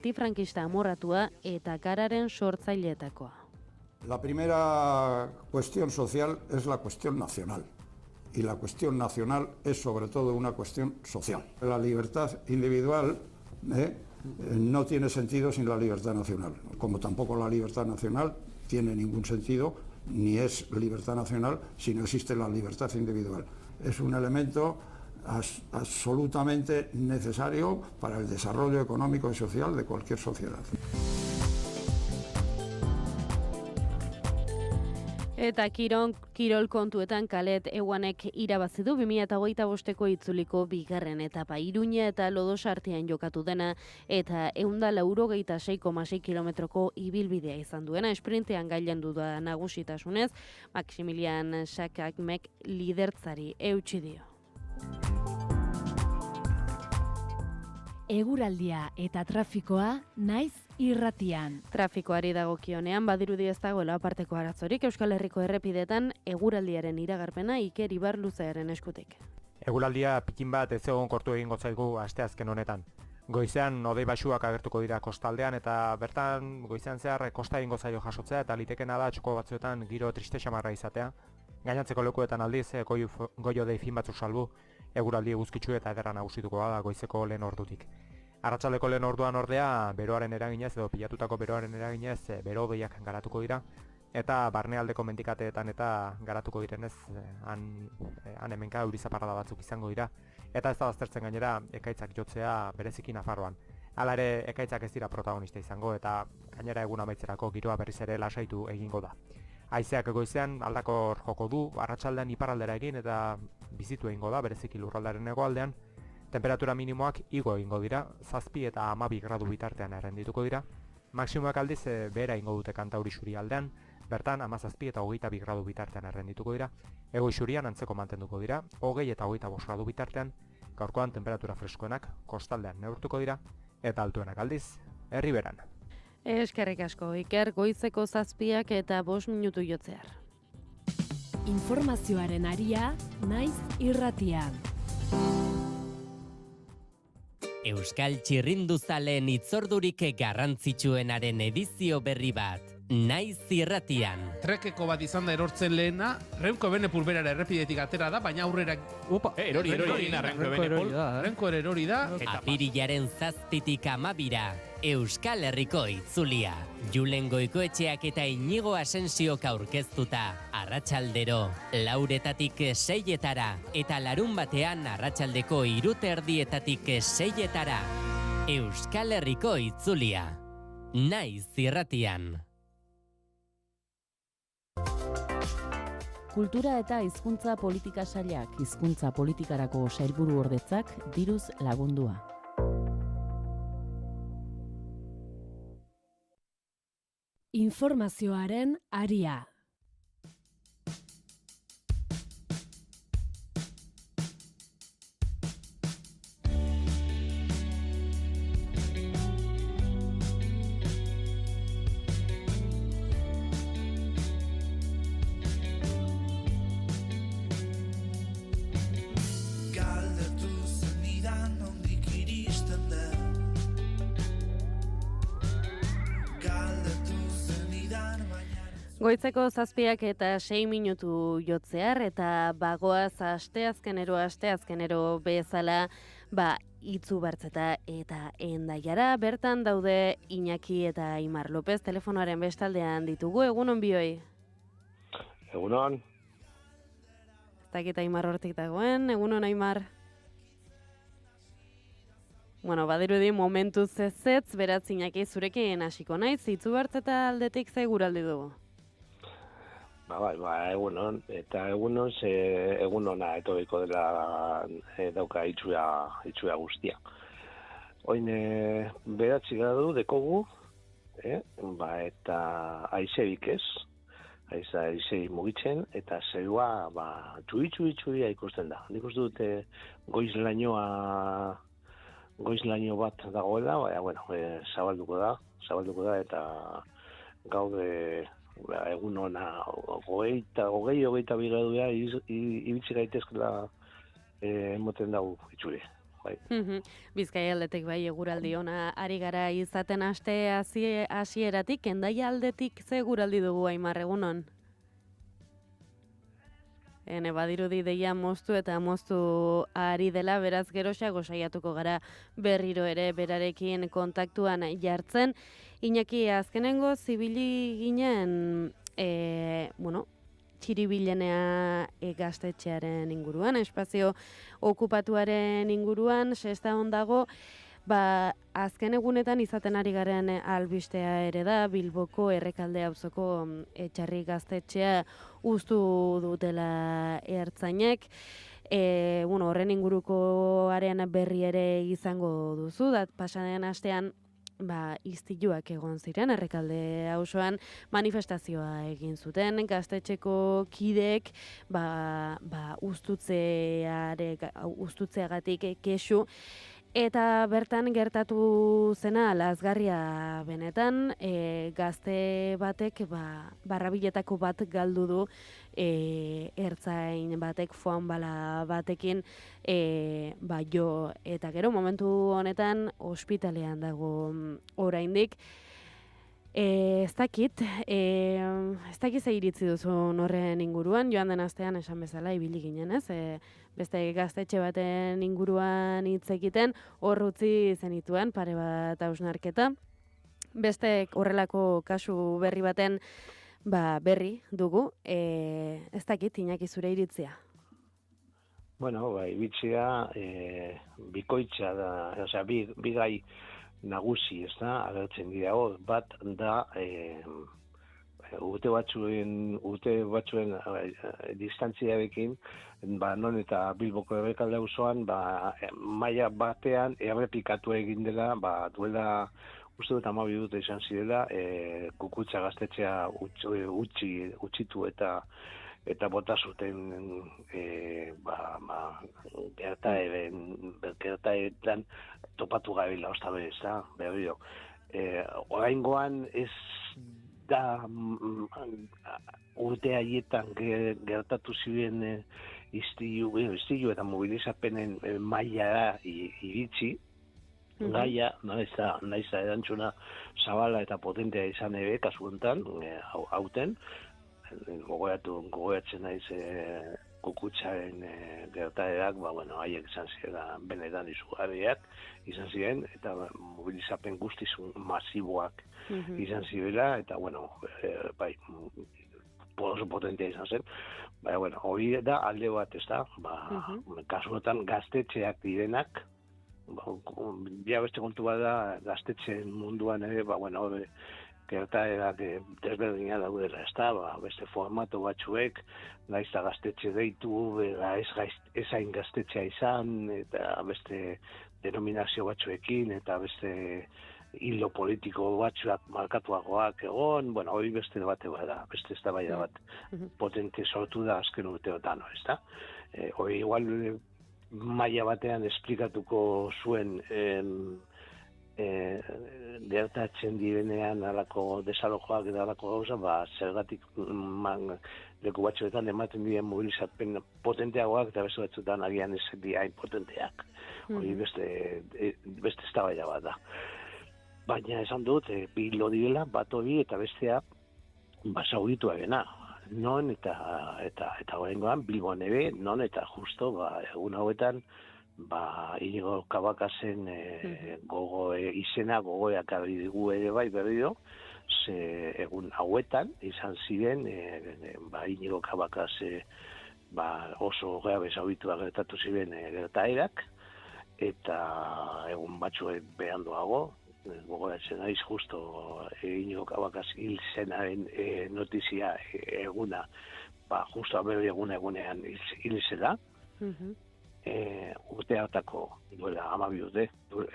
antifrankista amorratua eta gararen sortzaileetakoa. La primera cuestión social es la cuestión nacional. Y la cuestión nacional es sobre todo una cuestión social. La libertad individual no tiene sentido sin la libertad nacional, como tampoco la libertad nacional tiene ningún sentido, ni es libertad nacional si no existe la libertad individual. Es un elemento absolutamente necesario para el desarrollo económico y social de cualquier sociedad. Eta kirol kontuetan Kalet Eguanek irabazi du 2025ko itzuliko bigarren etapa. Iruña eta Lodosa artean jokatu dena eta 186,6 kilometroko ibilbidea izan duena. Esprintean gailendu da nagusitasunez, Maximilian Sakakmek lidertzari eutsi dio. Eguraldia eta trafikoa naiz irratian. Trafikoari dagokionean badirudi ez dagoela aparteko arazorik Euskal Herriko errepidetan eguraldiaren iragarpena Iker Ibarluzearen eskutik. Eguraldia pikin bat ez egon kortu egingo zaigu asteazken honetan. Goizean hodei baxuak agertuko dira kostaldean eta bertan goizean zehar kosta egingo zaio jasotzea eta litekena da txoko batzuetan giro triste xamarra izatea. Gainantzeko lekuetan aldiz goio dei fin batzuk salbu, eguraldi eguzkitsu eta ederra nagusituko da goizeko lehen ordutik. Arratsaldeko lehen orduan ordea beroaren eraginez edo pilatutako beroaren eraginez bero-hodeiak garatuko dira eta barnealdeko mendikateetan eta garatuko direnez han hemenka euri zaparrada batzuk izango dira eta ez da baztertzen gainera ekaitzak jotzea bereziki Nafarroan. Hala ere ekaitzak ez dira protagonista izango eta gainera egun amaitzerako giroa berriz ere lasaitu egingo da. Haizeak goizean aldakor joko du, arratsaldean iparraldera egin eta bizitu egingo da bereziki lurraldearen hegoaldean. Temperatura minimoak igo egingo dira, 7 eta 12 gradu bitartean errendituko dira. Maximoak aldiz behera egingo dute Kantauri isurialdean, bertan 17 eta 22 gradu bitartean errendituko dira. Hego isurian antzeko mantenduko dira, 20 eta 25 gradu bitartean, gaurkoan temperatura freskoenak kostaldean neurtuko dira, eta altuenak aldiz, herriberan. Eskerrik asko, Iker, goizeko 7 eta 5 minutu jotzear. Informazioaren aria naiz irratian. Euskal Txirrinduzaleen itzordurik garrantzitsuenaren edizio berri bat, naiz irratian. Trekeko bat izan da erortzen lehena, Renko Bene Pulberara errepidetik atera da, baina aurrera... Renko erori da. Apirilaren 7tik 12ra, Euskal Herriko itzulia. Julen Goikoetxeak eta Inigo Asensiok aurkeztuta, arratsaldero, 4etatik 6etara, eta larun batean arratsaldeko 3:30etatik 6etara. Euskal Herriko itzulia. Naiz irratian. Kultura eta hizkuntza politika sailak hizkuntza politikarako sailburuordetzak diruz lagundua. Informazioaren aria. Goitzeko 7 eta 6 minutu jotzear eta bagoaz asteazkenero bezala itzu bertzeta eta Hendaiara bertan daude Iñaki eta Aimar López telefonoaren bestaldean ditugu. Egunon bioi. Egunon. Ez dakit Aimar hortik dagoen, egunon Aimar. Bueno, badirudi momentu zezetz, beraz Iñaki zurekin hasiko naiz, itzu bertzeta aldetik ze guraldi dugu. Egunon, eta egunona etorriko dela dauka itxura guztia. Oin, 9 gradu dekogu, eta aizerik ez, aizerik mugitzen, eta zerua txuri ikusten da. Nik uste dute goiz laino bat dagoela, zabalduko da, eta gaude egun hona hogeita bigradua ibitzi gaitezkela emoten dago itxure. bai. Bizkaia aldetik bai eguraldi ona ari gara izaten aste hasieratik, Hendaia aldetik ze eguraldi dugu Aimar egunon? Badirudi deia moztu eta moztu ari dela, beraz geroxeago saiatuko gara berriro ere berarekin kontaktuan jartzen. Iñaki, azkenengo zibili ginen, txiribilenea gaztetxearen inguruan, espazio okupatuaren inguruan, sesta ondago, azken egunetan izaten ari garen albistea ere da, Bilboko Errekalde auzoko Etxarri gaztetxea uztu dutela ertzainek. Horren ingurukoaren berri ere izango duzu, pasaden astean istiluak egon ziren, Errekalde auzoan manifestazioa egin zuten, gaztetxeko kideek ustutzeagatik kexu, eta bertan gertatu zena lazgarria benetan, gazte batek barrabiletako bat galdu du, ertzain batek foan bala batekin jo, eta gero momentu honetan ospitalean dago oraindik. Ez dakit ze iritzi duzu horren inguruan, joan den astean esan bezala ibili ginen, ez? Beste gaztetxe baten inguruan hitz egiten, hor utzi zenituen pare bat hausnarketa. Beste horrelako kasu berri baten berri dugu, ez dakit Iñaki zure iritzia. Bueno, iritzia bikoitza da, osea, bi gai nagusi, ez da, agertzen dira hor, bat da urte batzuen distantziarekin, non eta Bilboko Errekalde auzoan maila batean errepikatu egin dela, duela uste dut 12 urte izan zirela, Kukutza gaztetxea utzitu eta bota zuten gertaeretan topatu gabila, ostabe, ez da, berriro. Oraingoan ez da urte haietan gertatu ziren istilu eta mobilizapenen mailara iritsi, gaia, naiz da erantzuna zabala eta potentea izan ere, kasu honetan, hauten, gogoratzen naiz Kukutzaren gertaerak, haiek izan ziren benetan izugarriak izan ziren, eta mobilizapen guztiz masiboak izan zirela, eta oso potentea izan zen. Hori da alde bat, ez da, kasuetan gaztetxeak direnak, beste kontu bat da, gaztetxeen munduan ere, gertaerak desberdina daudela, ez da, beste formato batzuek, naiz eta gaztetxe deitu, ez hain gaztetxea izan, eta beste denominazio batzuekin, eta beste hilo politiko batzuak markatuagoak egon, hori beste bate bada, beste ez da baina bat potente sortu da azken urteotan, ez da. Hori igual maila batean esplikatuko zuen gertatzen direnean alako desalojoak eta alako gauza, zergatik leku batzuetan ematen diren mobilizapen potenteagoak eta beste batzuetan agian ez dira potenteak. Hori beste eztabaida bat da. Baina esan dut, bi hilo direla, bat hori eta bestea zauritua gena. Non eta horrengoan Bilbon ere, non eta justo egun hauetan Inigo Kabakasen izena gogoak adigu ere berriro, ze egun hauetan izan ziren Inigo Kabakas oso grabe zauritua gertatu ziren gertaerak, eta egun batzuek beranduago, gogoratzen naiz justo Inigo Kabakas hil zenaren notizia eguna, justo aberri egunean hil zela, urte hartako, duela 12 urte,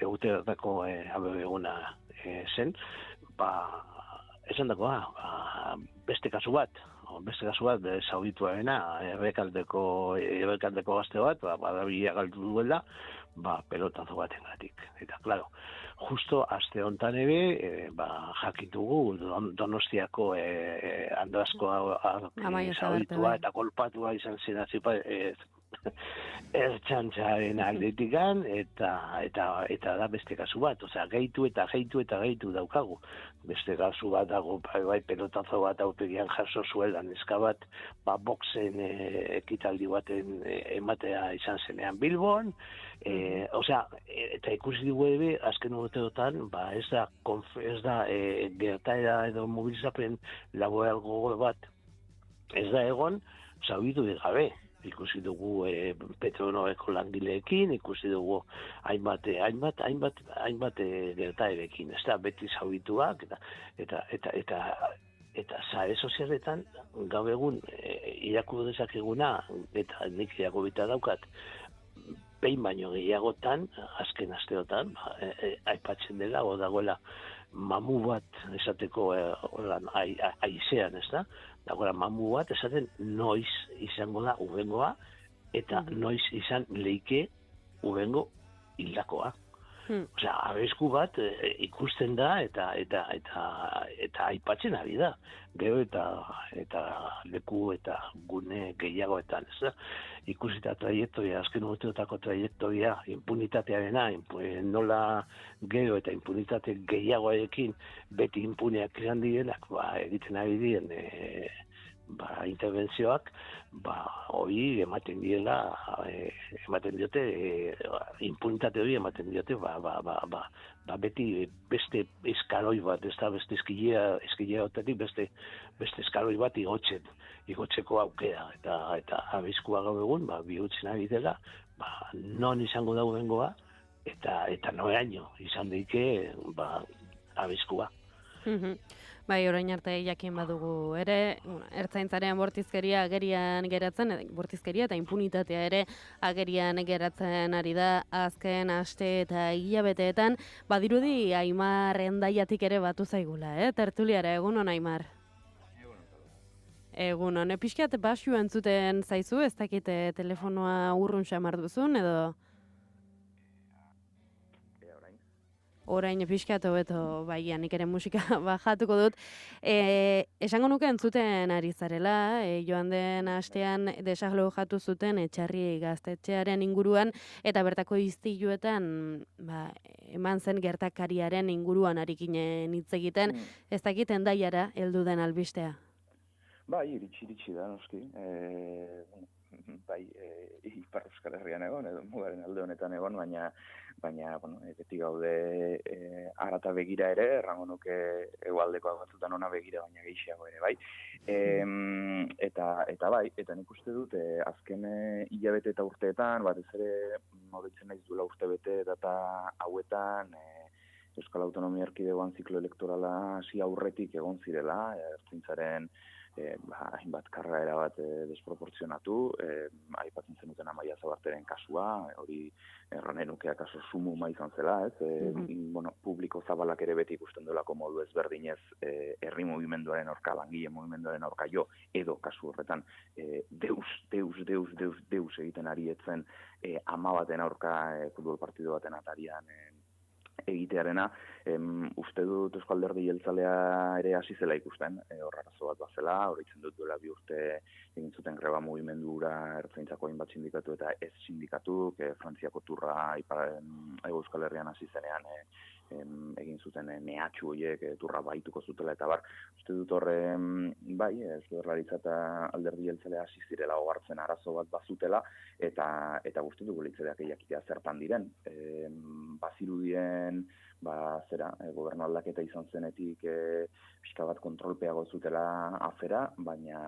urte hartako eguna zen, esan dagoa, beste kasu bat, zaurituarena, errekaldeko gazte bat, badabila galdu duela, pelotazo batengatik. Eta, klaro, justo aste honetan ere, jakitugu Donostiako Andrasko zauritua eta kolpatua izan zen ertxantzaren aldetikan, eta da beste kasu bat, osea, gehitu daukagu. Beste kasu bat dago, bai, pelotazo bat aurpegian jaso zuela, neska bat, boxen ekitaldi baten ematea izan zenean Bilbon, osea, eta ikusi dugu ere, azken urteotan, ez da gertaera edo mobilizapen laboral gogor bat, ez da egon, zauritu gabe. Ikusi dugu Petronorreko langileekin, ikusi dugu hainbat gertaerekin, ez da, beti zaurituak, eta sare sozialetan gaur egun irakurri dezakeguna, eta nik irakurrita daukat, behin baino gehiagotan, azken asteotan, aipatzen dela, dagoela mamu bat esateko aizean, ez da? Dagoela mamu bat esaten noiz izango da urrengoa, eta noiz izan leike urrengo hildakoa. Osea, arrisku bat ikusten da eta aipatzen ari da. Gero eta leku eta gune gehiagoetan, ez da? Ikusita traiektoria, azken urteotako traiektoria, impunitatearena, nola gero eta impunitate gehiagoarekin beti impuneak izan direnak, egiten ari diren intervenzioak, hori ematen diote, impunitate hori ematen diote, beti beste eskaloi bat, ez da, beste eskileraotatik, beste eskaloi bat igotzeko aukera, eta abizkua gaur egun, bihurtzen ari dela, non izango daudengoa, eta noraino izan daike, abizkua. Bai, orain arte jakin badugu ere, ertzaintzaren bortizkeria agerian geratzen, bortizkeria eta impunitatea ere agerian geratzen ari da azken aste eta hilabeteetan, badirudi Aimar Hendaiatik ere batu zaigula, tertuliara, egunon Aimar? Egunon, pixkat basu entzuten zaizu, ez dakit telefonoa urrun xamar duzun, edo? Orain pixkat hobeto, nik ere musika bajatuko dut. Esango nuke entzuten ari zarela, joan den astean desahlojatu zuten Etxarri gaztetxearen inguruan, eta bertako istiluetan eman zen gertakariaren inguruan arikinen hitz egiten, ez dakit Hendaiara heldu den albistea. Bai, iritsi da, noski. Ipar Euskal Herrian egon, edo mugaren alde honetan egon, baina beti gaude arata begira ere, errango nuke hegoaldekoak batzutan ona begira, baina gehiago ere, bai. Eta bai, eta nik uste dut, azken hilabete eta urteetan, batez ere, moritzen naiz duela urtebete data hauetan, Euskal Autonomia Erkidegoan ziklo elektorala hasi aurretik egon zirela, ertzaintzaren hainbat karraera bat desproportzionatu, aipatzen zenuten Amaia Zabarteren kasua, hori erranen nukea kaso sumuma izan zela, publiko zabalak ere beti ikusten duelako modu ezberdinez herri mugimenduaren aurka, langile mugimenduaren aurka jo, edo kasu horretan deus egiten ari etzen ama baten aurka futbol partido baten atarian egitearena, uste dut Euskal Alderdi Jeltzalea ere hasi zela ikusten, hor arazo bat bazela, horitzen dut duela 2 urte egin zuten greba mugimendura ertzaintzako hainbat sindikatu eta ez sindikatu, Frantziako turra Euskal Herrian hasi zenean egin zuten mehatxu horiek turra baituko zutela eta bar. Uste dut horre, bai, Jaurlaritza eta Alderdi Jeltzalea hasi zirela ohartzen arazo bat bazutela eta guzti dugu litzeleak jakitea zertan diren. Bazirudien, gobernu aldaketa izan zenetik pixka bat kontrolpeago zutela afera, baina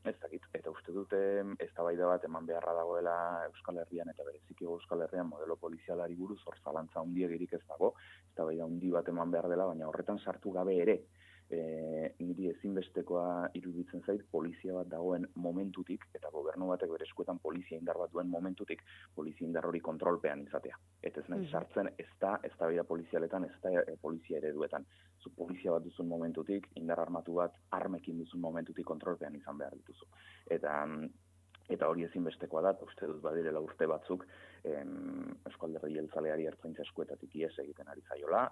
ez dakit, eta uste dute eztabaida bat eman beharra dagoela Euskal Herrian eta bereziki Euskal Herrian modelo polizialari buruz hor zalantza handiegirik ez dago, eztabaida handi bat eman behar dela, baina horretan sartu gabe ere, niri ezinbestekoa iruditzen zait polizia bat dagoen momentutik, eta gobernu batek bere eskuetan polizia indar bat duen momentutik, polizia indar hori kontrolpean izatea. Eta ez nahi sartzen ez da eztabaida polizialetan, ez da polizia ereduetan. Zu polizia bat duzun momentutik, indar armatu bat armekin duzun momentutik kontrolpean izan behar dituzu. Eta hori ezinbestekoa da, uste dut badirela urte batzuk Euskal Alderdi Jeltzaleari ertzaintza eskuetatik ihes egiten ari zaiola,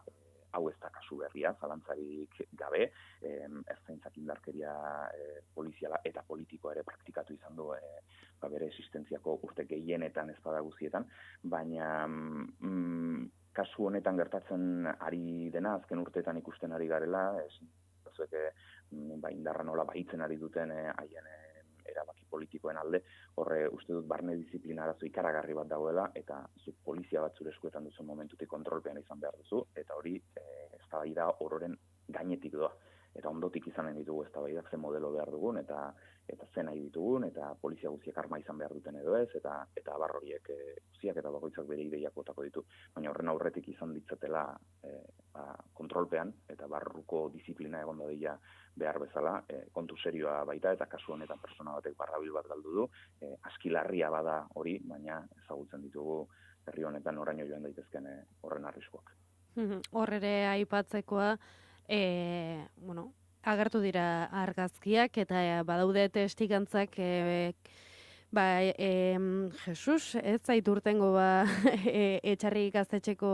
hau ez da kasu berria, zalantzarik gabe, ertzaintzak indarkeria poliziala eta politikoa ere praktikatu izan du bere existentziako urte gehienetan ez bada guztietan, baina kasu honetan gertatzen ari dena, azken urteetan ikusten ari garela, indarra nola bahitzen ari duten haien erabaki politikoen alde, horre uste dut barne disiplina arazo ikaragarri bat dagoela, eta zu polizia bat zure eskuetan duzun momentutik kontrolpean izan behar duzu, eta hori eztabaida ororen gainetik doa. Eta ondotik izanen ditugu eztabaidak ze modelo behar dugun, eta ze nahi ditugun, eta polizia guztiak arma izan behar duten edo ez, eta abar horiek guztiak eta bakoitzak bere ideiak botako ditu. Baina horren aurretik izan ditzatela kontrolpean, eta barruko disiplina egon dadila behar bezala, kontu serioa baita, eta kasu honetan persona batek barrabil bat galdu du, aski larria bada hori, baina ezagutzen ditugu herri honetan oraino joan daitezken horren arriskuak. Hor ere aipatzekoa, agertu dira argazkiak eta badaude testigantzak Jesus, ez zait urtengo etxarri gaztetxeko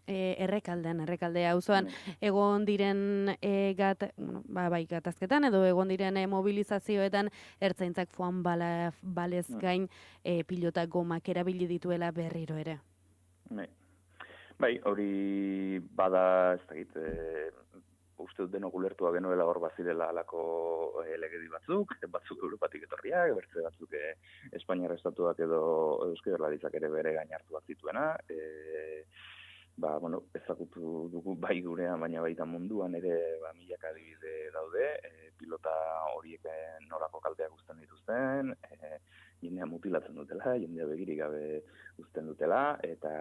errekaldea auzoan egon diren gatazketan edo egon diren mobilizazioetan ertzaintzak foan balez gain pilota gomak erabili dituela berriro ere. Bai, hori bada, ez dakit, uste dut denok ulertua genuela hor bazirela alako legedi batzuk Europatik etorriak, bertze batzuk Espainiar estatuak edo Eusko Jaurlaritzak ere bere gain hartuak zituena, ezagutu dugu bai gurean, baina baita munduan ere milaka adibide daude, pilota horiek nolako kalteak uzten dituzten, jendea mutilatzen dutela, jendea begirik gabe uzten dutela, eta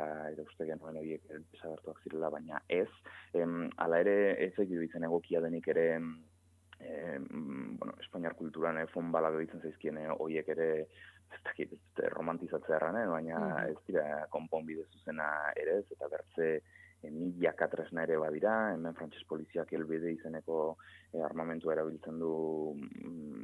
uste genuen horiek desagertuak zirela, baina ez. Hala ere, ez egibitzen egokia denik ere Espainiar kulturan fonbalak ditzen zaizkien horiek ere ez dakit romantizatzea erranen, baina ez dira konponbide zuzena ere ez, eta bertze milaka tresna ere badira, hemen frantses poliziak LBD izeneko armamentua erabiltzen du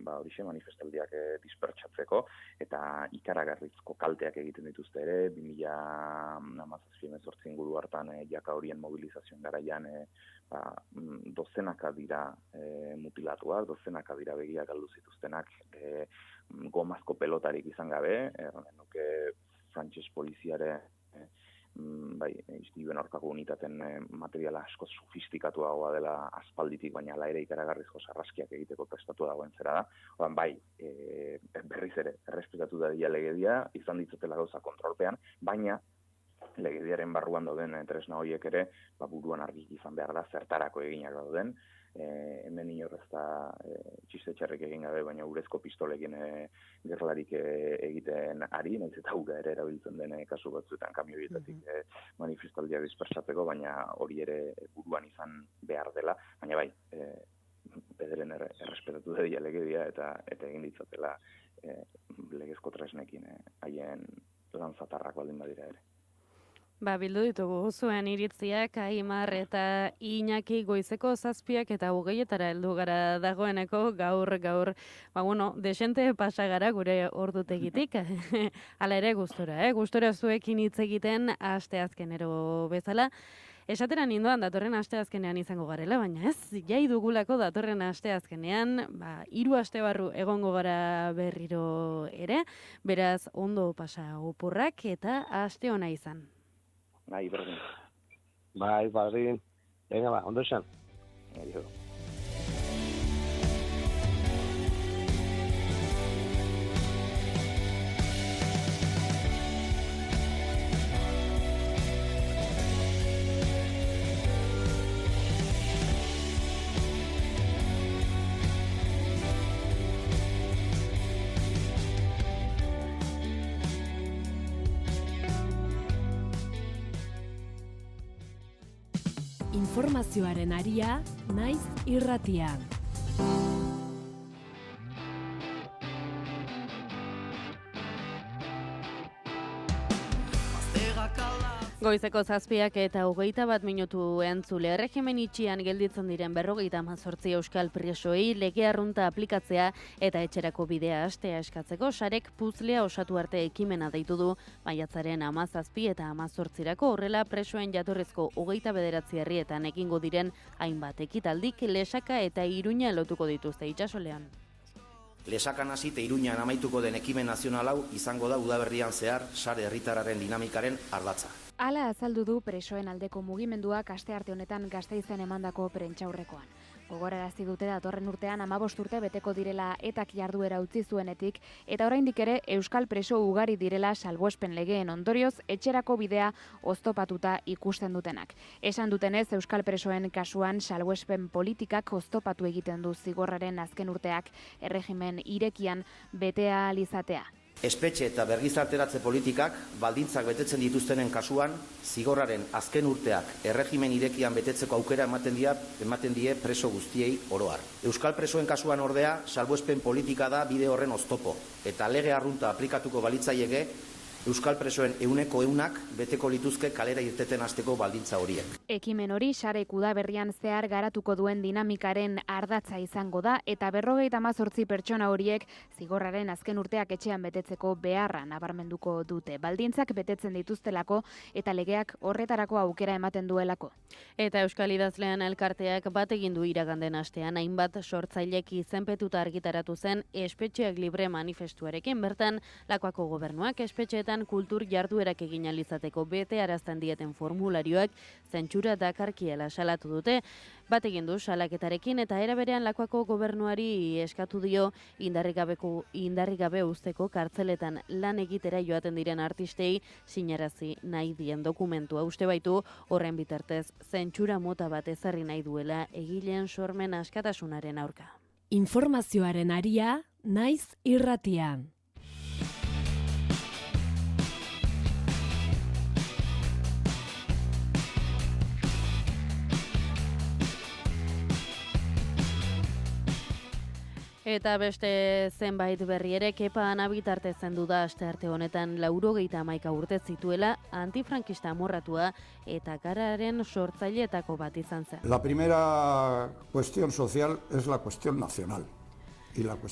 horixe manifestaldiak dispertsatzeko, eta ikaragarrizko kalteak egiten dituzte ere, 2017 inguru hartan jaka horien mobilizazioen garaian dozenaka dira mutilatuak, dozenaka dira begiak galdu zituztenak, gomazko pelotarik izan gabe, nuke frantses poliziare iztibuen aurkako unitaten materiala asko sofistikatuagoa dela aspalditik, baina ala ere ikaragarrizko sarraskiak egiteko prestatua dagoen zera da. Odan berriz ere, errespetatu da dia legedia, izan ditzatela gauza kontrolpean, baina legediaren barruan dauden tresna horiek ere, buruan argi izan behar da zertarako eginak dauden, hemen inorrez da txiste txarrik egin gabe, baina urezko pistolekin gerlarik egiten ari, nahiz eta ura ere erabiltzen den kasu batzuetan kamioietatik manifestaldia dispersatzeko, baina hori ere buruan izan behar dela, baina bai, bederen errespetatu da dia legedia eta egin ditzatela legezko tresnekin haien lanzatarrak baldin badira ere. Bildu ditugu zuen iritziak, Aimar eta Iñaki goizeko 7 eta 20etara heldu gara dagoeneko gaur, desente pasa gara gure ordutegitik. Hala ere gustora zuekin hitz egiten asteazkenero bezala. Esatera nindoan datorren asteazkenean izango garela, baina ez, jai dugulako datorren asteazkenean, 3 aste barru egongo gara berriro ere, beraz ondo pasa oporrak eta aste ona izan. Bai, berdin. Bai, berdin. Venga, ondo esan. Adio. Informazioaren aria, naiz irratian. Goizeko 7:21 entzule. Erregimen itxian gelditzen diren 58 euskal presoei lege arrunta aplikatzea eta etxerako bidea hastea eskatzeko sarek puzlea osatu arte ekimena deitu du maiatzaren 17 eta 18rako horrela presoen jatorrizko 29 herrietan egingo diren hainbat ekitaldik Lesaka eta Iruña lotuko dituzte itsasolean. Lesakan hasi eta Iruñan amaituko den ekimen nazional hau izango da udaberrian zehar sare herritarraren dinamikaren ardatza. Hala azaldu du presoen aldeko mugimenduak astearte honetan Gasteizen emandako prentsaurrekoan. Gogorarazi dute datorren urtean 15 urte beteko direla etak jarduera utzi zuenetik eta oraindik ere euskal preso ugari direla salbuespen legeen ondorioz etxerako bidea oztopatuta ikusten dutenak. Esan dutenez euskal presoen kasuan salbuespen politikak oztopatu egiten du zigorraren azken urteak erregimen irekian betea ahal izatea. Espetxe eta bergizarteratze politikak baldintzak betetzen dituztenen kasuan, zigorraren azken urteak erregimen irekian betetzeko aukera ematen die preso guztiei oro har. Euskal presoen kasuan ordea, salbuespen politika da bide horren oztopo, eta lege arrunta aplikatuko balitzaieke euskal presoen 100% beteko lituzke kalera irteten hasteko baldintza horiek. Ekimen hori sarek udaberrian zehar garatuko duen dinamikaren ardatza izango da eta 58 pertsona horiek zigorraren azken urteak etxean betetzeko beharra nabarmenduko dute. Baldintzak betetzen dituztelako eta legeak horretarako aukera ematen duelako. Eta Euskal Idazlean elkarteak bat egin du iraganden astean hainbat sortzailek izenpetuta argitaratu zen espetxeak libre manifestuarekin bertan Lakuako gobernuak espetxeetan kultur jarduerak egin alizateko bete arazten dieten formularioak zentsura dakarkiela salatu dute. Bat egin du salaketarekin eta era berean Lakuako gobernuari eskatu dio indarrik gabe uzteko kartzeletan lan egitera joaten diren artistei sinarazi nahi dien dokumentua. Uste baitu horren bitartez zentsura mota bat ezarri nahi duela egileen sormen askatasunaren aurka. Informazioaren aria naiz irratian. Eta beste zenbait berri ere Kepa Ana bitarte zendu da astearte honetan 91 urte zituela antifrankista amorratua eta gararen sortzaileetako bat izan zen. La primera cuestión social es la cuestión nacional.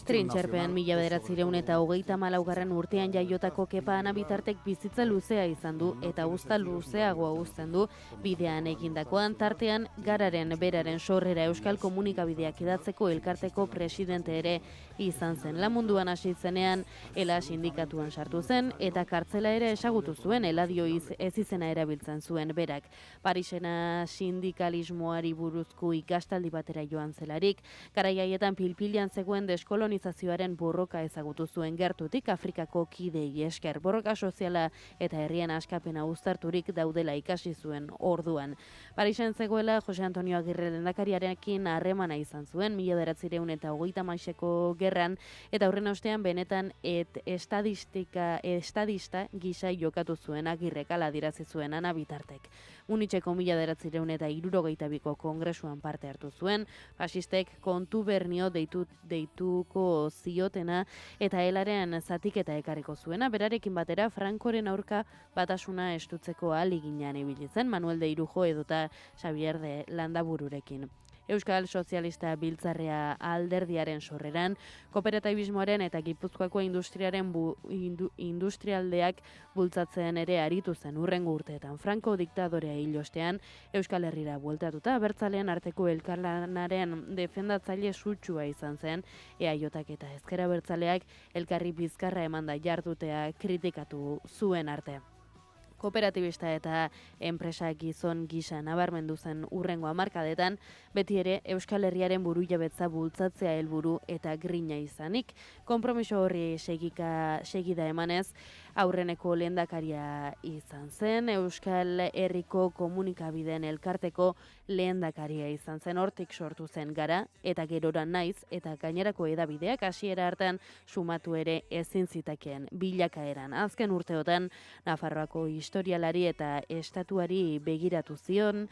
Trintxerpean 1934 urtean jaiotako Kepa Ana bitartek bizitza luzea izan du eta uzta luzeagoa uzten du bidean egindakoan tartean gararen beraren sorrera euskal komunikabideak edatzeko elkarteko presidente ere izan zen. La munduan hasi zenean Ela sindikatuan sartu zen eta kartzela ere ezagutu zuen Eladio ez izena erabiltzen zuen berak. Parisena sindikalismoari buruzko ikastaldi batera joan zelarik, garai haietan pilpilean zegoen deskolonizazioaren borroka ezagutu zuen gertutik Afrikako kidei esker. Borroka soziala eta herrien askapena uztarturik daudela ikasi zuen orduan. Parisen zegoela Jose Antonio Agirre lehendakariarekin harremana izan zuen 1936ko gerran eta horren ostean benetan estadista gisa jokatu zuen Agirrek hala adierazi zuen Ana bitartek. Munitxeko 1962ko kongresuan parte hartu zuen, fasistek kontubernio deituko ziotena eta Elaren zatiketa ekarriko zuena, berarekin batera Frankoren aurka batasuna estutzeko ahaleginean ibili zen Manuel de Irujo edota Xavier de Landabururekin. Euskal Sozialista Biltzarrea alderdiaren sorreran, kooperatibismoaren eta Gipuzkoako industrialdeak bultzatzen ere aritu zen hurrengo urteetan. Franco diktadorea hil ostean, Euskal Herrira bueltatuta, abertzaleen arteko elkarlanaren defendatzaile sutsua izan zen, EAJak eta ezker abertzaleak elkarri bizkarra emanda jardutea kritikatu zuen arte. Kooperatibista eta enpresa gizon gisa nabarmendu zen hurrengo hamarkadetan, beti ere Euskal Herriaren burujabetza bultzatzea helburu eta grina izanik. Konpromiso horri segida emanez, aurreneko lehendakaria izan zen, Euskal Herriko komunikabideen elkarteko lehendakaria izan zen, hortik sortu zen Gara, eta gerora Naiz, eta gainerako edabideak hasiera hartan sumatu ere ezin zitakeen bilakaeran. Azken urteotan, Nafarroako historialari eta estatuari begiratu zion,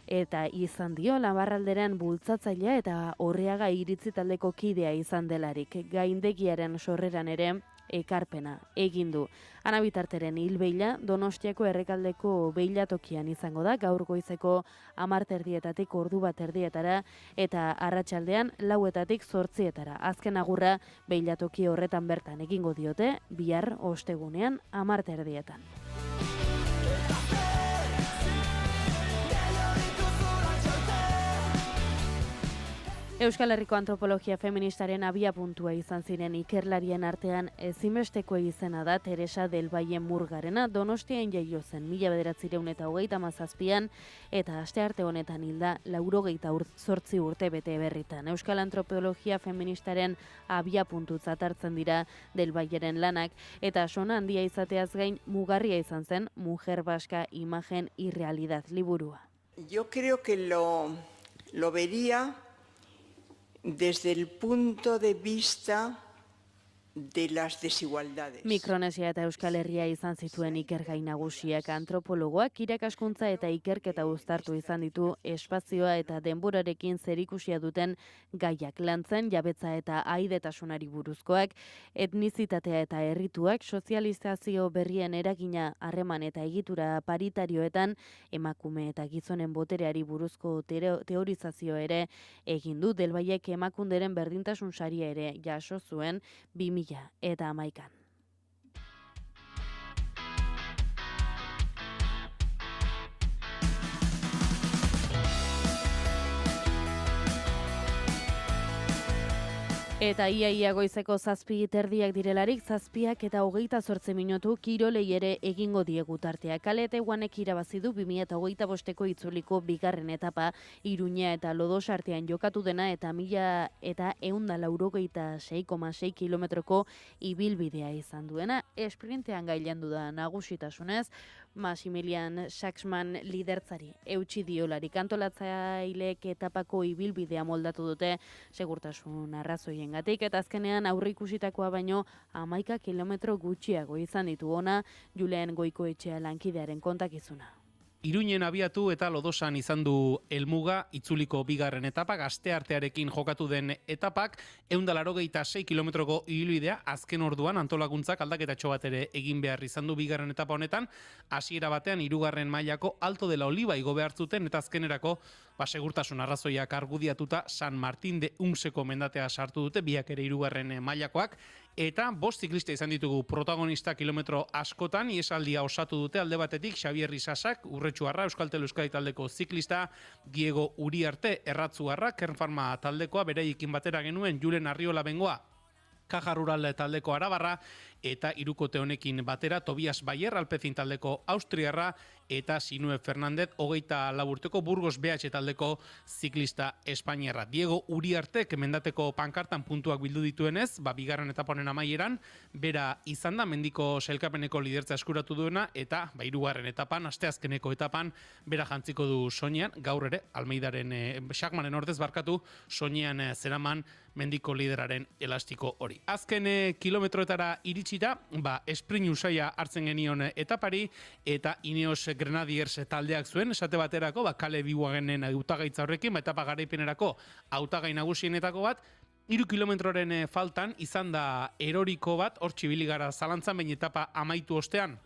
eta izan dio Navarralderan bultzatzailea eta Orriaga iritzi taldeko kidea izan delarik. Gaindegiaren sorreran ere ekarpena egin du. Ana Bitarteren hilbeila Donostiako Errekaldeko beilatokian izango da, gaur goizeko 10:00 ordu 1:00 eta arratsaldean 4:00 8:00. Azken agurra beilatoki horretan bertan egingo diote, bihar ostegunean 10:00. Euskal Herriko antropologia feministaren abiapuntua izan ziren ikerlarien artean ezinbesteko izena da Teresa del Valle Murgarena. Donostian jaio zen 1937an eta astearte honetan hilda 98 urte bete berritan. Euskal antropologia feministaren abiapuntutzat hartzen dira del Valleren lanak eta sona handia izateaz gain mugarria izan zen Mujer Vasca, Imagen y Realidad liburua. Yo creo que lo vería desde el punto de vista de las desigualdades. Mikronesia eta Euskal Herria izan zituen ikergai nagusiak. Antropologoak irakaskuntza eta ikerketa uztartu izan ditu espazioa eta denborarekin zerikusia duten gaiak lantzen, jabetza eta aidetasunari buruzkoak, etnizitatea eta errituak, sozializazio berrien eragina harreman eta egitura paritarioetan, emakume eta gizonen botereari buruzko teorizazio ere egin du. Del Vallek emakunderen berdintasun saria ere jaso zuen 2011. Eta ia goizeko 7:30 direlarik 7:28 minutu kirolei ere egingo diegu tartea. Kale eta Eguanek irabazi du 2025ko itzuliko bigarren etapa Iruña eta Lodos artean jokatu dena eta 1196,6 kilometroko ibilbidea izan duena. Esprintean gailendu da nagusitasunez, Maximilian Saxman lidertzari eutsi diolarik. Antolatzaileek etapako ibilbidea moldatu dute segurtasun arrazoiengatik eta azkenean aurreikusitakoa baino 11 kilometro gutxiago izan ditu ona Julen Goikoetxea lankidearen kontakizuna. Iruñen abiatu eta Lodosan izan du helmuga itzuliko bigarren etapak, asteartearekin jokatu den etapak, 186 kilometroko ibilbidea azken orduan antolakuntzak aldaketatxo bat ere egin behar izan du bigarren etapa honetan, hasiera batean 3. mailako Alto de la Oliva igo behar zuten eta azkenerako segurtasun arrazoiak argudiatuta San Martín de Umseko mendatea sartu dute, biak ere 3. mailakoak, eta 5 ziklista izan ditugu protagonista kilometro askotan, iesaldia osatu dute alde batetik Xabier Risasak, Urretxuarra, Euskaltel Euskadi taldeko ziklista, Diego Uriarte, Erratzuarra, Kernfarma taldekoa, bereikin batera genuen Julen Arriola Bengoa, Caja Rural taldeko Arabarra, eta hirukote honekin batera Tobias Bayer, Alpezin taldeko Austriarra, eta Sinue Fernandez, 24 urteko Burgos BH taldeko ziklista Espainiarra. Diego Uriartek mendateko pankartan puntuak bildu dituenez, bigarren etapa honen amaieran, bera izan da mendiko sailkapeneko lidertza eskuratu duena, eta 3. etapan, asteazkeneko etapan, bera jantziko du soinean, gaur ere, Almeidaren, Xakmanen ordez barkatu, soinean zeraman mendiko lideraren elastiko hori. Azken kilometroetara iritsita, esprint usaia hartzen genion etapari, eta Ineos Grenadiers taldeak zuen, esate baterako, Kale Biwagenen hautagaitza horrekin, etapa garaipenerako hautagai nagusienetako bat, 3 kilometroren faltan izan da eroriko bat, hor txibili gara zalantzan, baina etapa amaitu ostean,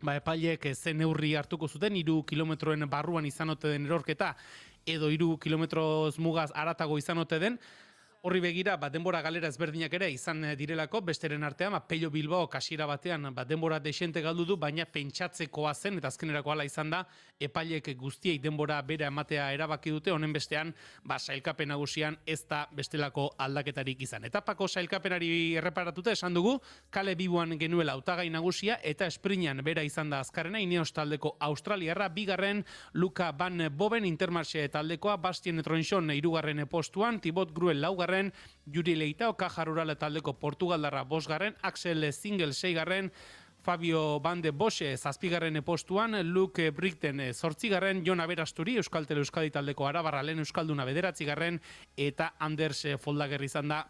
epaileek zen neurri hartuko zuten, 3 kilometroen barruan izan ote den erorketa, edo 3 kilometroz mugaz aratago izan ote den. Horri begira, denbora galera ezberdinak ere izan direlako, besteren artean, Pello Bilbao kasiera batean denbora desente galdu du, baina pentsatzekoa zen, eta azkenerako hala izan da, epailek guztiei denbora bera ematea erabaki dute, honen bestean, sailkapen nagusian ez da bestelako aldaketarik izan. Etapako sailkapenari erreparatuta esan dugu, Kale Bibuan genuela hautagai nagusia, eta esprinan bera izan da azkarrena, Ineos taldeko Australiarra, bigarren Luka Van Boven, Intermarché taldekoa, Bastien Tronchon 3. postuan, Thibaut Gruel 4. Juri Leitao, Caja Rural taldeko Portugaldarra 5. Axel Single 6. Fabio Van de Bosche 7. postuan, Luke Brigten 8. Jon Aberasturi, Euskaltel Euskadi taldeko Arabarra lehen Euskalduna 9. eta Anders Foldager izan da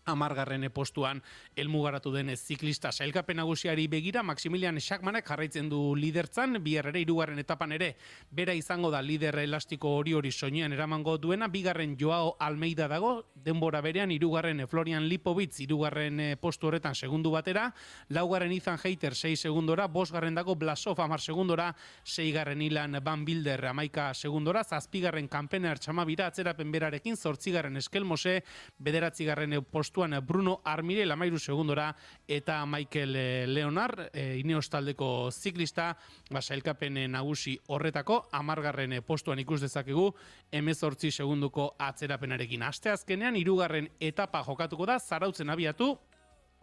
10. postuan helmugaratu den ziklista. Sailkapen nagusiari begira, Maximilian Schachmanek jarraitzen du lidertzan, bihar ere 3. etapan ere bera izango da lider elastiko hori soinean eramango duena, 2. Joao Almeida dago, Denbora berean, 3. Florian Lipovitz 3. Postu horretan segundu batera, 4. Ethan Hayter 6 segundora, 5. dago Blasov 10 segundora, 6. Ilan Van Bilder 11 segundora, 7. Kampener Txamabira atzerapen berarekin, 8. Eskelmose, 9. postuan Bruno Armirel 13 segundora, eta Michael Leonard, Ineos taldeko ziklista, sailkapen nagusi horretako, 10. postuan ikus dezakegu, 18 segunduko atzerapenarekin. Asteazkenean 3. etapa jokatuko da, Zarautzen abiatu,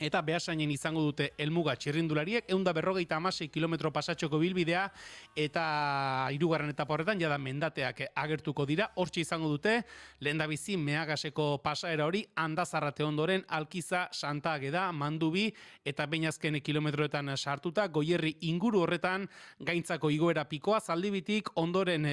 eta Beasainen izango dute helmuga txirrindulariek, 156 kilometro pasatxoko bilbidea, eta 3. etapa horretan jada mendateak agertuko dira. Hortxe izango dute, lehendabizi Meagaseko pasaera hori, Andazarrate ondoren Alkiza, Santa Ageda, Mandubi, eta behin azken kilometroetan sartuta, Goierri inguru horretan, gaintzako igoera pikoa, Zaldibitik, ondoren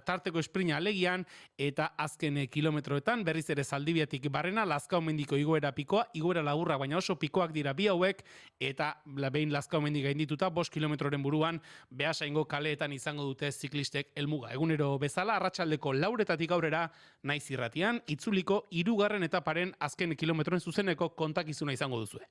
tarteko esprina alegian, eta azken kilometroetan, berriz ere Zaldibiatik barrena, Lazkaomendiko igoera pikoa, igoera laburra, baina oso pikoak dira bi hauek, eta behin Lazkaomendi gaindituta 5 kilometroren buruan Beasaingo kaleetan izango dute ziklistek helmuga. Egunero bezala, arratsaldeko 4:00 aurrera, Naiz Irratian, itzuliko 3. etaparen azken kilometroen zuzeneko kontakizuna izango duzue.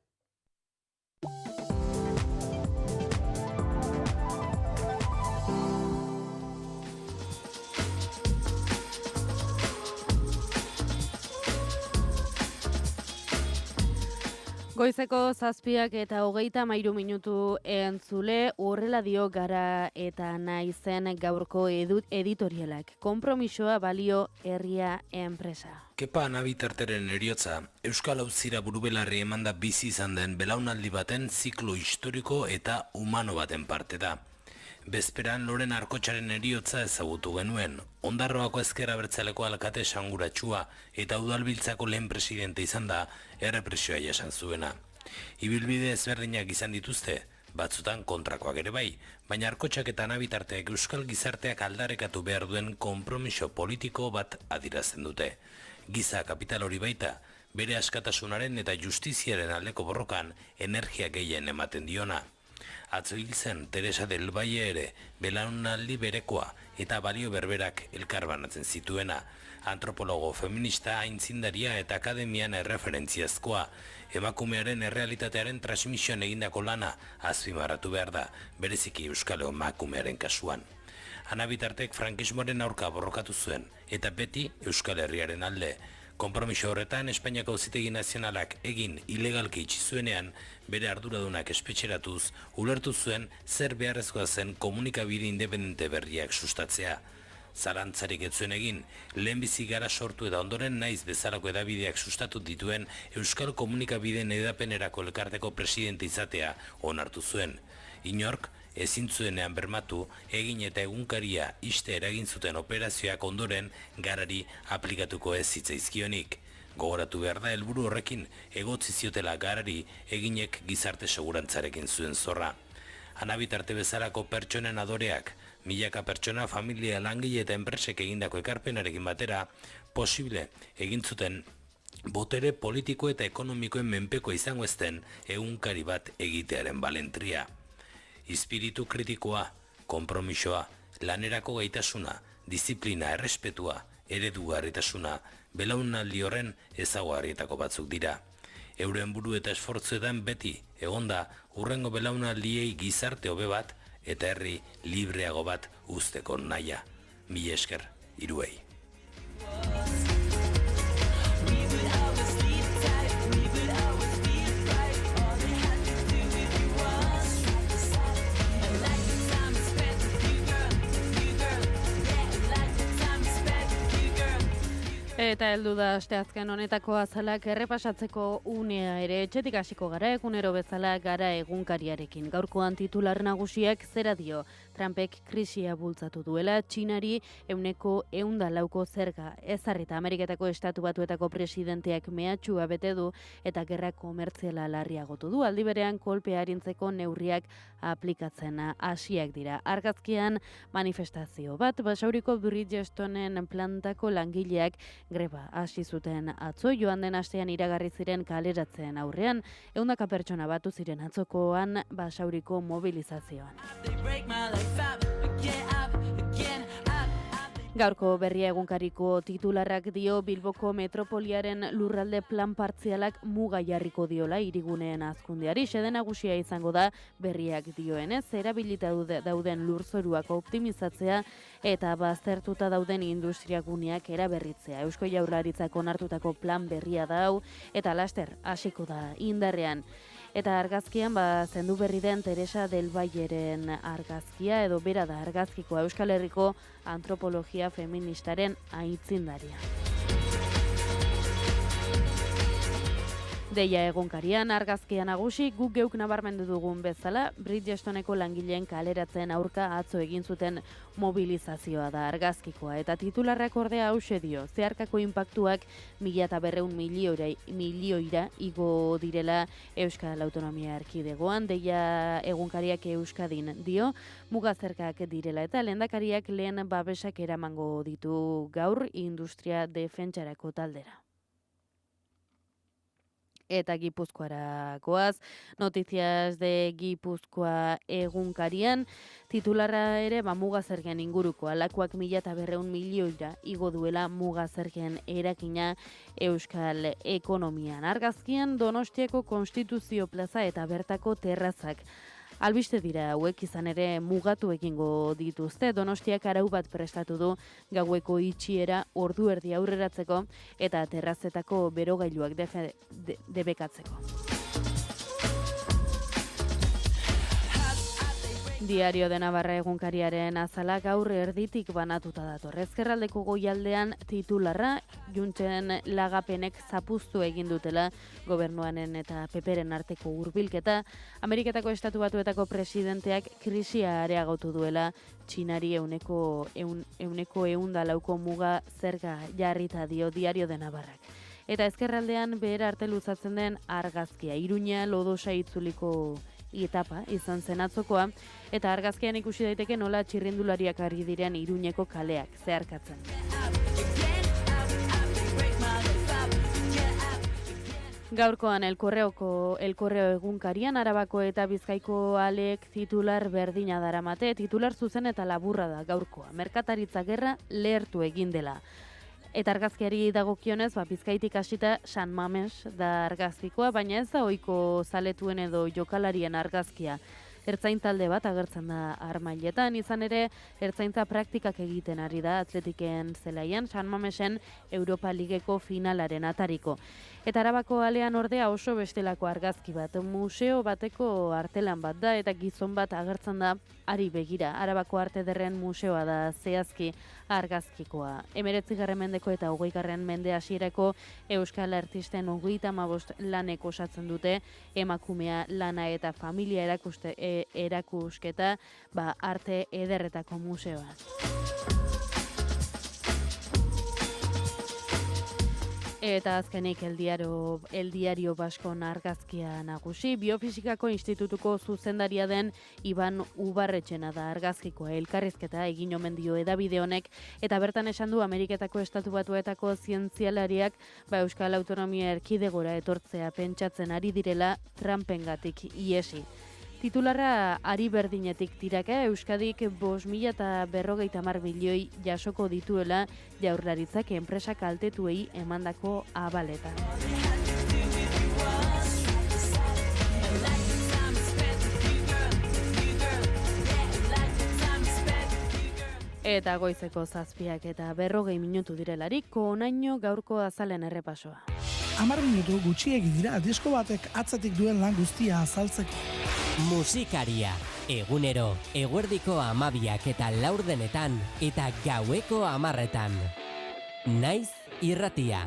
Goizeko 7:23 minutu entzule, horrela dio Gara eta Naizen gaurko editorialak. Konpromisoa balio herria enpresa. Kepa Anabitarteren heriotza, Euskal Auzira burubelarri emanda bizi izan den belaunaldi baten ziklo historiko eta humano baten parte da. Bezperan Loren Arkotxaren heriotza ezagutu genuen, Ondarroako Ezker Abertzaleko alkate esanguratsua eta udalbiltzako lehen presidente izan da errepresioa jasan zuena. Ibilbide ezberdinak izan dituzte, batzutan kontrakoak ere bai, baina Arkotxak eta Anabitarteak euskal gizarteak aldarekatu behar duen konpromiso politiko bat adierazten dute. Giza kapital hori baita, bere askatasunaren eta justiziaren aldeko borrokan energia gehien ematen diona. Atzo hil zen Teresa del Valle ere, belaunaldi berekoa eta balio berberak elkarbanatzen zituena. Antropologo feminista, aintzindaria eta akademian erreferentziazkoa. Emakumearen errealitatearen transmisioan egindako lana azpimarratu behar da, bereziki euskal emakumearen kasuan. Anabitartek frankismoaren aurka borrokatu zuen, eta beti Euskal Herriaren alde. Konpromiso horretan, Espainiako Auzitegi Nazionalak egin ilegalki itxi zuenean, bere arduradunak espetxeratuz, ulertu zuen zer beharrezkoa zen komunikabide independente berriak sustatzea. Zalantzarik ez zuen egin, lehenbizi Gara sortu eta ondoren Naiz bezalako edabideak sustatu dituen Euskal Komunikabideen edapenerako elkarteko presidente izatea onartu zuen. Inork, ezin zuenean bermatu, egin eta egunkaria iste eragin zuten operazioak ondoren Garari aplikatuko ez zitzaizkionik. Gogoratu behar da helburu horrekin egotzi ziotela Garari eginek gizarte segurantzarekin zuen zorra. Anabitarte bezalako pertsonen adoreak, milaka pertsona, familia, langile eta enpresek egindako ekarpenarekin batera, posible egin zuten botere politiko eta ekonomikoen menpeko izango ezten egunkari bat egitearen balentria. Espiritu kritikoa, konpromisoa, lanerako gaitasuna, disiplina, errespetua, eredugarritasuna, belaunaldi horren ezaugarrietako batzuk dira. Euren buru eta esfortzuetan beti egonda hurrengo belaunaldiei gizarte hobe bat eta herri libreago bat uzteko naia. Mila esker, hiruei. Eta heldu da asteazken honetako azalak errepasatzeko unea ere, etxetik hasiko gara egunero bezala Gara egunkariarekin. Gaurkoan titular nagusiak zera dio, Trumpek krisia bultzatu duela, Txinari 104 zerga ezarrita Ameriketako Estatu Batuetako presidenteak mehatxua bete du eta gerra komertziala larriagotu du. Aldi berean kolpea arintzeko neurriak aplikatzen hasiak dira. Argazkian manifestazio bat, Basauriko Bridgestonen plantako langileak greba hasi zuten atzo, joan den astean iragarri ziren kaleratzen aurrean, 100 pertsona batu ziren atzokoan Basauriko mobilizazioan. Gaurko Berria egunkariko titularrak dio Bilboko metropoliaren lurralde plan partzialak muga jarriko diola hiriguneen hazkundeari. Xede nagusia izango da Berriak dioenez, erabilita dauden lurzoruak optimizatzea eta baztertuta dauden industriaguneak eraberritzea. Eusko Jaurlaritzak onartutako plan berria da hau eta laster hasiko da indarrean. Eta argazkian zendu berri den Teresa del Valleren argazkia edo bera da argazkikoa Euskal Herriko antropologia feministaren aitzindaria. Deia egunkarian argazkia nagusi guk geuk nabarmendu dugun bezala Bridgestoneko langileen kaleratzen aurka atzo egin zuten mobilizazioa da argazkikoa eta titularrak ordea hauxe dio zeharkako inpaktuak 1.200 milioira igo direla Euskal Autonomia Erkidegoan. Deia egunkariak Euskadin dio mugazerkak direla eta lehendakariak lehen babesak eramango ditu gaur industria defentsarako taldera. Eta Gipuzkoara goaz, Noticias de Gipuzkoa egunkarian, titularra ere mugazergen inguruko, alakoak 1.200 milioira igo duela mugazergen erakina Euskal ekonomian. Argazkian Donostiako Konstituzio plaza eta bertako terrazak. Albiste dira hauek izan ere mugatu egingo dituzte. Donostiak arau bat prestatu du gaueko itxiera ordu erdi aurreratzeko eta terrazetako berogailuak debekatzeko. Diario de Navarra egunkariaren azala gaur erditik banatuta dator. Ezkerraldeko goialdean titularra Juntzen lagapenek zapuztu egin dutela gobernuanen eta PPren arteko hurbilketa, Ameriketako Estatu Batuetako presidenteak krisia areagotu duela Txinari euneko 104 muga zerga jarrita dio Diario de Navarrak. Eta ezkerraldean behera arte luzatzen den argazkia, Iruña lodosa itzuliko etapa izan zen atzokoa, eta argazkian ikusi daiteke nola txirrindulariak ari diren Iruñeko kaleak zeharkatzen. Gaurkoan El Correo egunkarian Arabako eta Bizkaiko alek titular berdina daramate, titular zuzen eta laburra da gaurkoa. Merkataritza gerra lehertu egin dela. Eta argazkiari dagokionez, Bizkaitik hasita San Mames da argazkikoa, baina ez da ohiko zaletuen edo jokalarien argazkia. Ertzain talde bat agertzen da armailetan, izan ere ertzaintza praktikak egiten ari da Atletiken zelaian San Mamesen Europa Ligeko finalaren atariko. Eta Arabako alean ordea oso bestelako argazki bat, museo bateko artelan bat da eta gizon bat agertzen da ari begira. Arabako Arte Ederren museoa da zehazki argazkikoa. 19. mendeko eta 20. mende hasierako euskal artisten 35 lanek osatzen dute emakumea, lana eta familia erakusketa Arte Ederretako museoa. Eta azkenik El Diario Baskon argazkia nagusi, Biofizikako Institutuko zuzendaria den Iban Ubarretxena da argazkikoa elkarrizketa egin omen dio hedabide honek, eta bertan esan du Ameriketako Estatu Batuetako zientzialariak Euskal Autonomia Erkidegora etortzea pentsatzen ari direla Trumpengatik iesi. Titularra ari berdinetik tiraka, Euskadik 5.050 milioi jasoko dituela Jaurlaritzak enpresa kaltetuei emandako abaletan. Eta goizeko 7 eta 40 minutu direlarik, honaino gaurko azalen errepasoa. 10 minutu gutxiegi dira disko batek atzetik duen lan guztia azaltzeko. Musikaria, egunero, eguerdiko 12 eta 4 eta gaueko 10. Naiz irratia.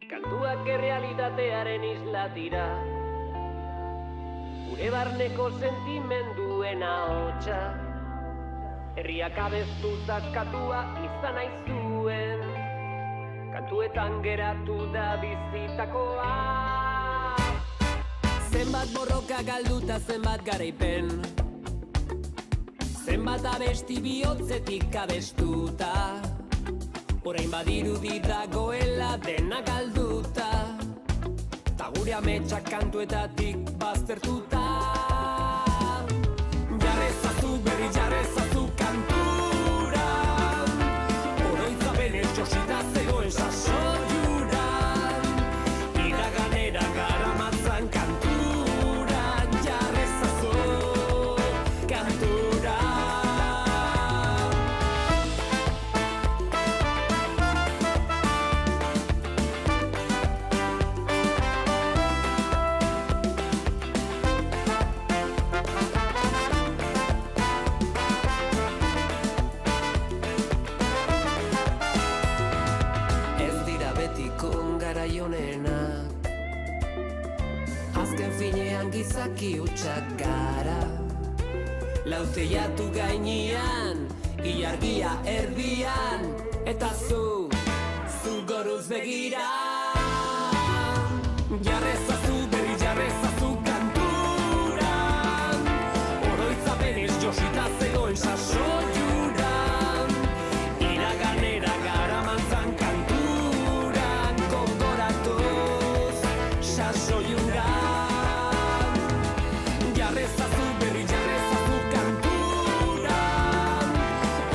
Kantuak errealitatearen isla dira, gure barneko sentimenduen ahotsa, herriak abestu zaskatua izan nahi zuen, kantuetan geratu da bizitakoa. Zenbat borroka galduta, zenbat garaipen, zenbat abesti bihotzetik abestuta, orain badirudi dagoela dena galduta, ta gure ametsak kantuetatik baztertuta. Jarrezazu berri jarrezazu kantura, zorionenak. Azken finean gizaki hutsak gara, lauteiatu gainean, ilargia erdian, eta zu goruz begira. Jarrezazu berri jarrezazu kanturan, oroitzapenez josita zegoen sasoiuran, iraganera garamantzan kanturan, kondoratuz sasoiuran. Jarrezazu berri jarrezazu kanturan,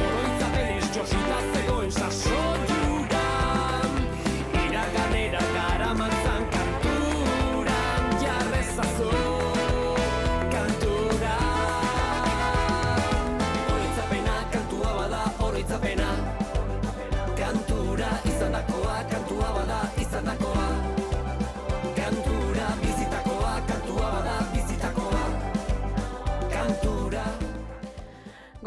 oroitzapenez josita zegoen sasoiuran, iraganera garamantzan kanturan, jarrezazu kanturan. Oroitzapena kantua bada, oroitzapena kantura izandakoa, kantua bada izandakoa, kantura bizitakoa, kantua bada bizitakoa, kantura.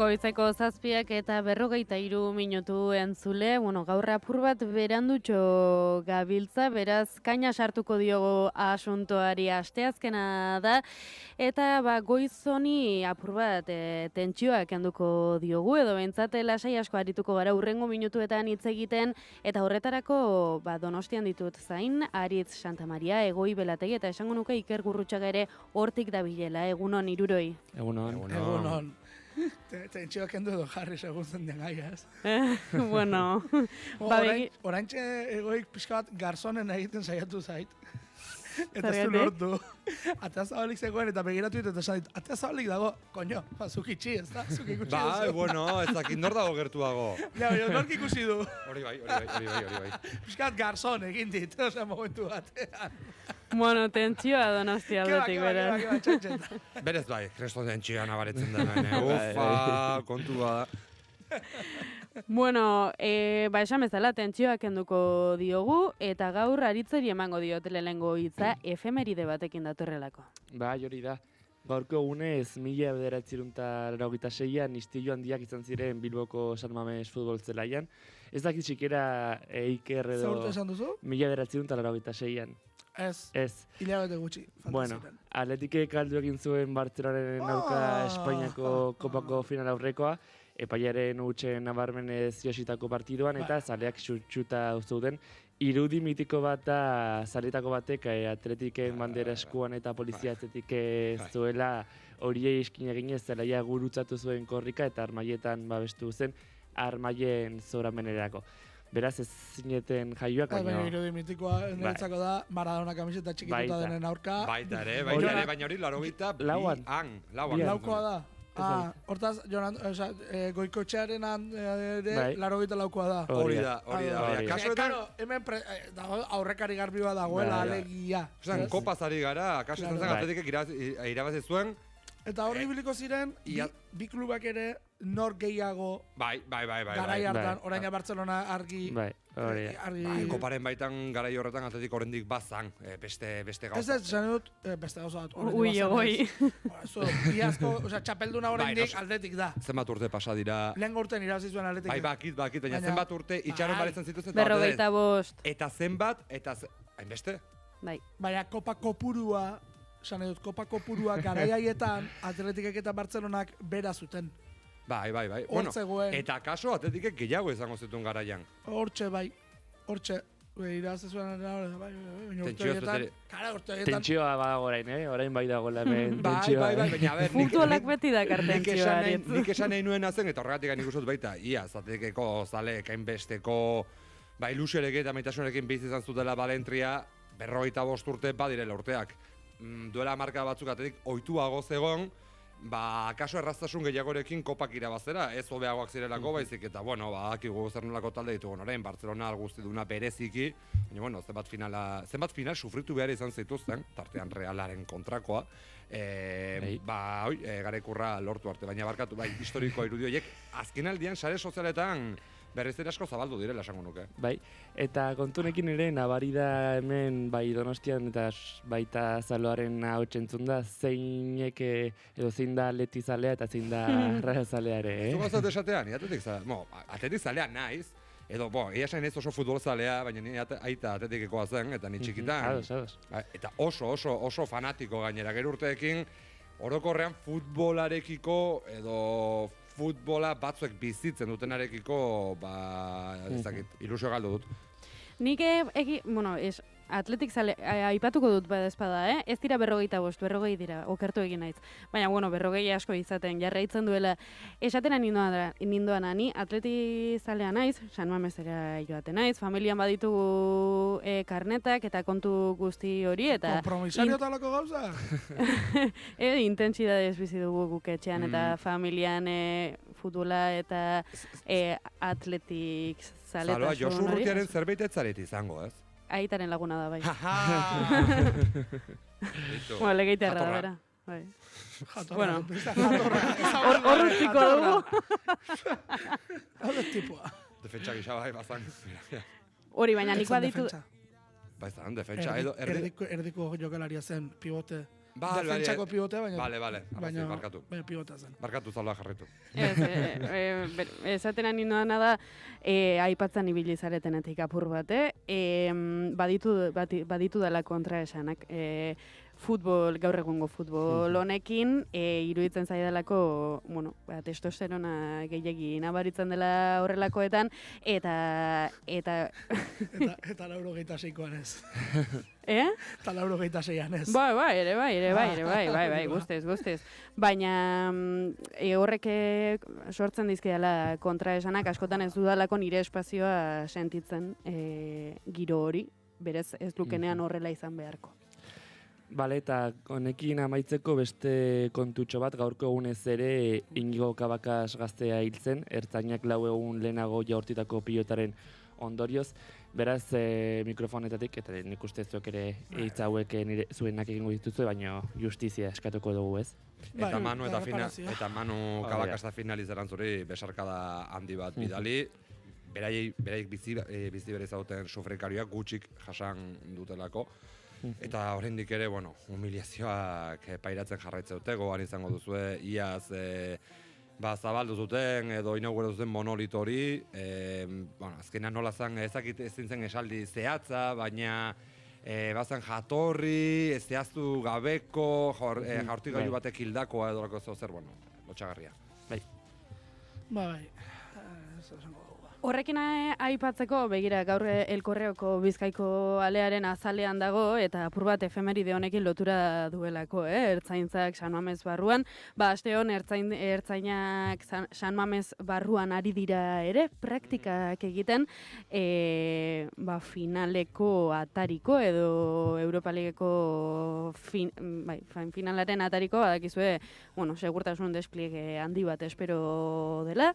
Goizeko 7 eta 43 minutu entzule, gaur apur bat berandutxo gabiltza, beraz kaina sartuko diogo asuntoari asteazkena da, eta goiz honi apur bat tentsioak kenduko diogu, edo behintzat lasai asko arituko gara urrengo minutuetan hitz egiten, eta horretarako Donostian ditut zain, Aritz Santamaria, Egoi Belategi, eta esango nuke Iker Gurrutxaga ere hortik dabilela, egunon Iruroi. Egunon. Tentsioak kendu edo jarri segun zen den gaiaz. Bueno, oraintxe Egoik pixka bat garzonen egiten saiatu zait. Eta ez du lortu. Atea zabalik zegoen eta begiratu ditu eta esan dit, atea zabalik dago, koño, zuk itxi, ez da? Zuk ikusi duzu. Bueno, ez dakit nor dago gertuago. Ja, nork ikusi du. Hori bai. Piskat garzon egin dit, oza, momentu batean. Bueno, tentsioa Donostia aldetik, beraz. Berez bai, kresto tentsioa nabaretzen da. Ufa, kontua. Bueno, esan bezala tentsioa kenduko diogu, eta gaur Aritzeri emango diot lehenengo hitza efemeride batekin datorrelako. Bai, hori da. Gaurko egunez, 1996an istilu handiak izan ziren Bilboko San Mames futbol zelaian. Ez dakit txikera Iker edo... Zer urte esan duzu? 1996an. Ez. Hilabete gutxi. Bueno, Atletikek galdu egin zuen Bartzelonaren aurka Espainiako kopako final aurrekoa, epaiaren hutsen nabarmenez jositako partiduan, eta zaleak xutxuta uzten. Irudi mitiko bat da zaletako batek Atletiken bandera eskuan eta polizia atletik zuela horiei iskin eginez zelaia gurutzatu zuen korrika eta armaietan babestu zen armaien zoramenerako. Beraz ez zineten jaioak, baina irudi mitikoa niretzako da Maradona kamiseta txikituta denen aurka. Baita ere, baina hori 82 lauan. Laukoa da. Hortaz, Goikotxearen ere 84koa da. Hori da. Karo, hemen aurrekari garbi bat dagoela, alegia. Kopaz ari gara, kaso zen Atletikek irabazi zuen. Eta horri biliko ziren, bi klubak ere nor gehiago garai hartan, orain Barcelona argi... Koparen baitan garai horretan Atletik horrendik bazan, beste gauza. Ez zan dut, beste gauza bat. Ui. Iazko, txapelduna horrendik Atletik da. Zenbat urte pasa dira... Lehen urten irabazi zuen Atletik. Bakit, baina zenbat urte itxaron baretzen zituzten. 45. Eta zenbat, hainbeste? Baina kopa kopurua... Esan edut, kopa kopurua garai haietan Atletikek eta Bartzelonak bera zuten. Bai. Hortzegoen. Eta kaso Atletikek gehiago izango zituen garaian. Hortxe. Iraz ez zuen bai. Tentsioa badago orain, orain bai dagoela hemen tentsioa. Bai. Futbolak beti dakar tentsioa. Nik esan nahi nuen zen, eta horregatik nik usut baita, Atletikeko zaleek hainbesteko ilusiorekin eta maitasunarekin bizi izan zutela Balentria, 45 urte badirela urteak. Duela marka batzuk Atletik ohituago zegon, kaso erraztasun gehiagorekin kopak irabazera, ez hobeagoak zirelako baizik, eta akigu zer nolako talde ditugun orain, Bartzelona guztiduna bereziki, baina zenbat final sufritu behar izan zituzten, tartean Realaren kontrakoa, garaikurra lortu arte, baina barkatu, historikoa irudi horiek, azken aldian sare sozialetan berriz ere asko zabaldu direla esango nuke. Bai, eta kontunekin ere nabari da hemen Donostian eta baita Zaloaren ahotsa entzun da zeinek edo zein da Atleti zalea eta zein da Real zalea ere, Zu gauzat esatean, Atletik zalea naiz, Edo, egia esan ez oso futbolzalea, baina ni aita atletikekoa zen, eta ni txikitan. Eta oso fanatiko gainera, gero urteekin, orokorrean futbolarekiko edo futbola batzuek bizitzen dutenarekiko, ilusio galdu dut. Nik atletik zale, aipatuko dut badezpada, ez dira 45, 40 dira, okertu egin naiz. Baina, 40 asko izaten, jarraitzen duela. Esatena nindoana, ni atleti zalea naiz, San Mamesera joaten naiz, familian baditugu karnetak eta kontu guzti hori, eta... Kompromisario talako gauza? Intentsidadez bizi dugu guketxean, eta familian futbola eta atletik zaletasun hori. Zaloa, Josu Urrutiaren zerbait ez zaret izango, ez? Aitaren laguna da, bai. Legeitearra da, bera. Bueno, hor utziko dugu. Hau tipua. Defentsa gisa bai, bazan. Hori, baina nik baditu... Baizan, defentsa edo... Erdiko jokalaria zen, pivote. Defentsako pivotea, baina barkatu. Baina pivotea zen. Barkatu zaloa jarritu. Esatena nindoana da, aipatzen ibili zaretenetik apur bat, baditu dela kontra esanak. Gaur egungo futbol honekin, iruditzen zaidalako, testosterona gehiagi nabaritzen dela horrelakoetan, eta... Eta 96koan ez. Eta 96an ez. Bai, guztiz. Baina horrek sortzen dizkiala kontra esanak, askotan ez dudalako nire espazioa sentitzen giro hori, berez ez lukenean horrela izan beharko. Bale, eta honekin amaitzeko beste kontutxo bat, gaurko egunez ere Inigo Cabakas gaztea hiltzen, ertzainak 4 egun lehenago jaurtitako pilotaren ondorioz. Beraz, mikrofonetatik, eta nik uste zuek ere hitz hauek zuenak egingo dituzue, baina justizia eskatuko dugu, ez? Eta Manu Cabakas da finalizeran zuri besarkada handi bat bidali. Beraiek bizi bere zauten sufrikarioak gutxik jasan dutelako. Eta oraindik ere, humiliazioak pairatzen jarraitzen dute, gogoan izango duzue, iaz zabaldu zuten edo inauguratu zuten monolit hori, azkenean nola zen, ezakit ezin zen esaldi zehatza, baina bazen jatorri, ez zehaztu gabeko, jaurtigailu batek hildakoa edo lako zer, lotxagarria. Bai. Horrekin aipatzeko, begira, gaur Elkorreoko Bizkaiko alearen azalean dago, eta apur bat efemeride honekin lotura duelako, ertzaintzak San Mames barruan. Aste hon, ertzainak San Mames barruan ari dira ere, praktikak egiten, finaleko atariko, edo Europa Ligeko finalaren atariko, badakizue, segurtasun despliege handi bat espero dela,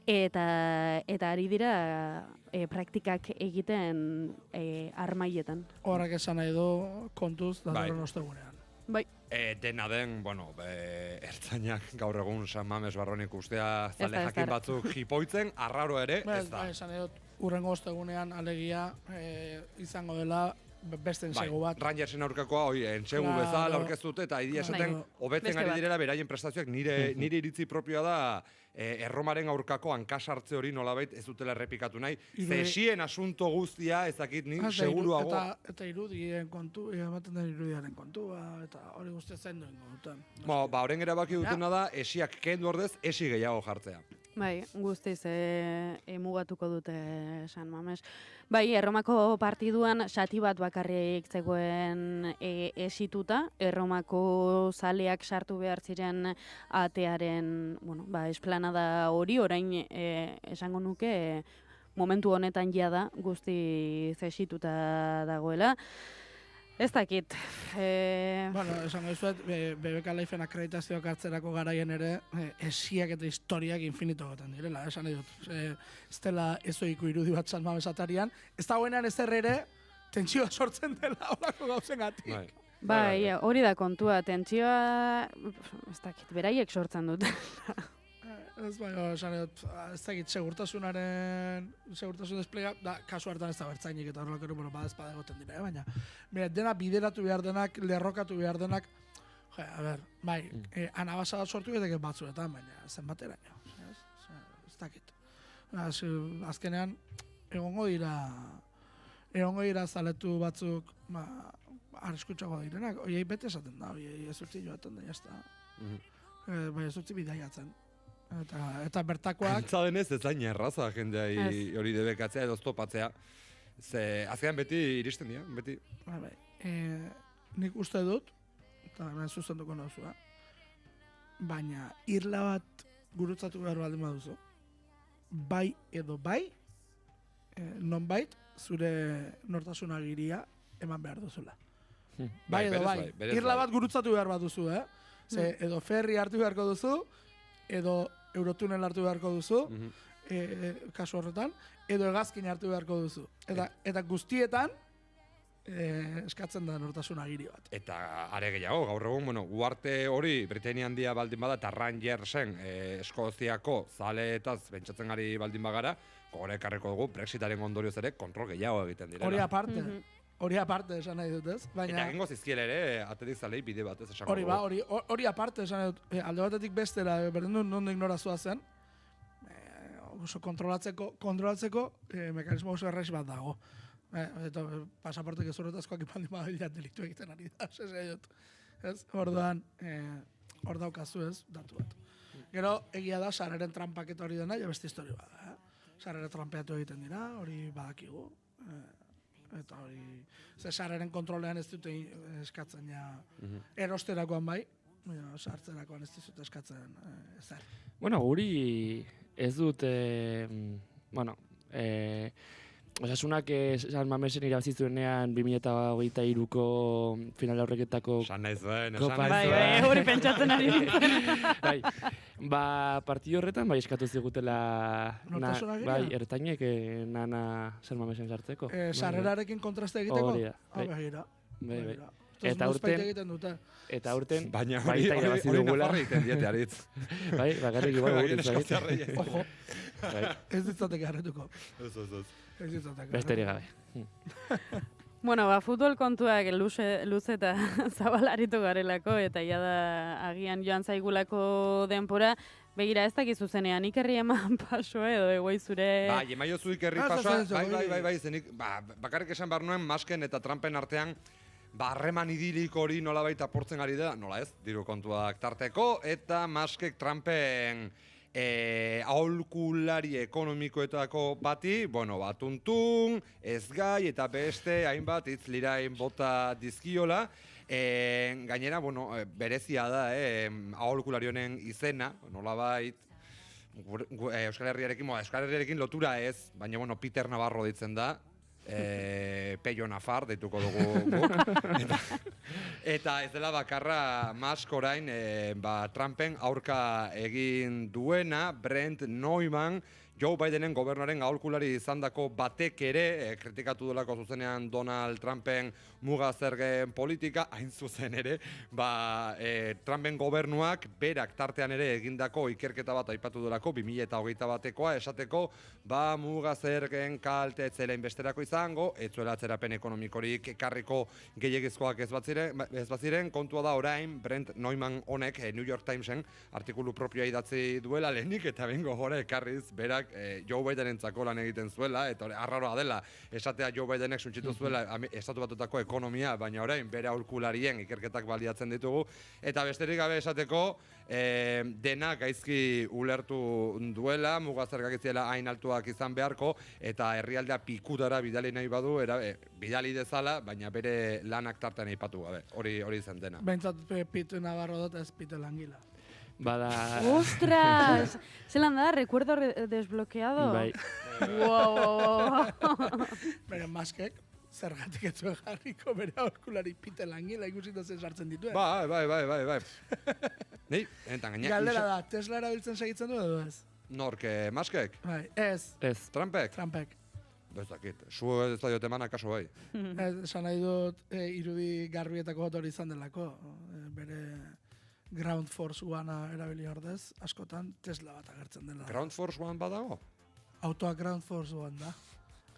eta ari dira praktikak egiten armaietan. Horrak esan nahi du kontuz datorren ostegunean. Bai. Dena den, ertzainak gaur egun San Mames barronik ustea zale jakin batzuk jipoitzen, arraro ere, ez da. Esan nahi dut, urrengo ostegunean alegia izango dela beste entsegu bat. Rangersen aurkakoa, entsegu bezala aurkeztute, eta idia esaten, hobetzen ari direla beraien prestazioak nire iritzi propioa da, Erromaren aurkako hankasartze hori nolabait ez dutela errepikatu nahi. Zesien asunto guztia ezakit ni seguruago. Eta irudien kontu, ematen den irudiaren kontua, eta hori guztia zain duen duten. Horren erabaki dutena da, esiak kendu ordez, esi gehiago jartzea. Bai, guztiz mugatuko dute San Mames. Bai, Erromako partiduan sati bat bakarrik zegoen esituta, Erromako zaleak sartu behar ziren atearen, esplanada hori, orain esango nuke momentu honetan jada guztiz esituta dagoela. Ez dakit. Esan gaituet, BBK Lifeen akreditazioak hartzerako garaien ere, esiak eta historiak infinito goten direla, esan dut. Ez dela ezoiko irudi bat San Mames atarian, ez dagoenean ez ere, tentsioa sortzen dela horako gauzen gatik. Bai, hori da kontua, tentsioa, ez dakit, beraiek sortzen dut. Ez esan dut, ez dakit, segurtasun desplega, kasu hartan ez da bertzainik eta horrelako ere, badezpada egoten dira, baina dena bideratu behar denak, lerrokatu behar denak, anabasa bat sortu beteke batzuetan, baina zenbateraino, ez dakit. Azkenean, egongo dira zaletu batzuk, arriskutsago direnak, oiei bete esaten da, oiei ez utzi joaten da, jazta. Bai ez utzi bidaiatzen. Eta bertakoak... Antza denez ez zain erraza jendea hori debekatzea edo oztopatzea. Ze azkenean beti iristen dira, beti. Bai. Nik uste dut, eta hemen zuzenduko nauzua, baina irla bat gurutzatu behar baldin baduzu, bai edo bai, nonbait zure nortasun agiria eman behar duzula. Bai edo bai. Irla bat gurutzatu behar baduzu, Ze edo ferri hartu beharko duzu, edo eurotunel hartu beharko duzu, kasu horretan, edo hegazkin hartu beharko duzu. Eta guztietan, eskatzen da nortasun agiri bat. Eta are gehiago, gaur egun, uarte hori Britainia handia baldin bada, eta Rangersen Eskoziako zaleetaz bentsatzen ari baldin bagara, gogora ekarriko dugu Brexitaren ondorioz ere kontrol gehiago egiten direla. Hori aparte esan nahi dut, ez? Eta egingo zizkiel ere, atetik zalei bide bat ez esango dugu. Hori aparte esan nahi dut, alde batetik bestera, berdin dut nondik norazua zen, oso kontrolatzeko mekanismo oso erraiz bat dago. Eta pasaportek ezurretazkoak ipaldi badilat delitu egiten ari da, ez? Orduan, hor daukazu ez, datu bat. Gero, egia da, sarreren trampaketa hori dena, ja beste historia bada. Sarreren trampeatu egiten dira, hori badakigu. Eta hori, sarreren kontrolean ez dute eskatzen ja, erosterakoan bai, sartzerakoan ez dute eskatzen ezer. Guri ez dut, Osasunak San Mamesen irabazizuenean 2023ko final aurreketako San nahi zuen, Bai, hori pentsatzen ari Bai, partidu horretan eskatu zigutela ertainek nana San Mamesen sartzeko. Sarrerarekin kontraste egiteko? Hori da, bai. Eta aurten baina hori nafarri egiten diete aritz. Bai, bakarrik igual gure Ojo, ez ditzatek harretuko. Ez. Besterik gabe. Futbol kontuak luze eta zabalaritu garelako, eta jada agian joan zaigulako denpora. Begira, ez dakizu zenean, ikerri eman paso edo egoi zure... Bai, emaiozu ikerri pasoa, bai, zenik, bakarrik esan behar nuen Musken eta Trumpen artean, harreman idilik hori nolabait aportzen ari da, nola ez, diru kontuak tarteko, eta Muskek Trumpen aholkulari ekonomikoetako bati, batuntun, ez gai, eta beste hainbat itzlirain bota dizkiola, gainera, berezia da, aholkulari honen izena, nolabait, Euskal Herriarekin lotura ez, baina, Peter Navarro ditzen da, Peio Nafar, deituko dugu guk. Eta ez dela bakarra Musk orain Trumpen aurka egin duena, Brent Neumann, Joe Bidenen gobernuaren aholkulari izandako batek ere kritikatu delako zuzenean Donald Trumpen muga zergen politika, hain zuzen ere, Trumpen gobernuak berak tartean ere egindako ikerketa bat aipatu delako 2021koa esateko, muga zergen kalte etzelein besterako izango, etzuela atzerapen ekonomikorik ekarriko gehiagizkoak ez baziren, kontua da orain Brent Neumann honek New York Timesen artikulu propioa idatzi duela lehenik eta bengo gora ekarriz berak Joe Bidenentzako lan egiten zuela, eta arraroa dela esatea Joe Bidenek suntxitu zuela Estatu Batuetako ekonomia, baina orain bere aholkularien ikerketak baliatzen ditugu, eta besterik gabe esateko dena gaizki ulertu duela, mugazergak izela hain altuak izan beharko, eta herrialdea pikutara bidali nahi badu, bidali dezala, baina bere lanak tartean aipatu gabe, hori zen dena. Bentsat Pitu Navarro dut ez Pitu Langila. ¡Ostras! Zelan da, recuerdo desbloqueado. Bai. Wow. Bere Muskek, zergatik ez zuen jarriko bere aholkulari Peter Langila ikusita zen sartzen dituen. Bai. Nei, entan gaina. Galdera da, Tesla erabiltzen segitzen du edo ez? Nork, Muskek? Bai, ez. Trumpek? Trumpek. Bezakit, zu ez da diote eman akaso bai. Esan nahi dut, irudi garbietako bat hori izan delako. Bere... Ground Force One erabili ordez, askotan Tesla bat agertzen dela. Ground Force One badago? Autoa Ground Force One da.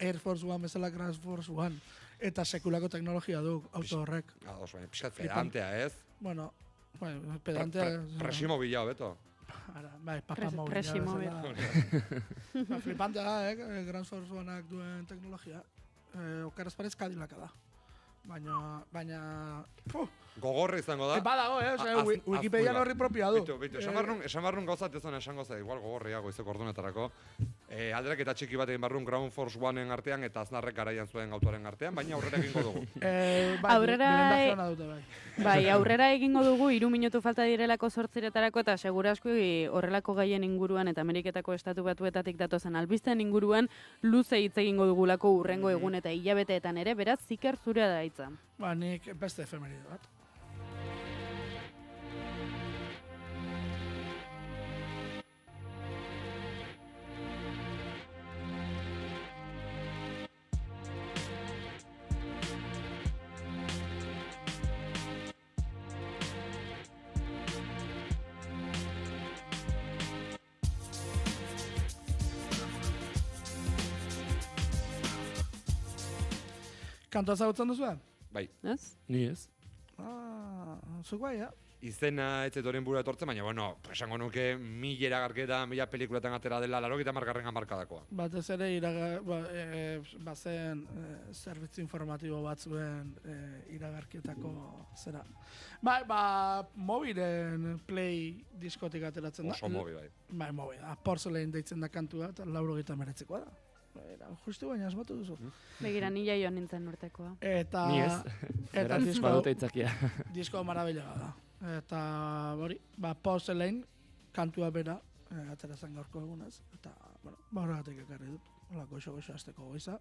Air Force One bezala Ground Force One. Eta sekulako teknologia du auto horrek. Piskat pedantea, ez? Bueno, pedantea... Presimo bila, beto. Bai, papamóvil. Presimóvil. Flipantea da, Gran Force duen teknologia. Okeraz parez Cadillaka da. Baina... Gogorra izango da. Badago, Wikipedian horri propioa du. Bitu, esan barrun gauzat ez esango za, igual gogorria goizeko ordunetarako. Alderak eta txiki bat egin barrun Ground Force Oneen artean eta aznarrek garaian zuen autoaren artean, baina aurrera egingo dugu. Aurrera egingo dugu, 3 minutu falta direlako 8:00 eta segurasko horrelako gaien inguruan eta Ameriketako estatu batuetatik datozen albisten inguruan luze hitz egingo dugulako hurrengo egun eta hilabeteetan ere, beraz, Ziker zurea da hitza. Nik beste efemeride bat. Kantua ezagutzen duzu? Bai. Ez? Ni ez. Zuk bai, Izena ez zetoren buru etortzen, baina, bueno, esango nuke 1000 iragarketa, 1000 pelikulatan atera dela, 80. hamarkadakoa. Batez ere, bazen zerbitzu informatibo batzuen iragarketako zera. Bai, mobilen Play diskotik ateratzen da. Oso mobi, bai. Bai, mobi, Porcelain deitzen da kantua, eta 89koa da. Justu baina asmatu duzu. Begira, nila joan nintzen urtekoa. Eta... Ni ez. Eta disko marabila da. Eta hori, Porcelain kantua bera, ateratzen gaurko egunez. Eta, horregatik ekarri dut. Hola, goxo azteko goiza.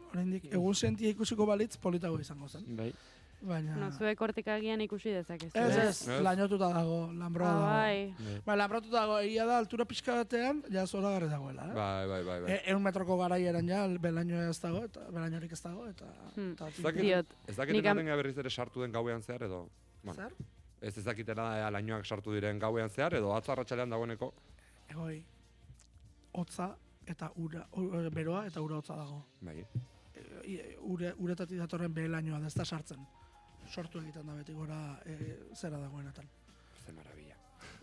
Oraindik egun sentia ikusiko balitz politago izango zen. Bai. Baina... Zuek hortik agian ikusi dezakezu. Ez, lainotuta dago, lanbroa dago. Bai, lanbrotuta dago, egia da, altura pixka batean, ja zoragarri dagoela. Bai. 1 metroko garaieran ja, belainorik ez dago, eta... Ez dakiten noten berriz ere sartu den gauean zehar, edo... Zer? Ez dakitena lainoak sartu diren gauean zehar, edo atzarratxalean dagoeneko? Egoi, hotza eta beroa eta ura hotza dago. Bai. Uretatik datorren behelainoa da ez da sartzen. Sortu egiten da beti gora zera dagoenetan. Ze marabila.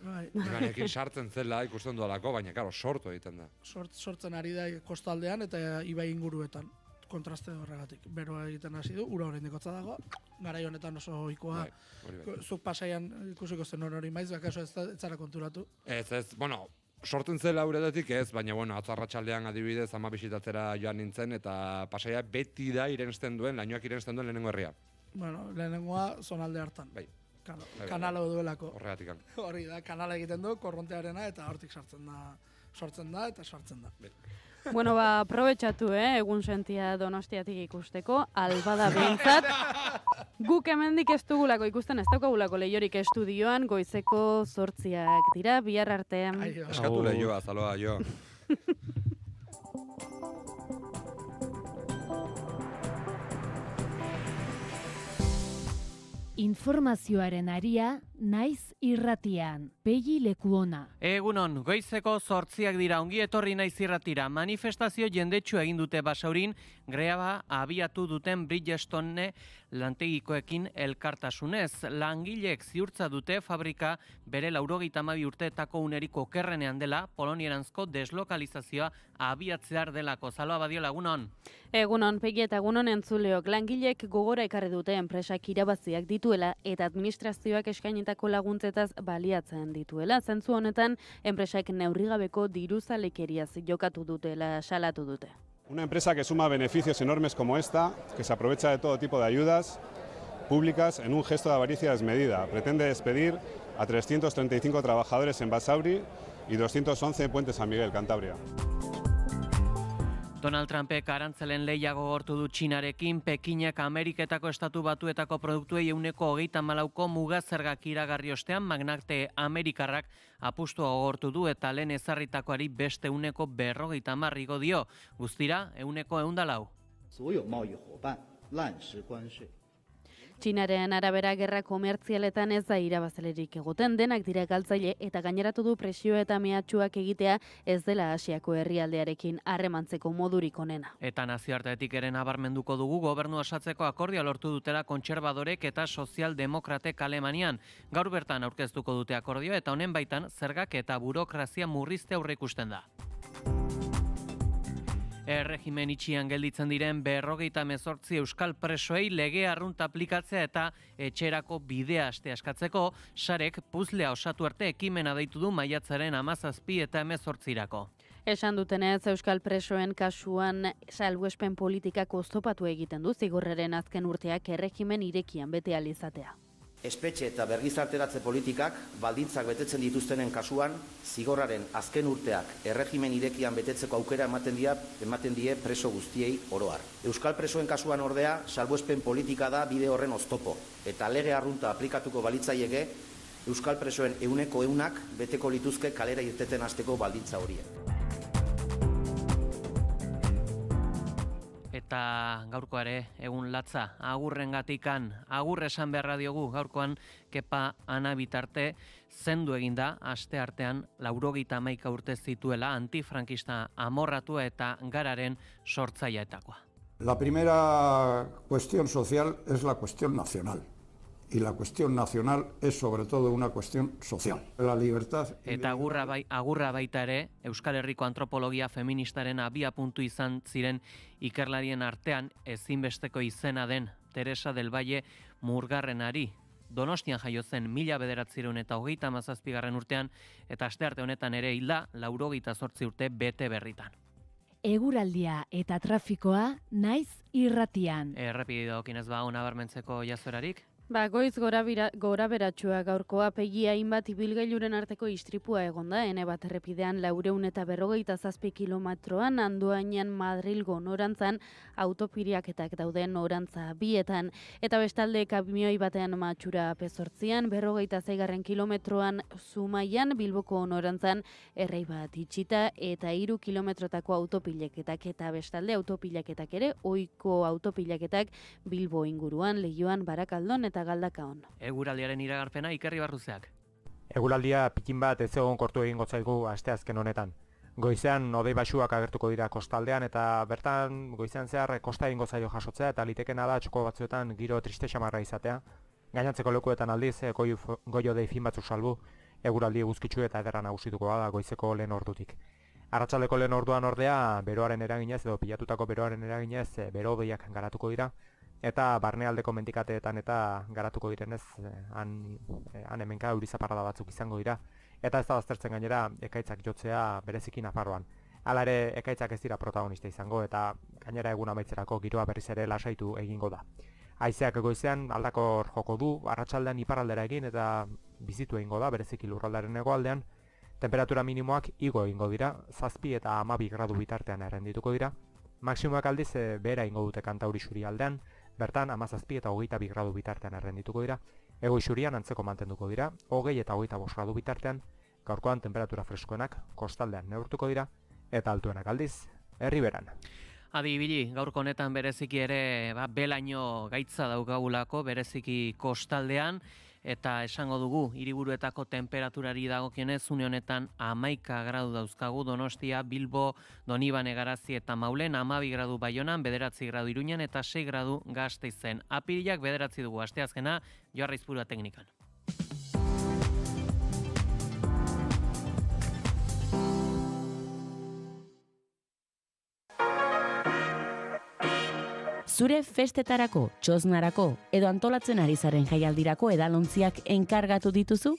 Bai. Ekin sartzen zela ikusten dualako, baina karo, sortu egiten da. Sortzen ari da kostaldean eta ibai inguruetan. Kontraste horregatik. Beroa egiten hasi du, ura oraindik hotza dago. Garai honetan oso ohikoa. Zuk pasaian ikusiko zen hori maiz, bakaso ez zara konturatu. Sortzen zela uretatik ez, baina atzarratxaldean adibidez ama bisitatzera joan nintzen eta pasaia beti da irensten duen, lainoak irensten duen lehenengo herria. Lehenengoa zonalde hartan. Bai. Kanala duelako. Horregatik. Hori da, kanala egiten du, korrontearena eta hortik sortzen da eta sartzen da. Bueno, aprobetxatu, egun sentia Donostiatik ikusteko, albada behintzat. Guk hemendik ez dugulako ikusten, ez daukagulako lehiorik estudioan, goizeko 8:00 dira, bihar artean. Eskatu lehioa, zaloa, jo. Informazioaren aria, naiz irratian. Pegi Lekuona. Egunon, goizeko 8:00 dira, ongi etorri naiz irratira. Manifestazio jendetsu egin dute Basaurin, greba abiatu duten Bridgestone lantegikoekin elkartasunez. Langileek ziurtza dute fabrika bere 92 urteetako unerik okerrenean dela, Polonieranzko deslokalizazioa abiatzear delako. Zaloa Badiola, egunon. Egunon, Pegi eta egunon entzuleok. Langileek gogora ekarri dute enpresak irabaziak dituela eta administrazioak eskainitako laguntzetaz baliatzen dituela. Zentzu honetan, enpresak neurrigabeko diruzalekeriaz jokatu dutela salatu dute. Una empresa que suma beneficios enormes como esta, que se aprovecha de todo tipo de ayudas públicas en un gesto de avaricia desmedida. Pretende despedir a 335 trabajadores en Basauri y 211 en Puente San Miguel, Cantabria. Donald Trumpek arantzelen lehia gogortu du Txinarekin, Pekinek Ameriketako estatu batuetako produktuei 34% muga zergak iragarri ostean, magnate Amerikarrak apustua gogortu du eta lehen ezarritakoari beste 40% igo dio. Guztira, 104. Txinaren arabera gerra komertzialetan ez da irabazlerik egoten, denak dira galtzaile eta gaineratu du presio eta mehatxuak egitea ez dela Asiako herrialdearekin harremantzeko modurik onena. Eta nazioartetik ere nabarmenduko dugu gobernu osatzeko akordioa lortu dutela kontserbadorek eta sozialdemokratek Alemanian. Gaur bertan aurkeztuko dute akordioa eta honen baitan zergak eta burokrazia murrizte aurreikusten da. Erregimen itxian gelditzen diren 58 euskal presoei lege arrunt aplikatzea eta etxerako bidea aste askatzeko, sarek puzlea osatu arte ekimena deitu du maiatzaren 17 eta 18irako. Esan dutenez, euskal presoen kasuan salbuespen politikak oztopatu egiten du zigorraren azken urteak erregimen irekian bete ahal izatea. Espetxe eta bergizarteratze politikak baldintzak betetzen dituztenen kasuan, zigorraren azken urteak erregimen irekian betetzeko aukera ematen die preso guztiei oro har. Euskal presoen kasuan ordea, salbuespen politika da bide horren oztopo, eta lege arrunta aplikatuko balitzaieke, euskal presoen 100% beteko lituzke kalera irteten hasteko baldintza horiek. Eta gaurko ere, egun latza, agurrengatikan, agur esan beharra diogu gaurkoan Kepa Ana bitarte zendu eginda aste artean 91 urte zituela antifrankista amorratua eta gararen sortzaileetakoa. La primera cuestión social es la cuestión nacional. Y la cuestión nacional es sobre todo una cuestión social. La libertad... Eta agurra baita ere, Euskal Herriko antropologia feministaren abiapuntu izan ziren ikerlarien artean ezinbesteko izena den Teresa del Valle Murgarrenari. Donostian jaio zen 1937 urtean eta astearte honetan ere hilda 98 urte bete berritan. Eguraldia eta trafikoa naiz irratian. Errepide dagokienez ba nabarmentzeko jazorarik? Goiz gora beratxua gaurkoa pegi hainbat ibilgailuren arteko istripua egonda, ene bat errepidean 457 kilometroan, Andoainen Madrilgo norantzan autopiriaketak dauden norantza bietan, eta bestalde kamioi batean matxura P8an, 56 kilometroan Zumaian, Bilboko norantzan errei bat itxita, eta 3 kilometrotako autopilaketak, eta bestalde autopilaketak ere, ohiko autopilaketak Bilbo inguruan, Leioan, Barakaldon, eta Galdakaon. Eguraldiaren iragarpena Ikerri Barruzeak. Eguraldia pikin bat ez egon kortu egingo zaigu asteazken honetan. Goizean hodei baxuak agertuko dira kostaldean eta bertan goizean zehar kosta egingo zaio jasotzea eta litekena da txoko batzuetan giro triste xamarra izatea. Gainantzeko lekuetan aldiz goi-hodei fin batzuk salbu eguraldi eguzkitsu eta ederra nagusituko da goizeko lehen ordutik. Arratsaldeko lehen orduan ordea beroaren eraginez edo pilatutako beroaren eraginez bero-hodeiak garatuko dira. Eta barnealdeko mendikateetan eta garatuko direnez han hemenka euri zaparrada batzuk izango dira. Eta ez da baztertzen gainera ekaitzak jotzea bereziki Nafarroan. Hala ere ekaitzak ez dira protagonista izango eta gainera egun amaitzerako giroa berriz ere lasaitu egingo da. Haizeak goizean aldakor joko du, arratsaldean iparraldera egin eta bizitu egingo da bereziki lurraldearen hegoaldean. Temperatura minimoak igo egingo dira, 7 eta 12 gradu bitartean errendituko dira. Maximoak aldiz behera egingo dute Kantauri isurialdean. Bertan, 17 eta 22 gradu bitartean errendituko dira, hego isurian antzeko mantenduko dira, 20 eta 25 gradu bitartean, gaurkoan temperatura freskoenak kostaldean neurtuko dira, eta altuenak aldiz, herriberan. Adi ibili, gaurko honetan bereziki ere belaino gaitza daukagulako, bereziki kostaldean, eta esango dugu, hiriburuetako temperaturari dagokionez, une honetan 11 gradu dauzkagu, Donostia, Bilbo, Donibane, Garazi eta Maulen, 12 gradu Baionan, 9 gradu Iruñan eta 6 gradu Gasteizen. Apirilak 9 dugu, asteazkena, Joarra Izpurua teknikan. Zure festetarako, txosnarako edo antolatzen ari zaren jaialdirako edalontziak enkargatu dituzu?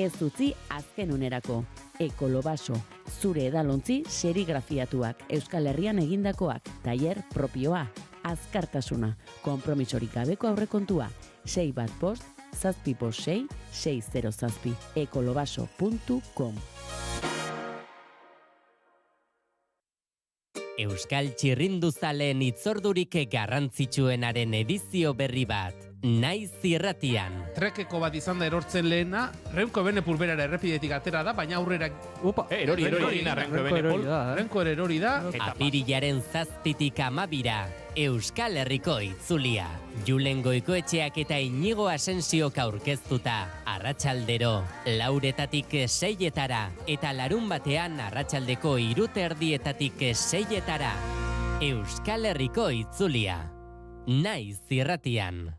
Ez utzi azken unerako. Ekolobaso, zure edalontzi serigrafiatuak, Euskal Herrian egindakoak, tailer propioa, azkartasuna, konpromisorik gabeko aurrekontua, 615 756 607, ekolobaso.com. Euskal Txirrinduzaleen itzordurik garrantzitsuenaren edizio berri bat, Naiz irratian. Trekeko bat izan da erortzen lehena, Renko Bene Pulberara errepidetik atera da, baina aurrera... Renko erori da. Renko erori da. Apirilaren 7tik 12 Euskal Herriko itzulia. Julen Goikoetxeak eta Inigo Asensiok aurkeztuta. Arratsaldero, 4:00 6:00 eta larun batean arratsaldeko 3:30 6:00. Euskal Herriko itzulia. Naiz irratian.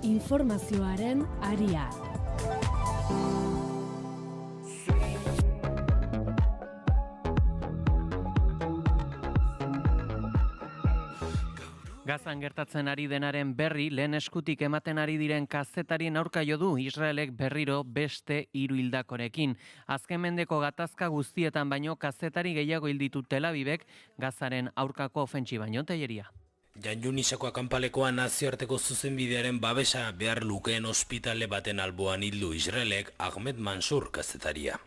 Informazioaren aria. Gazan gertatzen ari denaren berri, lehen eskutik ematen ari diren kazetarien aurka jo du Israelek berriro beste 3 hildakorekin. Azken mendeko gatazka guztietan baino kazetari gehiago hil ditu Tel Avivek Gazaren aurkako ofentsiban. Jon Tellería. Jan Juniseko akanpalekoa nazioarteko zuzenbidearen babesa behar lukeen ospitale baten alboan hildu Israelek Ahmed Mansur kazetaria.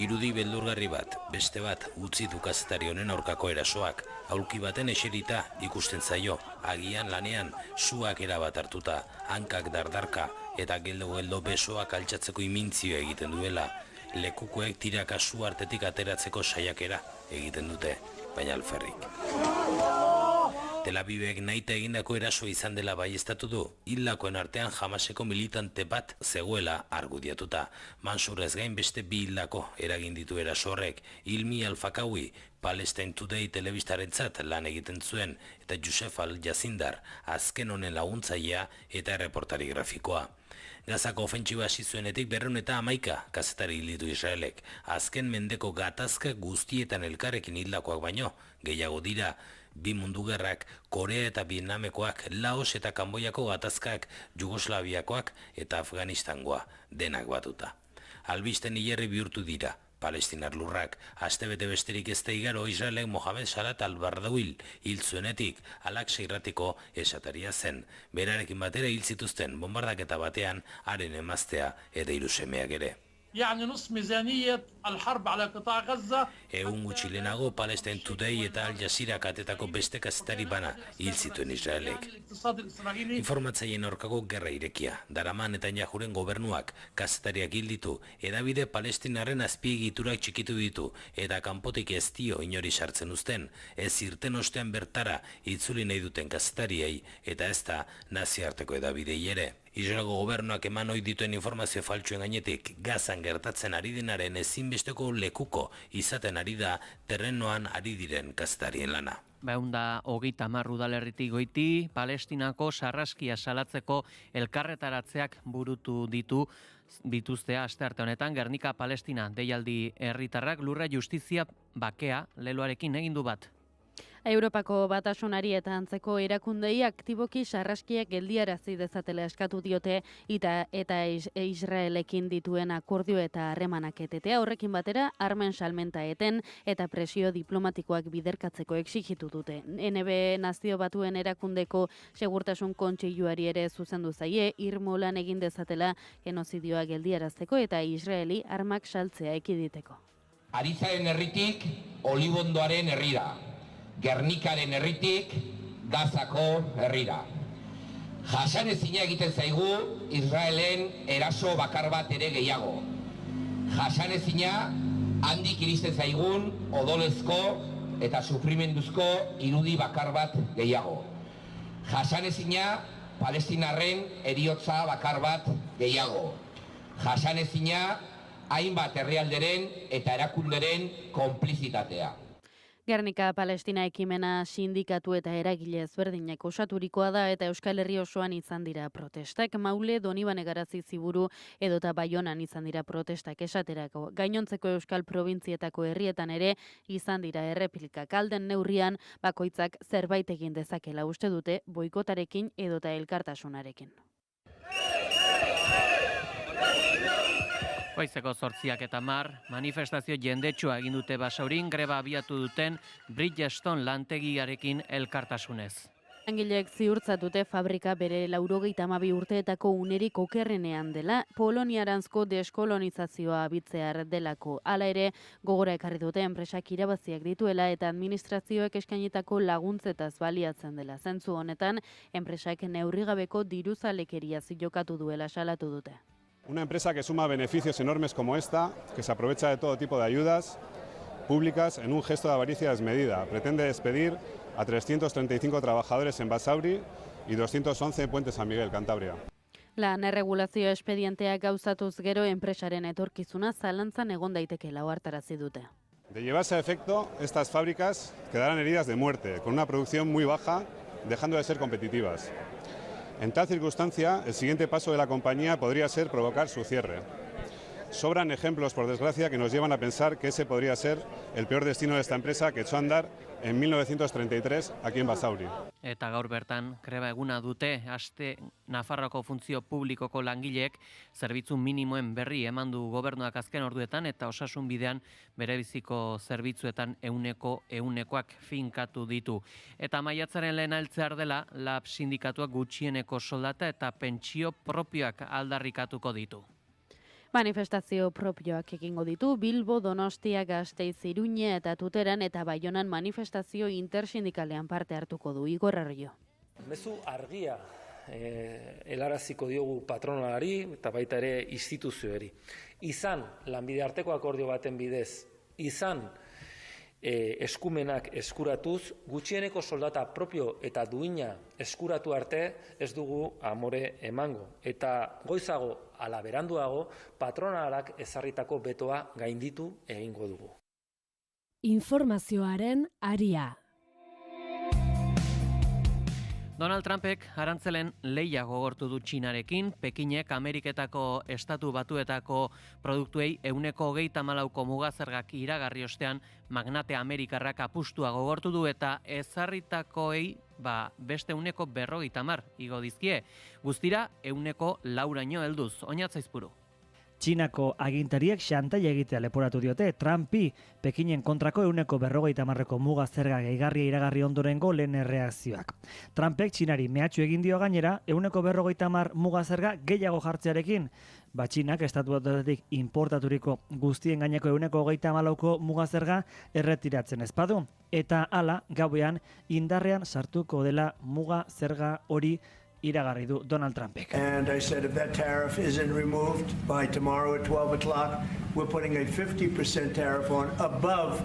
Irudi beldurgarri bat, beste bat, utzi du kazetari honen aurkako erasoak. Aulki baten eserita ikusten zaio, agian lanean, suak erabat hartuta, hankak dardarka eta geldo besoak altxatzeko imintzio egiten duela. Lekukoek tiraka su artetik ateratzeko saiakera egiten dute, baina alferrik. Tel Avivek nahita egindako eraso izan dela baieztatu du, hildakoen artean Hamaseko militante bat zegoela argudiatuta. Mansur ez gain beste 2 hildako eragin ditu eraso horrek, Ilmi Al-Fakawi, Palestine Today telebistarentzat lan egiten zuen, eta Yusef Al-Jazindar, azken honen laguntzailea eta erreportari grafikoa. Gazako ofentsiba hasi zuenetik 211 kazetari hil ditu Israelek. Azken mendeko gatazka guztietan elkarrekin hildakoak baino, gehiago dira. 2 mundu gerrak, Korea eta Vietnamekoak, Laos eta Kanboiako gatazkak, Jugoslaviakoak eta Afganistangoa, denak batuta. Albisten hilerri bihurtu dira, Palestinar lurrak, astebete besterik ez da igaro Israelek Mohamed Salat al-Bardawil hil zuenetik, Al-Aqsa irratiko esataria zen. Berarekin batera hil zituzten bombardaketa batean haren emaztea eta 3 semeak ere. يعني نص ميزانية الحرب على قطاع غزة. Egun gutxi lehenago Palestine Today eta Al Jazeera katetako beste kazetari bana hil zituen Israelek. Informatzaileen aurkako gerra irekia, Daraman eta Netanyahuren gobernuak kazetariak hil ditu, hedabide Palestinaren azpiegiturak txikitu ditu eta kanpotik ez dio inori sartzen uzten, ez irten ostean bertara itzuli nahi duten kazetariei eta ez da nazioarteko hedabidei ere. Israelgo gobernuak eman ohi dituen informazio faltsuen gainetik, Gazan gertatzen ari denaren ezinbesteko lekuko izaten ari da terrenoan ari diren kazetarien lana. 130 udalerritik goiti, Palestinako sarraskia salatzeko elkarretaratzeak burutu dituzte astearte honetan Gernika Palestina deialdi herritarrak lurra justizia bakea leloarekin egin du bat. Europako Batasunari eta antzeko erakundei aktiboki sarraskiak geldiarazi dezatela eskatu diote eta Israelekin dituen akordio eta harremanak etetea horrekin batera armen salmenta eten eta presio diplomatikoak biderkatzeko exigitu dute. NB Nazio Batuen erakundeko segurtasun kontseiluari ere zuzendu zaie irmolan egin dezatela genozidioa geldiarazteko eta Israeli armak saltzea ekiditeko. Arizaren herritik Olibondoaren herrira. Gernikaren herritik Gazako herrira. Jasanezina egiten zaigu Israelen eraso bakar bat ere gehiago. Jasanezina handik iristen zaigun odolezko eta sufrimenduzko irudi bakar bat gehiago. Jasanezina Palestinarren heriotza bakar bat gehiago. Jasanezina hainbat herrialderen eta erakunderen konplizitatea. Gernika Palestina ekimena sindikatu eta eragile ezberdinek osaturikoa da eta Euskal Herri osoan izan dira protestak. Maule, Donibane Garazi Ziburu edota Baionan izan dira protestak esaterako. Gainontzeko Euskal Probintzietako herrietan ere izan dira erreplikak. Alden neurrian bakoitzak zerbait egin dezakela uste dute boikotarekin edota elkartasunarekin. Goizeko 8:10 manifestazio jendetsua egin dute Basaurin greba abiatu duten Bridgestone lantegiarekin elkartasunez. Langileek ziurtzatute fabrika bere 92 urteetako unerik okerrenean dela, Poloniaranzko deskolonizazioa abitzear delako. Hala ere, gogora ekarri dute enpresak irabaziak dituela eta administrazioek eskainitako laguntzetaz baliatzen dela. Zentzu honetan, enpresak neurrigabeko diruzalekeria jokatu duela salatu dute. Una empresa que suma beneficios enormes como esta, que se aprovecha de todo tipo de ayudas públicas en un gesto de avaricia desmedida. Pretende despedir a 335 trabajadores en Basauri y 211 en Puente San Miguel, Cantabria. Lan erregulazio espedienteak gauzatuz gero enpresaren etorkizuna zalantzan egon daitekeela ohartarazi dute. De llevarse a efecto, estas fábricas quedarán heridas de muerte, con una producción muy baja, dejando de ser competitivas. En tal circunstancia, el siguiente paso de la compañía podría ser provocar su cierre. Sobran ejemplos, por desgracia, que nos llevan a pensar que ese podría ser el peor destino de esta empresa que echó a andar en 1933 aquí en Basauri. Eta gaur bertan, greba eguna dute, aste Nafarroako funtzio publikoko langileek zerbitzu minimoen berri eman du gobernuak azken orduetan eta osasun bidean berebiziko zerbitzuetan ehunekoak finkatu ditu. Eta maiatzaren lehen heltzear dela, LAB sindikatuak gutxieneko soldata eta pentsio propioak aldarrikatuko ditu. Manifestazio propioak egingo ditu Bilbo, Donostia, Gasteiz, Iruña eta Tuteran eta Baionan manifestazio intersindikalean parte hartuko du Igor Arroyo. Mezu argia helaraziko diogu patronalari eta baita ere instituzioari. Izan lanbide arteko akordio baten bidez, izan eskumenak eskuratuz, gutxieneko soldata propio eta duina eskuratu arte ez dugu amore emango. Eta goizago ala beranduago, patronalak ezarritako betoa gainditu egingo dugu. Informazioaren aria. Donald Trumpek arantzelen lehia gogortu du Txinarekin, Pekinek Ameriketako estatu batuetako produktuei 124ko mugazergak iragarri ostean magnate amerikarrak apustua gogortu du eta ezarritakoei beste 150 igo dizkie. Guztira 104raino helduz. Oñat Zaizpuru. Txinako agintariek xantaia egitea leporatu diote Trumpi Pekinen kontrako 150ko muga zerga gehigarria iragarri ondorengo lehen erreakzioak. Trumpek Txinari mehatxu egin dio gainera 150 muga zerga gehiago jartzearekin. Txinak estatu batuetatik importaturiko guztien gaineko 124ko muga zerga erretiratzen ez badu. Eta hala gauean indarrean sartuko dela muga zerga hori iragarri du Donald Trumpek. And I said if that tariff isn't removed by tomorrow at 12 o'clock, we're putting a 50% tariff on above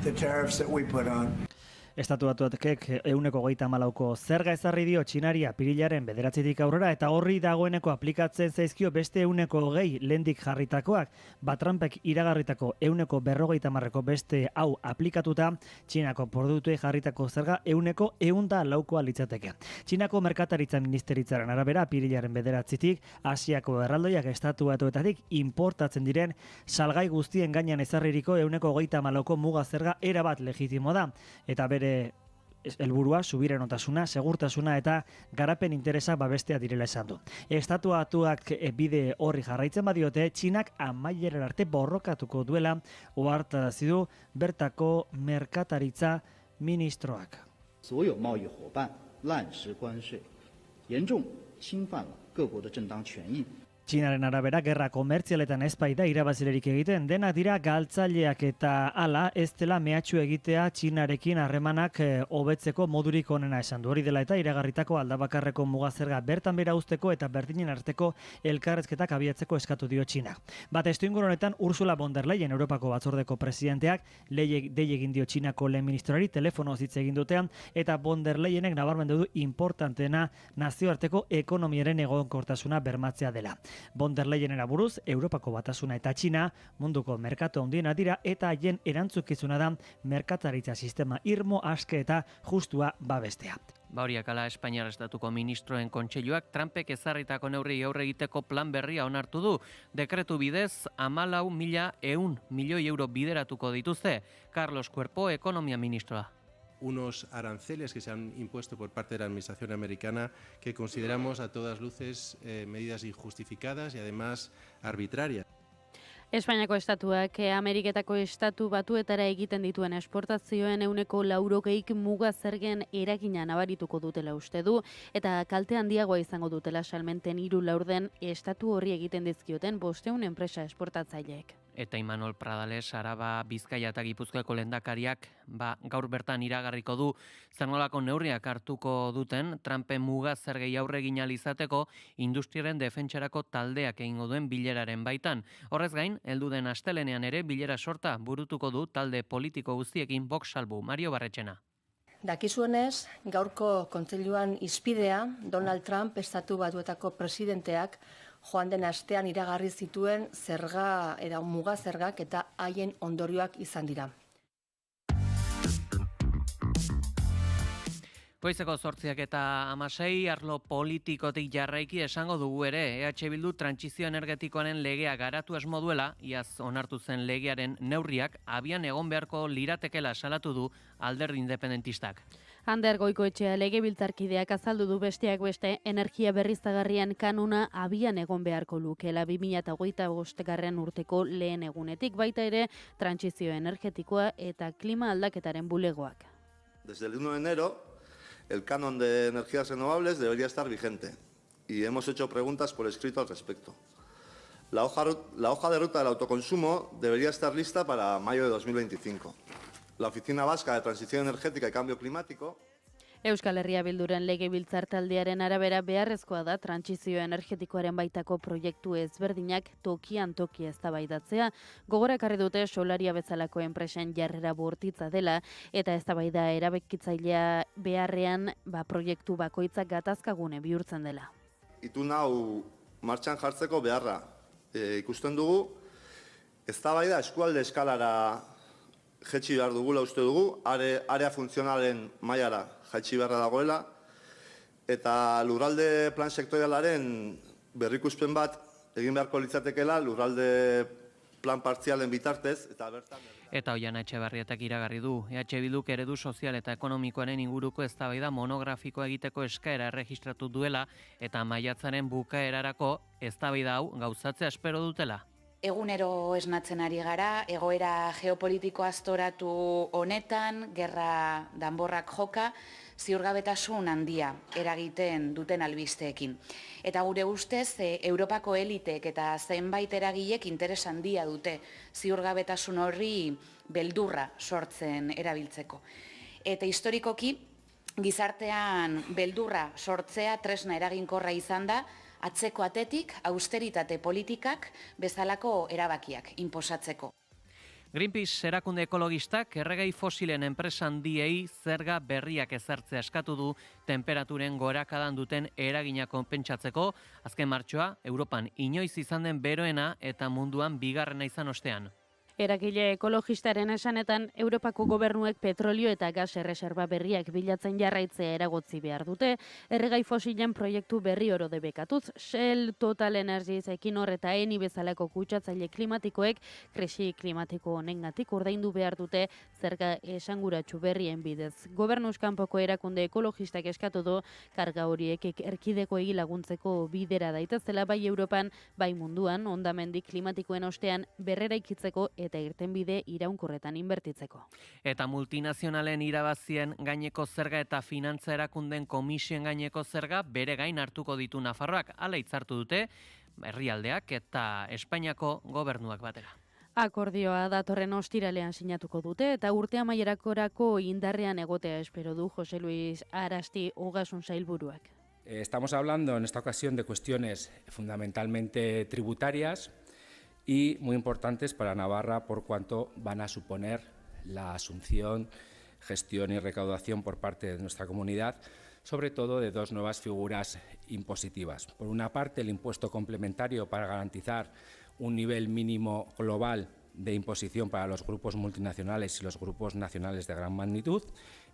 the tariffs that we put on. Estatu batuetek 124ko zerga ezarri dio Txinari apirilaren 9tik aurrera eta horri dagoeneko aplikatzen zaizkio beste 120 lehendik jarritakoak. Trumpek iragarritako 150ko beste hau aplikatuta, Txinako produktuei jarritako zerga 104koa litzateke. Txinako merkataritza ministeritzaren arabera apirilaren 9tik Asiako erraldoiak estatu batuetatik importatzen diren salgai guztien gainean ezarririko 124ko muga zerga erabat legitimo da. Eta bere helburua subiranotasuna, segurtasuna eta garapen interesa babestea direla esan du. Estatu batuak bide horri jarraitzen badiote, Txinak amaieran arte borrokatuko duela ohartarazi du bertako merkataritza ministroak. 所有贸易伙伴滥施关税，严重侵犯了各国的正当权益。 Txinaren arabera, gerra komertzialetan ez baita irabazilerik egiten, denak dira galtzaileak eta hala ez dela mehatxu egitea Txinarekin harremanak hobetzeko modurik onena esan du. Hori dela eta iragarritako aldabakarreko mugazerga bertan bera uzteko eta berdinen arteko elkarrezketak abiatzeko eskatu dio Txinak. Testuinguru honetan Ursula von der Leyen Europako batzordeko presidenteak dei egin dio Txinako lehen ministroari telefonoz hitz egin dutean eta von der Leyenek nabarmendu du importantena nazioarteko ekonomiaren egonkortasuna bermatzea dela. Von der Leyenera buruz, Europako batasuna eta Txina munduko merkatu handiena dira eta haien erantzukizuna da merkataritza sistema irmo, aske eta justua babestea. Horiak ala Espainiar Estatuko ministroen kontseiluak Trumpek ezarritako neurri aurre egiteko plan berria onartu du. Dekretu bidez 14.100 milioi euro bideratuko dituzte. Carlos Cuerpo, ekonomia ministroa. Unos aranceles que se han impuesto por parte de la administración americana que consideramos a todas luces medidas injustificadas y además arbitrarias. Espainiako estatuak Ameriketako estatu batuetara egiten dituen esportazioen 140 muga zergen eragina nabarituko dutela uste du eta kalte handiagoa izango dutela salmenten 3 laurden estatu horri egiten dizkioten 500 enpresa esportatzaileek. Eta Imanol Pradales, Araba, Bizkaia eta Gipuzkoako lehendakariak gaur bertan iragarriko du zer nolako neurriak hartuko duten Trumpen muga zergei aurre egin ahal izateko industriaren defentsarako taldeak egingo duen bileraren baitan. Horrez gain, heldu den astelenean ere bilera sorta burutuko du talde politiko guztiekin Vox salbu. Mario Barretxena. Dakizuenez, gaurko kontseiluan hizpidea Donald Trump estatu batuetako presidenteak joan den astean iragarri zituen zerga eta muga zergak eta haien ondorioak izan dira. Goizeko 8:16 arlo politikotik jarraiki esango dugu ere, EH Bildu trantsizio energetikoaren legea garatu asmo duela, iaz onartu zen legearen neurriak abian egon beharko liratekela salatu du alderdi independentistak. Ander Goikoetxea legebiltzarkideak azaldu du besteak beste energia berriztagarrien kanuna abian egon beharko lukeela 2025 urteko lehen egunetik, baita ere trantsizio energetikoa eta klima aldaketaren bulegoak. Desde el 1 de enero, el canon de energías renovables debería estar vigente y hemos hecho preguntas por escrito al respecto. La hoja de ruta del autoconsumo debería estar lista para mayo de 2025. La Oficina Vasca de Transición Energética y Cambio Climático Euskal Herria Bilduren legebiltzar taldearen arabera beharrezkoa da trantsizio energetikoaren baitako proiektu ezberdinak tokian toki eztabaidatzea. Gogora ekarri dute solaria bezalako enpresen jarrera bortitza dela eta eztabaida erabakitzailea beharrean proiektu bakoitzak gatazkagune bihurtzen dela. Itun hau martxan jartzeko beharra ikusten dugu, eztabaida eskualde eskalara jetxi behar dugula uste dugu, area funtzionalen mailara jaitsi beharra dagoela, eta lurralde plan sektorialaren berrikuspen bat egin beharko litzatekela lurralde plan partzialen bitartez, eta bertan... Eta Oiana Etxebarrietak iragarri du, EH Bilduk eredu sozial eta ekonomikoaren inguruko eztabaida monografikoa egiteko eskaera erregistratu duela, eta maiatzaren bukaerarako eztabaida hau gauzatzea espero dutela. Egunero esnatzen ari gara, egoera geopolitiko aztoratu honetan, gerra danborrak joka, ziurgabetasun handia eragiten duten albisteekin. Eta gure ustez, Europako eliteek eta zenbait eragilek interes handia dute ziurgabetasun horri beldurra sortzen erabiltzeko. Eta historikoki, gizartean beldurra sortzea tresna eraginkorra izan da, atzeko atetik austeritate politikak bezalako erabakiak inposatzeko. Greenpeace erakunde ekologistak erregai fosilen enpresa handiei zerga berriak ezartzea eskatu du temperaturen gorakadan duten eragina konpentsatzeko, azken martxoa Europan inoiz izan den beroena eta munduan bigarrena izan ostean. Eragile ekologistaren esanetan, Europako gobernuek petrolio eta gas erreserba berriak bilatzen jarraitzea eragotzi behar dute, erregai fosilen proiektu berri oro debekatuz, Shell, Total Energies, Equinor eta Eni bezalako kutsatzaile klimatikoek krisi klimatiko honengatik ordaindu behar dute zerga esanguratsu berrien bidez. Gobernuz kanpoko erakunde ekologistak eskatu du karga horiek erkidekoei laguntzeko bidera daitezela bai Europan, bai munduan, hondamendi klimatikoen ostean berreraikitzeko eta irtenbide iraunkorretan inbertitzeko. Eta multinazionalen irabazien gaineko zerga eta finantza erakunden komisioen gaineko zerga bere gain hartuko ditu Nafarroak, hala hitzartu dute herrialdeak eta Espainiako gobernuak batera. Akordioa datorren ostiralean sinatuko dute eta urte amaierakorako indarrean egotea espero du Jose Luis Arasti Ogasun sailburuak. Estamos hablando en esta ocasión de cuestiones fundamentalmente tributarias y muy importantes para Navarra por cuanto van a suponer la asunción, gestión y recaudación por parte de nuestra comunidad, sobre todo de dos nuevas figuras impositivas. Por una parte, el impuesto complementario para garantizar un nivel mínimo global de imposición para los grupos multinacionales y los grupos nacionales de gran magnitud,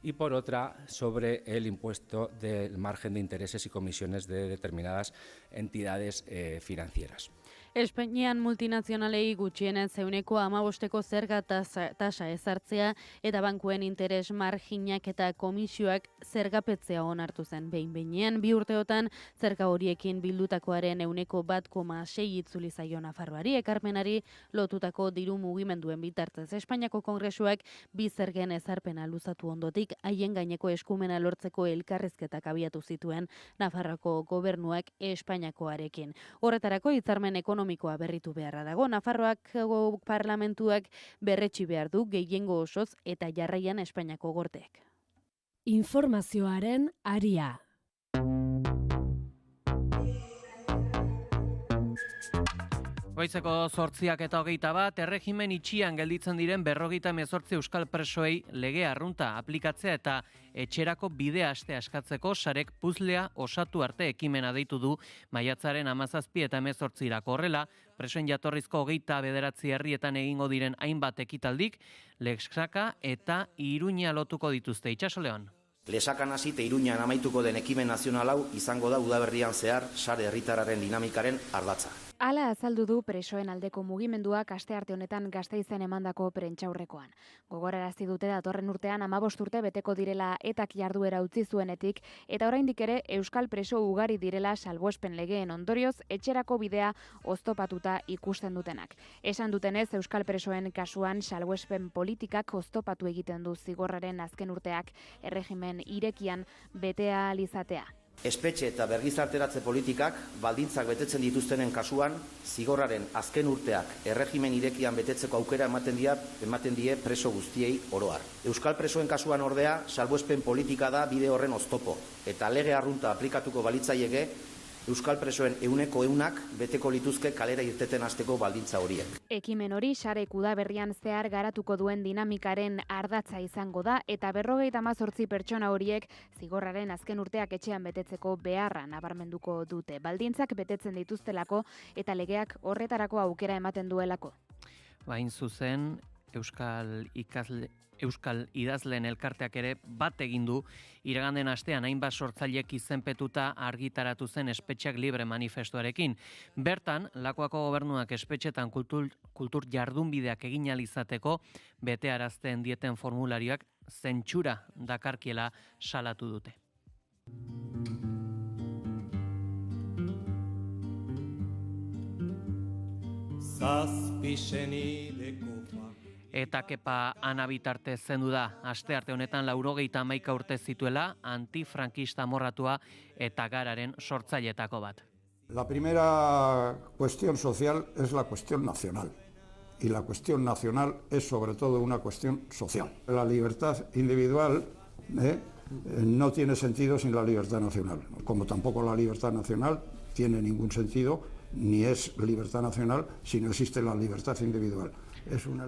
y por otra, sobre el impuesto del margen de intereses y comisiones de determinadas entidades financieras. Espainian multinazionalei gutxienez 15% zerga tasa ezartzea eta bankuen interes marginak eta komisioak zergapetzea onartu zen behin-behinean. 2 urteotan zerga horiekin bildutakoaren 1,6 itzuli zaio Nafarroari, ekarpenari lotutako diru mugimenduen bitartez. Espainiako Kongresuak bi zergen ezarpena luzatu ondotik haien gaineko eskumena lortzeko elkarrizketak abiatu zituen Nafarroako gobernuak Espainiakoarekin. Horretarako hitzarmen ekonomiko autonomikoa berritu beharra dago. Nafarroak parlamentuak berretsi behar du gehiengo osoz eta jarraian Espainiako gorteek. Informazioaren aria. Goizeko 8:21, erregimen itxian gelditzen diren 58 euskal presoei lege arrunta aplikatzea eta etxerako bidea astea eskatzeko sarek puzlea osatu arte ekimena deitu du maiatzaren 17 eta 18 horrela, presoen jatorrizko 29 herrietan egingo diren hainbat ekitaldik, Lexaka eta Iruña lotuko dituzte. Itxasoleon. Lesakan hasite Iruñan amaituko den ekimen nazional hau izango da udaberrian zehar sare herritarraren dinamikaren ardatza. Hala azaldu du presoen aldeko mugimenduak astearte honetan Gasteizen emandako prentsaurrekoan. Gogorarazi dute datorren urtean 15 urte beteko direla etak jarduera utzi zuenetik eta oraindik ere euskal preso ugari direla salbuespen legeen ondorioz etxerako bidea oztopatuta ikusten dutenak. Esan dutenez euskal presoen kasuan salbuespen politikak oztopatu egiten du zigorraren azken urteak erregimen irekian betea alizatea. Espetxe eta bergizarteratze politikak baldintzak betetzen dituztenen kasuan, zigorraren azken urteak erregimen irekian betetzeko aukera ematen die preso guztiei oro har. Euskal presoen kasuan ordea, salbuespen politika da bide horren oztopo, eta lege arrunta aplikatuko balitzaieke euskal presoen 100% beteko lituzke kalera irteten hasteko baldintza horiek. Ekimen hori sarek udaberrian zehar garatuko duen dinamikaren ardatza izango da eta 58 pertsona horiek zigorraren azken urteak etxean betetzeko beharra nabarmenduko dute. Baldintzak betetzen dituztelako eta legeak horretarako aukera ematen duelako. Bain zuzen, Euskal idazleen elkarteak ere bat egin du iraganden astean hainbat sortzailek izenpetuta argitaratu zen espetxeak libre manifestuarekin. Bertan, Lakuako gobernuak espetxetan kultur jardunbideak egin ahal izateko betearazten dieten formularioak zentsura dakarkiela salatu dute. Eta Kepa Ana bitarte zendu da, astearte honetan 91 urte zituela antifrankista amorratua eta Gararen sortzailetako bat. La primera cuestión social es la cuestión nacional. Y la cuestión nacional es sobre todo una cuestión social. La libertad individual no tiene sentido sin la libertad nacional, como tampoco la libertad nacional tiene ningún sentido, ni es libertad nacional si no existe la libertad individual.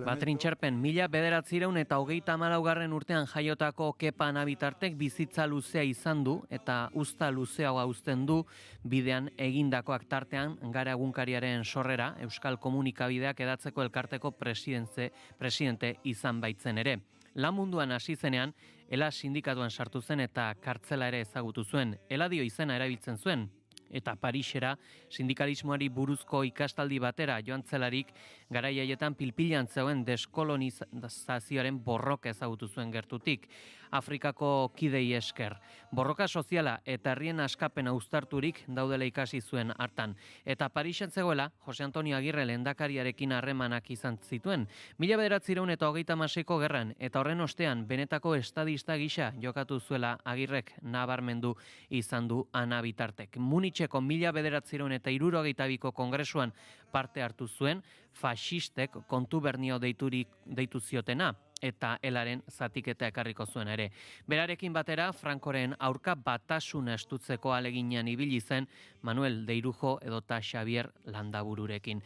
Batrintxerpen, 1934 urtean jaiotako Kepa Ana bitartek bizitza luzea izan du eta uzta luzeagoa uzten du bidean egindakoak tartean Gara egunkariaren sorrera Euskal Komunikabideak edatzeko elkarteko presidente izan baitzen ere. Lan munduan hasi zenean, Ela sindikatuan sartu zen eta kartzela ere ezagutu zuen. Eladio izena erabiltzen zuen. Eta Parisera sindikalismoari buruzko ikastaldi batera joan zelarik garai haietan pilpilan zegoen deskolonizazioaren borroka ezagutu zuen gertutik. Afrikako kidei esker. Borroka soziala eta herrien askapena uztarturik daudela ikasi zuen hartan. Eta Parisen zegoela, Jose Antonio Agirre lehendakariarekin harremanak izan zituen. 1936ko gerran eta horren ostean benetako estadista gisa jokatu zuela Agirrek nabarmendu izan du Ana bitartek. Munitzeko 1962ko kongresuan parte hartu zuen, faxistek kontubernio deitu ziotena eta Elaren zatiketa ekarriko zuen ere. Berarekin batera, Frankoren aurka batasuna estutzeko aleginean ibili zen Manuel Deirujo edota Xavier Landabururekin.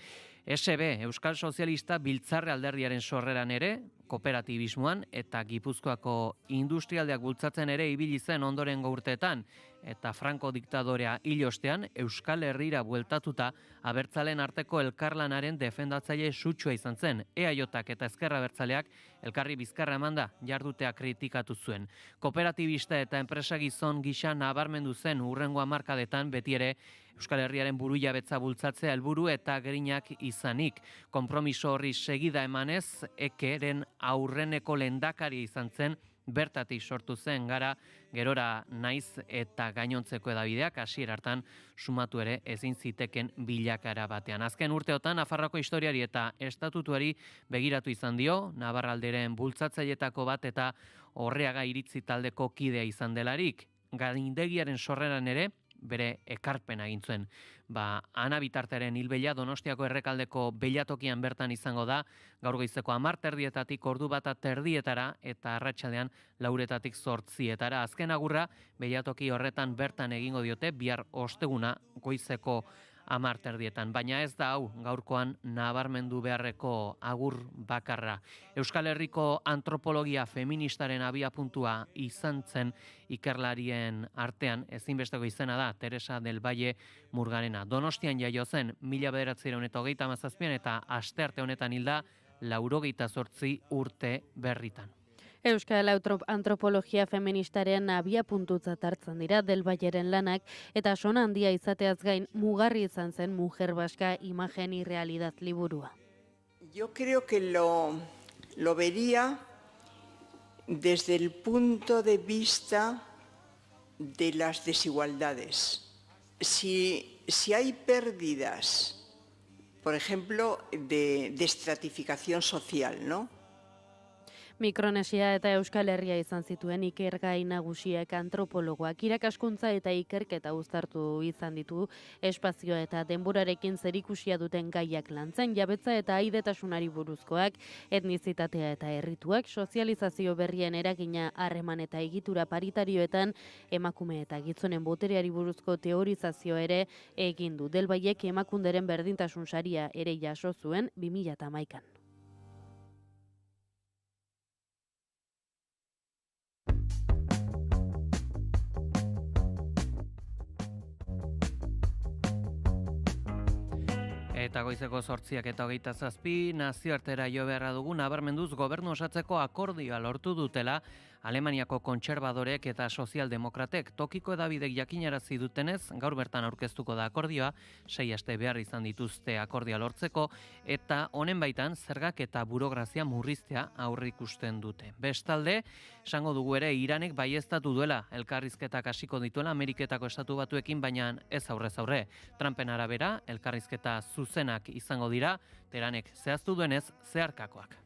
SB, Euskal Sozialista Biltzarre alderdiaren sorreran ere, kooperatibismoan eta Gipuzkoako industrialdeak bultzatzen ere ibili zen ondorengo urteetan, eta Franco diktadorea hil ostean Euskal Herrira bueltatuta abertzalen arteko elkarlanaren defendatzaile sutsua izan zen. EAJak eta Ezkerra Abertzaleak elkarri bizkarra emanda jardutea kritikatu zuen. Kooperatibista eta enpresa gizon gisa nabarmendu zen hurrengo hamarkadetan beti ere Euskal Herriaren burujabetza bultzatzea helburu eta gerinak izanik. Konpromiso horri segida emanez, Ekeren aurreneko lehendakaria izan zen, bertatik sortu zen Gara, gerora naiz eta gainontzeko edabideak hasiera hartan sumatu ere ezin ziteken bilakara batean. Azken urteotan Nafarroako historiari eta estatutuari begiratu izan dio, Navarralderen bultzatzailetako bat eta Orreaga iritzi taldeko kidea izan delarik. Gaindegiaren sorreran ere bere ekarpena egin zuen. Ana Bitarteren hilbila Donostiako Errekaldeko beilatokian bertan izango da, gaur goizeko 10:00 ordu 1:30 eta arratsaldean 4:00 Azken agurra beilatoki horretan bertan egingo diote bihar osteguna goizeko 10:30, baina ez da hau gaurkoan nabarmendu beharreko agur bakarra. Euskal Herriko antropologia feministaren abiapuntua izan zen ikerlarien artean, ezinbesteko izena da Teresa del Valle Murgarena. Donostian jaio zen 1937 eta astearte honetan hilda 98 urte berritan. Euskal antropologia feministaren abiapuntutzat hartzen dira Del Valleren lanak eta sona handia izateaz gain mugarri izan zen Mujer Vasca, imagen y realidad liburua. Yo creo que lo vería desde el punto de vista de las desigualdades. Si hay pérdidas, por ejemplo, de estratificación social, ¿no? Mikronesia eta Euskal Herria izan zituen ikergai nagusiek antropologoak irakaskuntza eta ikerketa uztartu izan ditu espazio eta denborarekin zerikusia duten gaiak lantzen, jabetza eta aidetasunari buruzkoak, etnizitatea eta errituak, sozializazio berrien eragina harreman eta egitura paritarioetan, emakume eta gizonen botereari buruzko teorizazio ere egin du. Del Vallek emakunderen berdintasun saria ere jaso zuen 2011an. Eta goizeko 8:27 nazioartera jo beharra dugu nabarmenduz gobernu osatzeko akordioa lortu dutela Alemaniako kontserbadorek eta sozialdemokratek. Tokiko hedabidek jakinarazi dutenez, gaur bertan aurkeztuko da akordioa, 6 aste behar izan dituzte akordioa lortzeko, eta honen baitan zergak eta burokrazia murriztea aurreikusten dute. Bestalde, esango dugu ere Iranek baieztatu duela elkarrizketak hasiko dituela Ameriketako Estatu Batuekin, baina ez aurrez aurre. Trumpen arabera, elkarrizketa zuzenak izango dira, Teheranek zehaztu duenez zeharkakoak.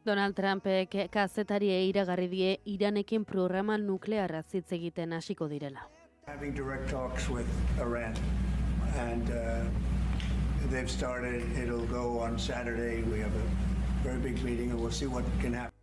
Donald Trumpek kazetariei iragarri die Iranekin programa nuklearra hitz egiten hasiko direla. Having direct talks with Iran, and they've started. It'll go on Saturday. We have a very big meeting, and we'll see what can happen.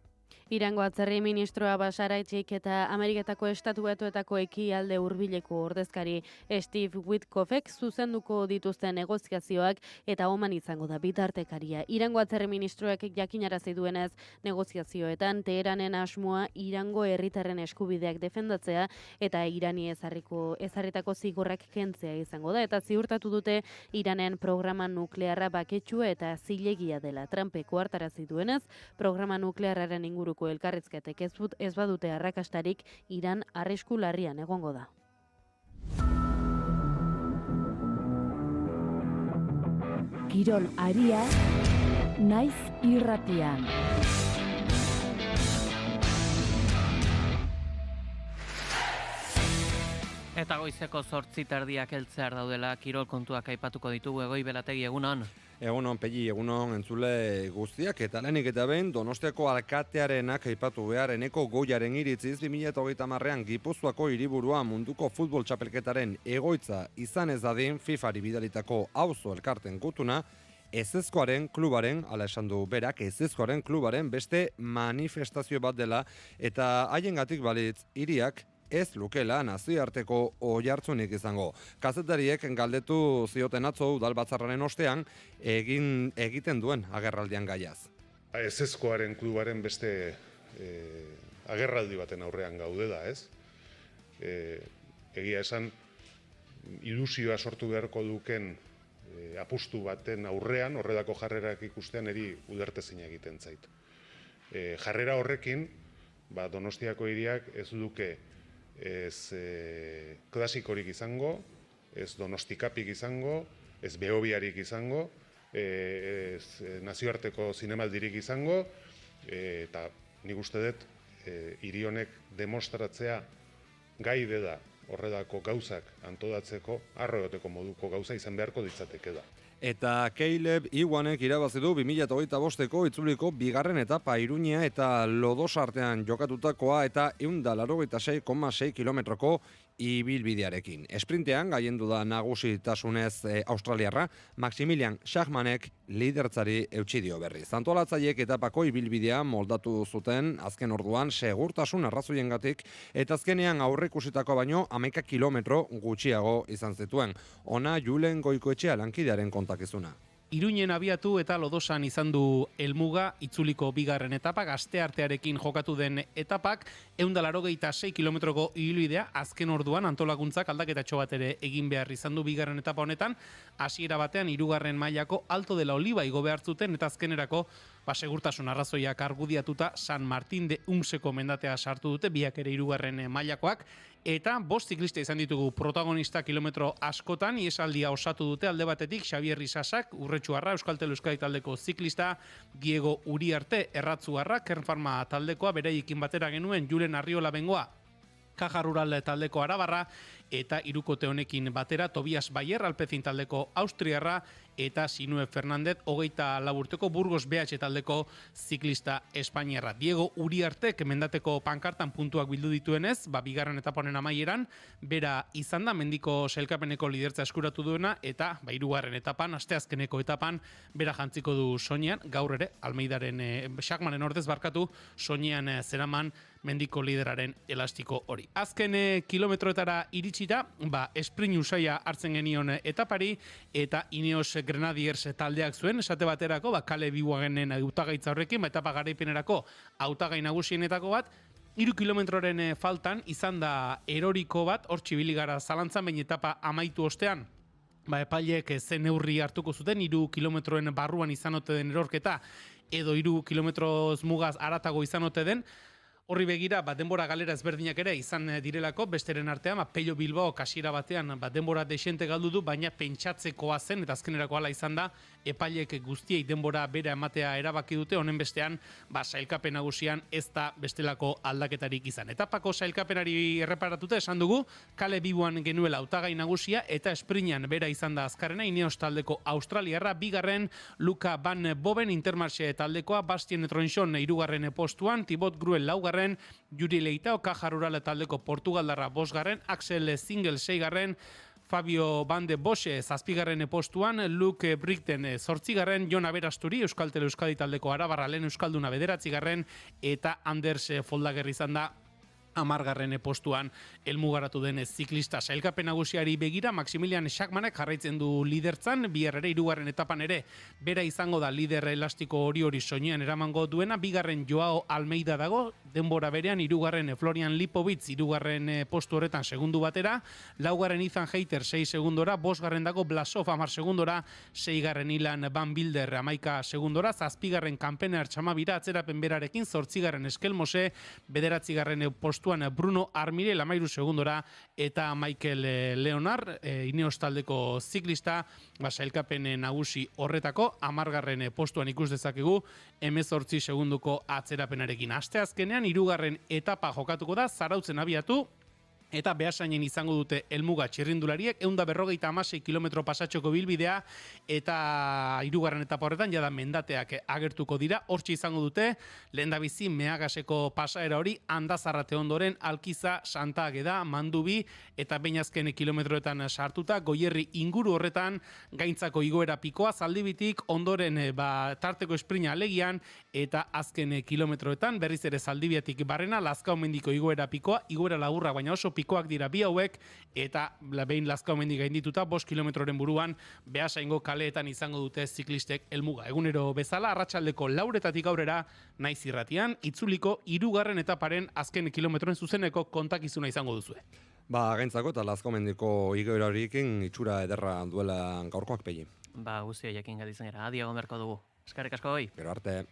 Irango atzerri ministroa Basaraitxik eta Ameriketako Estatu Batuetako ekialde hurbileko ordezkari Steve Witkoffek zuzenduko dituzten negoziazioak eta oman izango da bitartekaria. Irango atzerri ministroak jakinarazi duenez negoziazioetan Teheranen asmoa Irango herritarren eskubideak defendatzea eta Irani ezarritako zigorrak kentzea izango da, eta ziurtatu dute Iranen programa nuklearra baketsua eta zilegia dela. Trumpek ohartarazi duenez, programa nuklearraren inguruko elkarrizketek ez badute arrakastarik, Iran arrisku larrian egongo da. Kirol aria, naiz irratian. Eta goizeko 8:30 heltzear daudela kirol kontuak aipatuko ditugu. Egoi Belategi, egunon. Egunon, Pegi, egunon entzule guztiak, eta lehenik eta behin Donostiako alkatearenak aipatu behar Eneko Goiaren iritziz 2030ean Gipuzkoako hiriburua munduko futbol txapelketaren egoitza izan ez dadin FIFAri bidalitako auzo elkarten gutuna, ezezkoaren klubaren, ala esan du berak, ezezkoaren klubaren beste manifestazio bat dela, eta haiengatik balitz hiriak ez lukela nazioarteko oihartzunik izango. Kazetariek galdetu zioten atzo udalbatzarraren ostean egiten duen agerraldian gaiaz. Ezezkoaren klubaren beste agerraldi baten aurrean gaude da, ez? Egia esan, ilusioa sortu beharko duken apustu baten aurrean, horredako jarrerak ikustean eri ulertezina egiten zait. Jarrera horrekin, Donostiako hiriak ez duke ez klasikorik izango, ez Donostikapik izango, ez Behobiarik izango, ez nazioarteko zinemaldirik izango, eta nik uste dut hiri honek demostratzea gai dela horredako gauzak antolatzeko, arro egoteko moduko gauza izan beharko ditzateke da. Eta Caleb Iwanek irabazi du 2025eko itzuliko bigarren etapa Iruña eta Lodosartean jokatutakoa eta 186,6 kilometroko ibilbidearekin. Esprintean, gaiendu da nagusitasunez australiarra, Maximilian Schachmannek lidertzari eutsi dio berriz. Antolatzaileek etapako ibilbidea moldatu zuten azken orduan segurtasun arrazoiengatik eta azkenean aurreikusitako baino 11 kilometro gutxiago izan zituen. Ona Julen Goikoetxea lankidearen kontakizuna. Iruinen abiatu eta Lodosan izan du helmuga itzuliko bigarren etapa, Gazteartearekin jokatu den etapak, 186 kilometroko ibilbidea azken orduan antolakuntzak aldaketatxo bat ere egin behar izan du bigarren etapa honetan, hasiera batean 3. mailako Alto de la Oliva igo behar zuten eta azkenerako segurtasun arrazoiak argudiatuta San Martín de Umseko mendatea sartu dute, biak ere 3. mailakoak, eta 5 ziklista izan ditugu protagonista kilometro askotan, iesaldia osatu dute alde batetik Xabier Isasak, Urretxuarra, Euskaltel Euskadi taldeko ziklista, Diego Uriarte, Erratzuarra, Kernfarma taldekoa, bereikin batera genuen Julen Arriola Bengoa, Caja Rural taldeko Arabarra, eta hirukote honekin batera Tobias Bayer, Alpecin taldeko Austriarra, eta Sinue Fernandez, 24 urteko Burgos BH taldeko ziklista Espainiarra. Diego Uriartek mendateko pankartan puntuak bildu dituenez, bigarren etapa honen amaieran, bera izan da mendiko sailkapeneko lidertza eskuratu duena, eta 3. etapan, asteazkeneko etapan, bera jantziko du soinean, gaur ere, Almeidaren, Schachmannen ordez barkatu, soinean zeraman mendiko lideraren elastiko hori. Azken kilometroetara iritsita, esprint usaia hartzen genion etapari, eta Ineos Grenadiers taldeak zuen, esate baterako, Kale Biwagenen hautagaitza horrekin, etapa garaipenerako hautagai nagusienetako bat, 3 kilometroren faltan izan da eroriko bat, hor txibili gara zalantzan, baina etapa amaitu ostean, epaileek zen neurri hartuko zuten, 3 kilometroen barruan izan ote den erorketa, edo 3 kilometroz mugaz aratago izan ote den. Horri begira, denbora galera ezberdinak ere izan direlako, besteren artean, Pello Bilbao kasiera batean denbora desente galdu du, baina pentsatzekoa zen, eta azkenerako hala izan da, epailek guztiei denbora bera ematea erabaki dute, honen bestean, sailkapen nagusian ez da bestelako aldaketarik izan. Etapako sailkapenari erreparatuta esan dugu, Kale Bibuan genuela hautagai nagusia, eta esprinean bera izan da azkarrena, Ineos taldeko Australiarra, bigarren, Luka Van Boven, Intermarché taldekoa, Bastien Tronchon 3. postuan, Thibaut Gruel laugarren, Juri Leitao, Caja Rural taldeko Portugaldarra 5. Axel Single 6. Fabio Van de Bosche 7. postuan, Luke Brigden 8. Jon Aberasturi, Euskaltel Euskadi taldeko Arabarra lehen Euskalduna 9. eta Anders Foldager izan da 10. postuan helmugaratu den ziklista. Sailkapen nagusiari begira, Maximilian Schachmannek jarraitzen du lidertzan, bihar ere 3. etapan ere bera izango da lider elastiko hori soinean eramango duena, 2. Joao Almeida dago, denbora berean 3. Florian Lipovitz 3. postu horretan segundu batera, 4. Ethan Hayter 6 segundora, 5. dago Blasov 10 segundora, 6. Ilan Van Bilder 11 segundora, 7. Kampener Txamabira atzerapen berarekin, 8. Eskelmose, 9. postu Bruno Armire 13 segundora, eta Michael Leonard, Ineos taldeko ziklista, sailkapen nagusi horretako 10. postuan ikus dezakegu 18 segunduko atzerapenarekin. Asteazkenean 3. etapa jokatuko da, Zarautzen abiatu, eta Beasainen izango dute helmuga txirrindulariek, 156 kilometro pasatxoko bilbidea, eta 3. etapa horretan jada mendateak agertuko dira, hortxe izango dute, lehendabizi Meagaseko pasaera hori, Andazarrate ondoren, Alkiza, Santa Ageda, Mandubi, eta behin azken kilometroetan sartuta, Goierri inguru horretan, gaintzako igoera pikoa, Zaldibitik, ondoren tarteko esprina alegian, eta azken kilometroetan, berriz ere Zaldibiatik barrena, Lazkaomendiko igoera pikoa, igoera laburra, baina oso pikoak dira bi hauek, eta behin Lazkaomendi gaindituta 5 kilometroren buruan Beasaingo kaleetan izango dute ziklistek helmuga. Egunero bezala, arratsaldeko 4:00 aurrera, Naiz Irratian, itzuliko 3. etaparen azken kilometroen zuzeneko kontakizuna izango duzue. Gaintzako eta Lazkaomendiko igoera horiekin itxura ederra duela gaurkoak pegi. Guztia jakin gaditzen gara, adiago merko dugu. Eskerrik asko goi. Gero arte.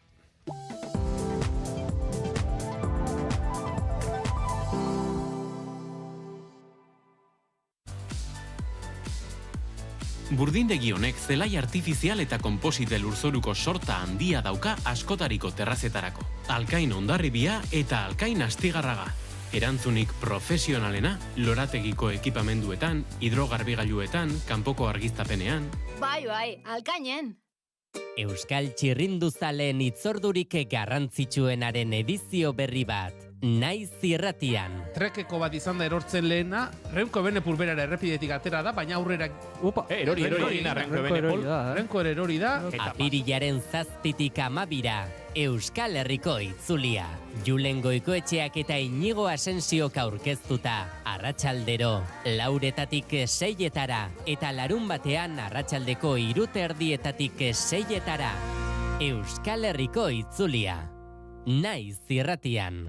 Burdindegi honek zelai artifizial eta konposite lurzoruko sorta handia dauka askotariko terrazetarako. Alkain Hondarribia eta Alkain Astigarraga. Erantzunik profesionalena, lorategiko ekipamenduetan, hidrogarbigailuetan, kanpoko argiztapenean. Bai, Alkainen! Euskal Txirrinduzaleen itzordurik garrantzitsuenaren edizio berri bat. Naiz Irratian. Trekeko bat izan da erortzen lehena, Renko Benepulberara errepidetik atera da, baina aurrera... Erori Renko erori da. Apirilaren 7tik 12 Euskal Herriko itzulia. Julen Goikoetxeak eta Inigo Asensiok aurkeztuta. Arratsaldero, 4etatik 6etara eta larun batean arratsaldeko 3:30 6etara. Euskal Herriko itzulia. Naiz Irratian.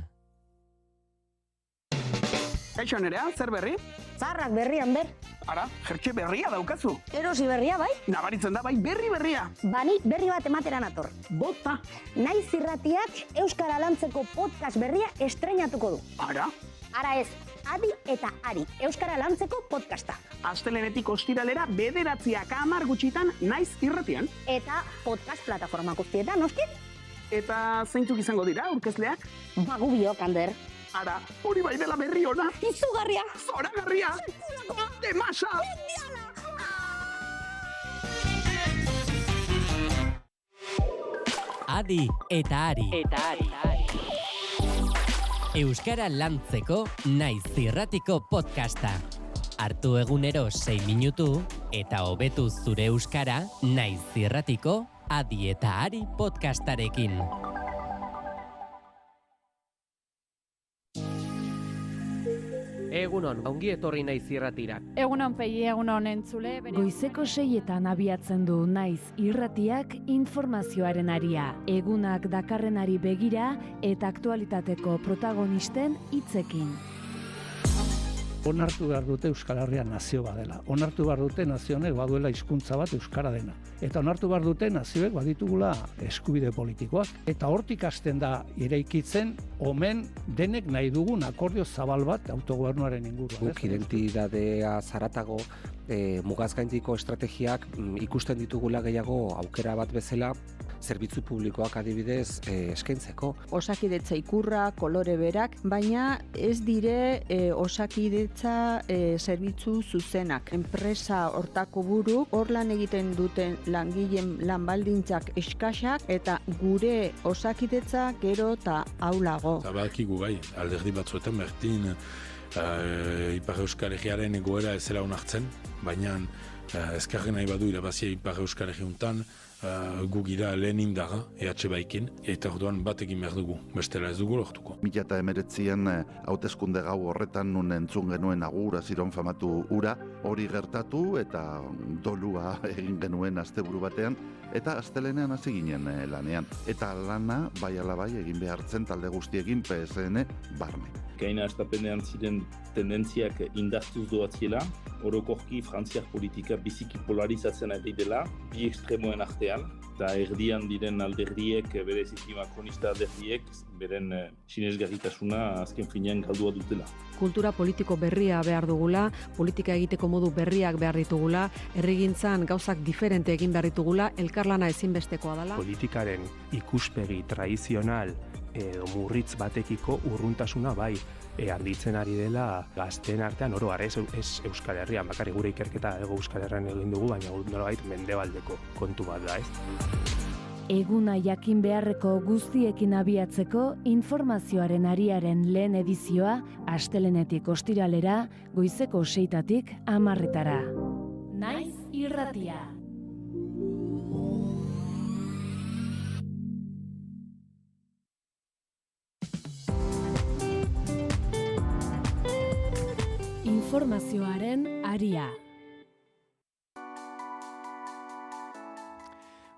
Kaixo Nerea, zer berri? Zarrak berrian ber. Ara, jertxe berria daukazu. Erosi berria bai? Nabaritzen da bai berria. Bani berri bat emateran ator. Bota. Naiz Irratiak Euskara lantzeko podcast berria estreinatuko du. Ara? Ara ez, Adi eta Ari, Euskara lantzeko podcasta. Astelenetik ostiralera 9:10 gutxitan Naiz Irratian. Eta podcast plataforma guztietan, noski? Eta zeintzuk izango dira aurkezleak? Bagu biok, Ander. Ara, hori bai dela berri ona. Izugarria. Zoragarria. Demasa. Adi eta Ari. Euskara lantzeko Naiz Irratiko podcasta. Hartu egunero 6 minutu eta hobetu zure euskara Naiz Irratiko Adi eta Ari podcastarekin. Egunon, ongi etorri Naiz Irratira. Egunon Pei, egunon entzule. Goizeko 6etan abiatzen du Naiz Irratiak informazioaren aria, egunak dakarrenari begira eta aktualitateko protagonisten hitzekin. Onartu behar dute Euskal Herria nazio badela. Onartu behar dute nazio honek baduela hizkuntza bat euskara dena. Eta onartu behar dute nazioek baditugula eskubide politikoak. Eta hortik hasten da eraikitzen omen denek nahi dugun akordio zabal bat autogobernuaren inguruan. Guk identitatea zaratago mugazgaindiko estrategiak ikusten ditugula gehiago aukera bat bezala zerbitzu publikoak adibidez eskaintzeko. Osakidetza ikurra, kolore berak, baina ez dire osakidetza zerbitzu zuzenak. Enpresa hortako buru, hor lan egiten duten langileen lan baldintzak eskasak eta gure osakidetza gero eta aulago. Zabakigu bai, alderdi batzuetan berdin Ipar Euskal Herriaren egoera ez zela onartzen, baina ezkarren nahi badu irabazia Ipar Euskal Herriuntan gu gira lehen indaga EH Baikin, eta orduan bat egin behar dugu, bestela ez dugu lortuko. 2019 hauteskunde gau horretan nun entzun genuen agura ziron famatu ura, hori gertatu eta dolua egin genuen asteburu batean, eta astelenean hasi ginen lanean. Eta lana bai ala bai egin behartzen talde guztiekin PSN barne. Gaina estapenean ziren tendentziak indaztuz doatziela, orokorki frantziar politika biziki polarizatzen ari dela, bi ekstremoen artean, eta erdian diren alderdiek, bereziki makronista alderdiek, beren sinesgarritasuna azken finean galdua dutela. Kultura politiko berria behar dugula, politika egiteko modu berriak behar ditugula, herrigintzan gauzak diferente egin behar ditugula, elkarlana ezinbestekoa dela. Politikaren ikuspegi tradizional edo murritz batekiko urruntasuna bai handitzen ari dela gazteen artean oro har, ez Euskal Herrian, bakarrik gure ikerketa Euskal Herrian egin dugu, baina nolabait mendebaldeko kontu bat da, ez? Eguna jakin beharreko guztiekin abiatzeko informazioaren ariaren lehen edizioa astelenetik ostiralera goizeko 6tatik 10etara. Naiz Irratia. Informazioaren aria.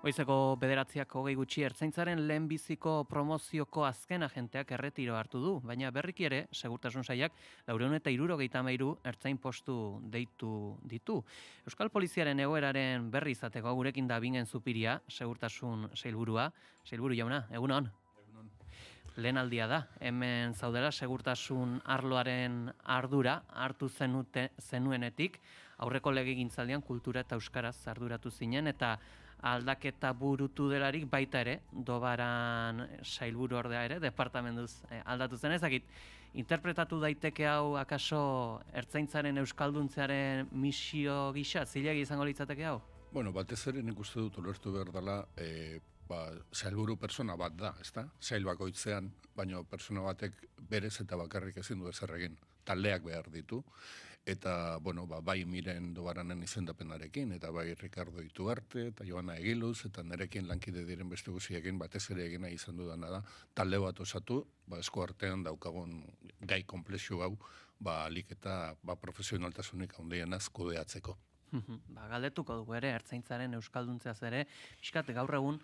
Goizeko 9:00 gutxi ertzaintzaren lehenbiziko promozioko azken agenteak erretiro hartu du, baina berriki ere, segurtasun sailak 473 ertzain postu deitu ditu. Euskal Poliziaren egoeraren berri izateko gurekin da Bingen Zupiria, segurtasun sailburua. Sailburu jauna, egunon. Lehen aldia da, hemen zaudela segurtasun arloaren ardura hartu zenuenetik, aurreko legegintzaldian kultura eta euskaraz arduratu zinen, eta aldaketa burutu delarik baita ere, Dobaran sailburu ordea ere, departamentuz aldatu zen ezakit. Interpretatu daiteke hau akaso ertzaintzaren euskalduntzearen misio gisa, zilegi izango litzateke hau? Bueno, batez ere nik uste dut ulertu behar dela, sailburu persona bat da, ezta? Sail bakoitzean, baina persona batek berez eta bakarrik ezin du ezer egin. Taldeak behar ditu, eta, bai Miren Dobaranen izendapenarekin, eta bai Ricardo Ituarte, eta Joana Egiluz, eta nerekin lankide diren beste guziekin, batez ere egina izan dudana da, talde bat osatu, esku artean daukagun gai komplexu hau, alik eta profesionaltasunik handienaz kudeatzeko. Galdetuko dugu ere, ertzaintzaren euskalduntzeaz ere, pixkat gaur egun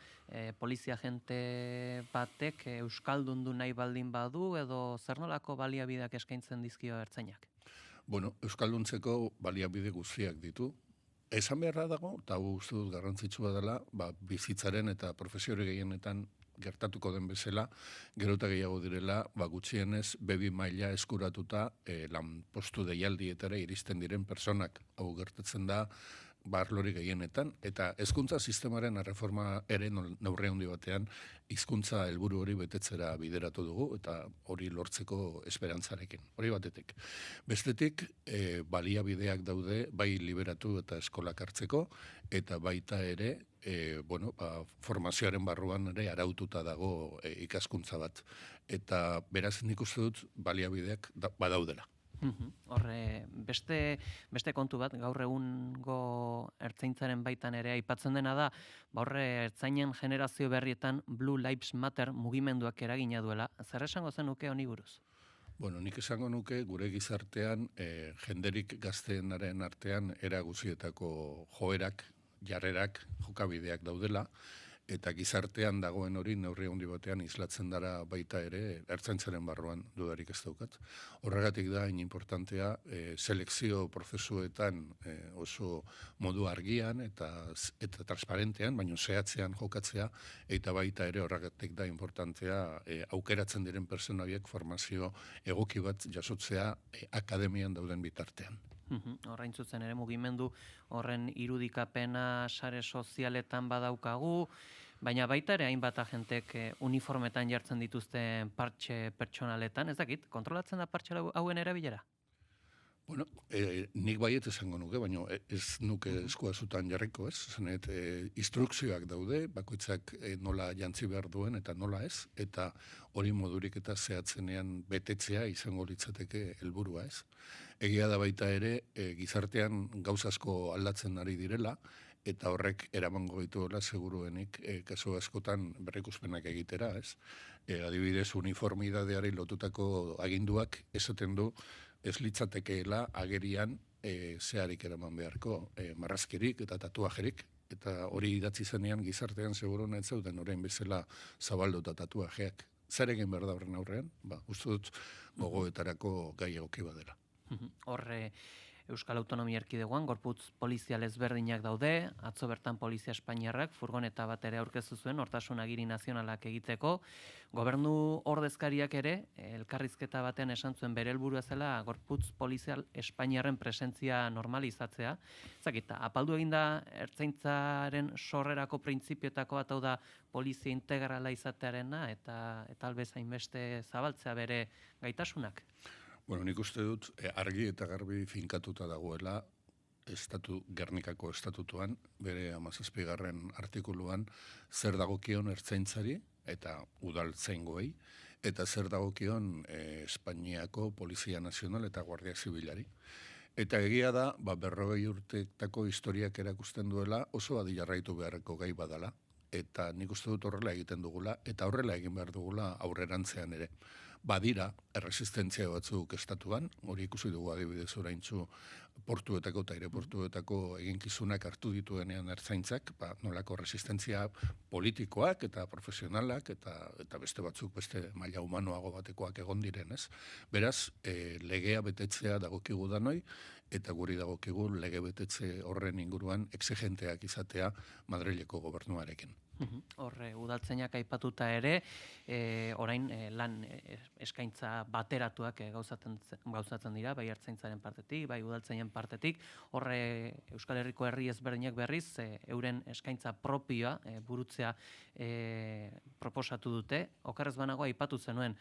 polizia agente batek euskaldundu nahi baldin badu, edo zer nolako baliabideak eskaintzen dizkio ertzainak? Euskalduntzeko baliabide guztiak ditu. Esan beharra dago, eta uste dut garrantzitsua dela, bizitzaren eta profesiore gehienetan gertatuko den bezala, gero eta gehiago direla, gutxienez, bebi maila eskuratuta lanpostu deialdietara iristen diren personak. Hau gertatzen da, arlori gehienetan, eta hezkuntza sistemaren erreforma ere neurri handi batean hizkuntza helburu hori betetzera bideratu dugu, eta hori lortzeko esperantzarekin. Hori batetik. Bestetik, baliabideak daude, bai liberatu eta eskolak hartzeko, eta baita ere, formazioaren barruan ere araututa dago ikaskuntza bat. Eta beraz nik uste dut baliabideak badaudela. Horre, beste kontu bat, gaur egungo ertzaintzaren baitan ere aipatzen dena da, horre ertzainen generazio berrietan Blue Lives Matter mugimenduak eragina duela. Zer esango zenuke honi buruz? Nik esango nuke gure gizartean jenderik gazteenaren artean era guzietako joerak, jarrerak, jokabideak daudela, eta gizartean dagoen hori neurri handi batean islatzen dara baita ere ertzaintzaren barruan dudarik ez daukat. Horregatik da importantea selekzio prozesuetan oso modu argian eta transparentean, baina zehatzean jokatzea, eta baita ere horregatik da importantea aukeratzen diren pertsonaiek formazio egoki bat jasotzea akademian dauden bitartean. Horrein zuzen ere mugimendu horren irudikapena sare sozialetan badaukagu, baina baita ere hainbat agentek uniformetan jartzen dituzten partxe pertsonaletan, ez dakit, kontrolatzen da partxe hauen erabilera? Nik baiet esango nuke, baina ez nuke eskua zutan jarriko, ez? Zanet, instrukzioak daude, bakoitzak nola jantzi behar duen eta nola ez, eta hori modurik eta zehatzenean betetzea izango litzateke helburua, ez? Egia da baita ere, gizartean gauzasko aldatzen ari direla, eta horrek eramango dituela seguruenik kasu askotan berrikuspenak egitera, ez? Adibidez, uniformidadeari lotutako aginduak esaten du ez litzatekeela agerian zeharik eraman beharko, marrazkirik eta tatuajerik, eta hori idatzi zenean gizartean seguruen ez zauden orain bezala zabaldu eta tatuajeak. Zer egin behar da horren aurrean? Uste dut gogoetarako gai egoki badela. Horre, Euskal Autonomia Erkidegoan gorputz polizial ezberdinak daude, atzo bertan Polizia Espainiarrak furgoneta bat ere aurkeztu zuen hortasun agiri nazionalak egiteko. Gobernu ordezkariak ere elkarrizketa batean esan zuen bere helburua zela gorputz polizial Espainiarren presentzia normalizatzea. Zakita, apaldu egin da ertzaintzaren sorrerako printzipioetako bat hau da polizia integrala izatearena eta albez hainbeste zabaltzea bere gaitasunak. Nik uste dut argi eta garbi finkatuta dagoela Gernikako estatutuan, bere 17. artikuluan, zer dagokion ertzaintzari eta udaltzaingoei, eta zer dagokion Espainiako Polizia Nazional eta Guardia Zibilari. Eta egia da, 40 urteetako historiak erakusten duela oso adi jarraitu beharreko gai badala, eta nik uste dut horrela egiten dugula, eta horrela egin behar dugula aurrerantzean ere. Badira, erresistentzia batzuk estatuan, hori ikusi dugu adibidez oraintzu portuetako eta aireportuetako eginkizunak hartu dituenean ertzaintzak, nolako resistentzia politikoak eta profesionalak eta beste batzuk beste maila humanoago batekoak egon direnez. Beraz, legea betetzea dagokigu danoi, eta guri dagokigu lege betetze horren inguruan exigenteak izatea Madrileko gobernuarekin. Horre, udaltzainak aipatuta ere, orain lan eskaintza bateratuak gauzatzen dira, bai ertzaintzaren partetik, bai udaltzainen partetik. Horre, Euskal Herriko herri ezberdinak berriz, euren eskaintza propioa burutzea proposatu dute. Okerrez banago aipatu zenuen,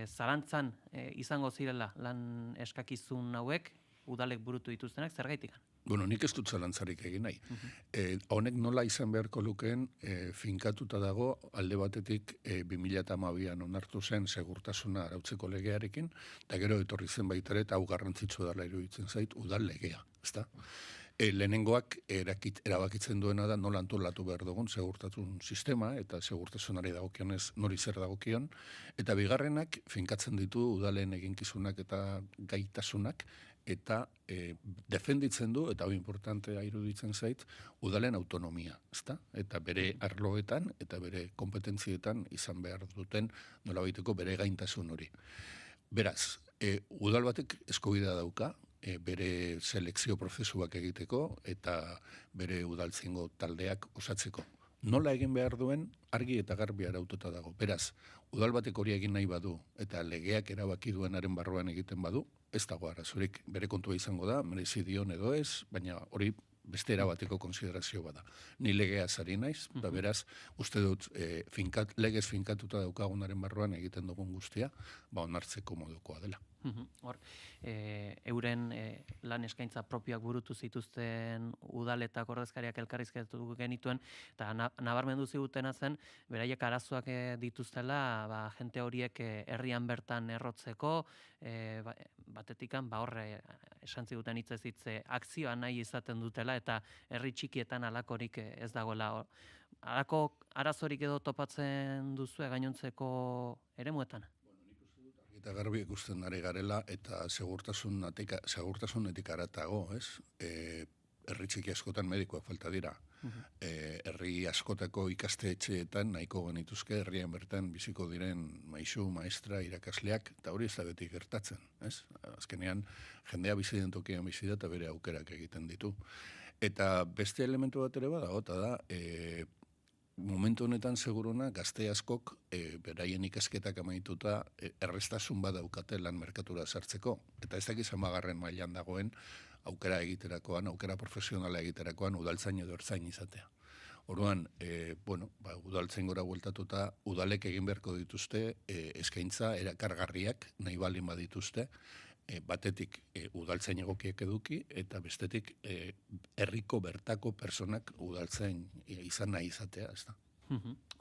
zalantzan izango zirela lan eskakizun hauek, udalek burutu dituztenak, zergaitik? Bueno, nik ez dut zalantzarik egin nahi. Honek nola izan beharko lukeen finkatuta dago alde batetik 2012an onartu zen segurtasuna arautzeko legearekin, eta gero etorri zen baita ere, eta hau garrantzitsua dela iruditzen zait, udal legea, ezta? Lehenengoak erabakitzen duena da nola antolatu behar dugun segurtasun sistema eta segurtasunari dagokionez nori zer dagokion, eta bigarrenak finkatzen ditu udalen eginkizunak eta gaitasunak, eta defenditzen du, eta hau importantea iruditzen zait, udalen autonomia, ezta? Eta bere arloetan eta bere kompetentzietan izan behar duten nolabaiteko bere gaintasun hori. Beraz, udal batek eskubidea dauka, bere selekzio prozesuak egiteko eta bere udaltzaingo taldeak osatzeko. Nola egin behar duen argi eta garbi araututa dago. Beraz, udal batek hori egin nahi badu eta legeak erabaki duenaren barruan egiten badu, ez dago arazorik, bere kontua izango da, merezi dion edo ez, baina hori beste erabateko konsiderazio bada. Ni legea zari naiz, da beraz, uste dut legez finkatuta daukagunaren barruan egiten dugun guztia, onartzeko modukoa dela. Hor, euren lan eskaintza propioak burutu zituzten udaletak ordezkariak elkarrizketatu genituen, eta nabarmendu zigutena zen, beraiek arazoak dituztela, jente horiek herrian bertan errotzeko, batetikan, horre esan ziguten hitzez hitze akzioa nahi izaten dutela, eta herri txikietan alakorik ez dagoela. Halako arazorik edo topatzen duzu gainontzeko eremuetan? Eta garbi ikusten ari garela, eta segurtasunetik aratago, ez? Herri txiki askotan medikoak falta dira. Herri askotako ikastetxeetan nahiko genituzke herrian bertan biziko diren maisu, maestra, irakasleak, eta hori ez da beti gertatzen, ez? Azkenean, jendea bizi den tokian bizi da eta bere aukerak egiten ditu. Eta beste elementu bat ere badago, eta da, momentu honetan seguruna gazte askok beraien ikasketak amaituta errestasun badaukate lan merkatura sartzeko. Eta ez dakiz amagarren mailan dagoen aukera egiterakoan, aukera profesionala egiterakoan udaltzain edo ertzain izatea. Orduan, udaltzain gora bueltatuta udalek egin beharko dituzte eskaintza erakargarriak nahi balin badituzte, batetik udaltzain egokiek eduki, eta bestetik herriko bertako personak udaltzain izan nahi izatea, ez da.